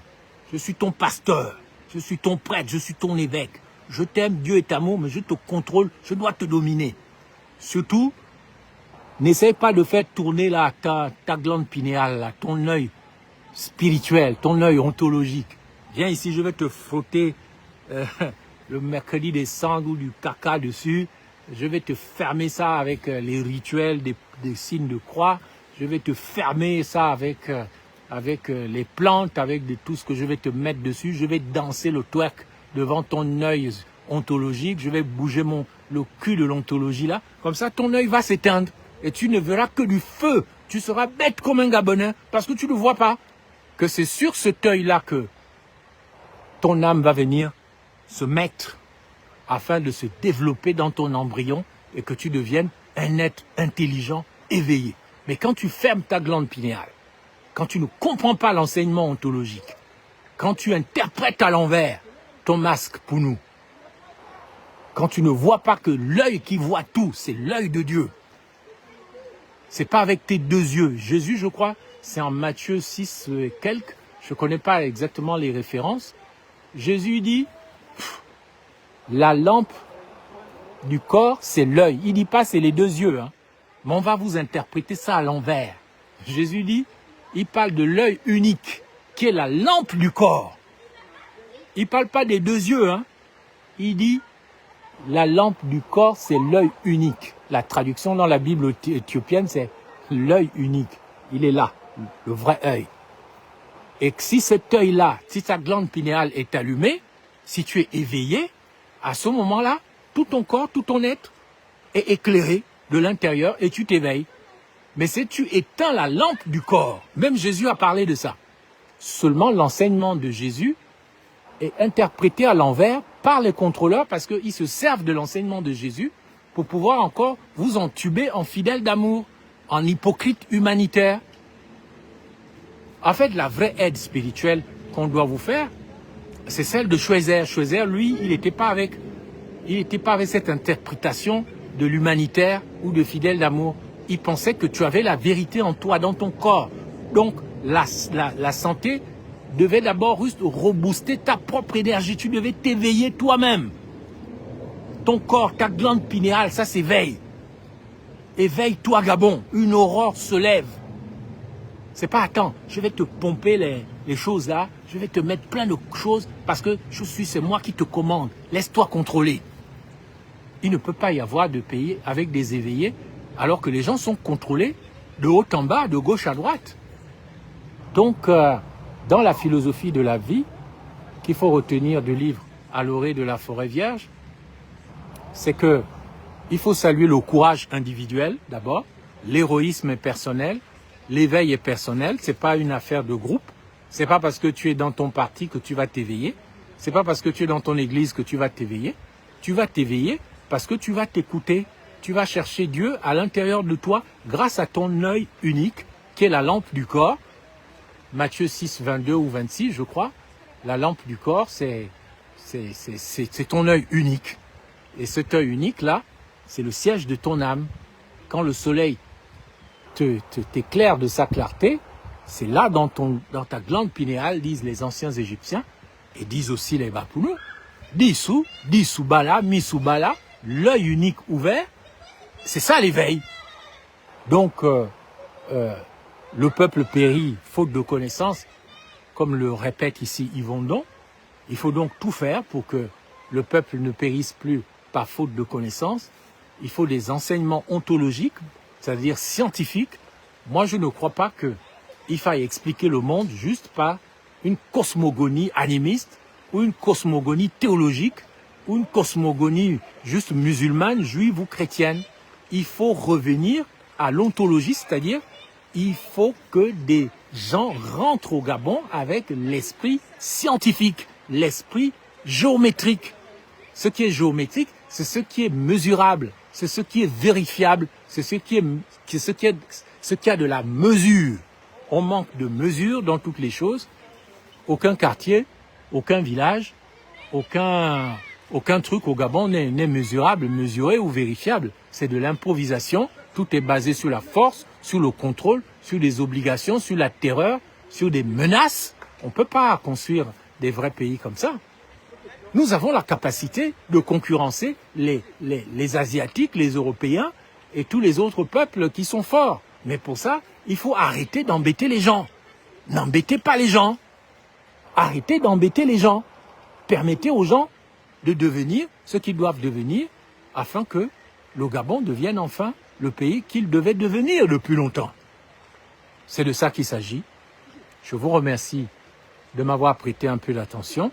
Je suis ton pasteur. Je suis ton prêtre. Je suis ton évêque. Je t'aime, Dieu est amour, mais je te contrôle. Je dois te dominer. Surtout, n'essaie pas de faire tourner là, ta glande pinéale, là, ton œil spirituel, ton œil ontologique. Viens ici, je vais te frotter le mercredi des cendres ou du caca dessus. Je vais te fermer ça avec les rituels, des signes de croix. Je vais te fermer ça avec les plantes, avec tout ce que je vais te mettre dessus. Je vais danser le twerk devant ton œil ontologique. Je vais bouger le cul de l'ontologie là. Comme ça, ton œil va s'éteindre. Et tu ne verras que du feu. Tu seras bête comme un Gabonais parce que tu ne vois pas que c'est sur cet œil-là que ton âme va venir se mettre afin de se développer dans ton embryon et que tu deviennes un être intelligent, éveillé. Mais quand tu fermes ta glande pinéale, quand tu ne comprends pas l'enseignement ontologique, quand tu interprètes à l'envers ton masque pour nous, quand tu ne vois pas que l'œil qui voit tout, c'est l'œil de Dieu. C'est pas avec tes deux yeux. Jésus, je crois, c'est en Matthieu 6 et quelques, je connais pas exactement les références. Jésus dit, la lampe du corps, c'est l'œil. Il dit pas c'est les deux yeux, mais on va vous interpréter ça à l'envers. Jésus dit, il parle de l'œil unique, qui est la lampe du corps. Il parle pas des deux yeux, Il dit, la lampe du corps, c'est l'œil unique. La traduction dans la Bible éthiopienne, c'est l'œil unique. Il est là, le vrai œil. Et si cet œil-là, si ta glande pinéale est allumée, si tu es éveillé, à ce moment-là, tout ton corps, tout ton être est éclairé de l'intérieur et tu t'éveilles. Mais si tu éteins la lampe du corps, même Jésus a parlé de ça. Seulement l'enseignement de Jésus est interprété à l'envers par les contrôleurs parce qu'ils se servent de l'enseignement de Jésus pour pouvoir encore vous entuber en fidèle d'amour, en hypocrite humanitaire. En fait, la vraie aide spirituelle qu'on doit vous faire, c'est celle de Schweitzer. Schweitzer, lui, il n'était pas avec cette interprétation de l'humanitaire ou de fidèle d'amour. Il pensait que tu avais la vérité en toi, dans ton corps. Donc, la santé devait d'abord juste rebooster ta propre énergie. Tu devais t'éveiller toi-même. Ton corps, ta glande pinéale, ça s'éveille. Éveille-toi, Gabon. Une aurore se lève. C'est pas, attends, je vais te pomper les choses là, je vais te mettre plein de choses parce que c'est moi qui te commande. Laisse-toi contrôler. Il ne peut pas y avoir de pays avec des éveillés alors que les gens sont contrôlés de haut en bas, de gauche à droite. Donc, dans la philosophie de la vie, qu'il faut retenir du livre À l'orée de la forêt vierge, c'est que il faut saluer le courage individuel d'abord, l'héroïsme est personnel, l'éveil est personnel, c'est pas une affaire de groupe. C'est pas parce que tu es dans ton parti que tu vas t'éveiller. C'est pas parce que tu es dans ton église que tu vas t'éveiller. Tu vas t'éveiller parce que tu vas t'écouter. Tu vas chercher Dieu à l'intérieur de toi grâce à ton œil unique qui est la lampe du corps. Matthieu 6, 22 ou 26, je crois. La lampe du corps, c'est ton œil unique. Et cet œil unique-là, c'est le siège de ton âme. Quand le soleil t'éclaire de sa clarté, c'est là dans ta glande pinéale, disent les anciens Égyptiens, et disent aussi les Bapoulous, Disubala, Misubala, l'œil unique ouvert, c'est ça l'éveil. Donc, le peuple périt faute de connaissance, comme le répète ici Yvon Don. Il faut donc tout faire pour que le peuple ne périsse plus par faute de connaissance. Il faut des enseignements ontologiques, c'est-à-dire scientifiques. Moi, je ne crois pas qu'il faille expliquer le monde juste par une cosmogonie animiste, ou une cosmogonie théologique, ou une cosmogonie juste musulmane, juive ou chrétienne. Il faut revenir à l'ontologie, c'est-à-dire il faut que des gens rentrent au Gabon avec l'esprit scientifique, l'esprit géométrique. Ce qui est géométrique, c'est ce qui est mesurable, c'est ce qui est vérifiable, c'est ce qui a de la mesure. On manque de mesure dans toutes les choses. Aucun quartier, aucun village, aucun truc au Gabon n'est mesurable, mesuré ou vérifiable. C'est de l'improvisation. Tout est basé sur la force, sur le contrôle, sur les obligations, sur la terreur, sur des menaces. On ne peut pas construire des vrais pays comme ça. Nous avons la capacité de concurrencer les Asiatiques, les Européens et tous les autres peuples qui sont forts. Mais pour ça, il faut arrêter d'embêter les gens. N'embêtez pas les gens. Arrêtez d'embêter les gens. Permettez aux gens de devenir ce qu'ils doivent devenir afin que le Gabon devienne enfin le pays qu'il devait devenir depuis longtemps. C'est de ça qu'il s'agit. Je vous remercie de m'avoir prêté un peu d'attention.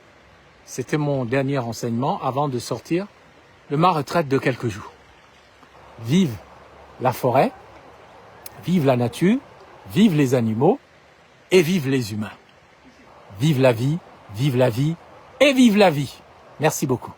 C'était mon dernier renseignement avant de sortir de ma retraite de quelques jours. Vive la forêt, vive la nature, vive les animaux et vive les humains. Vive la vie et vive la vie. Merci beaucoup.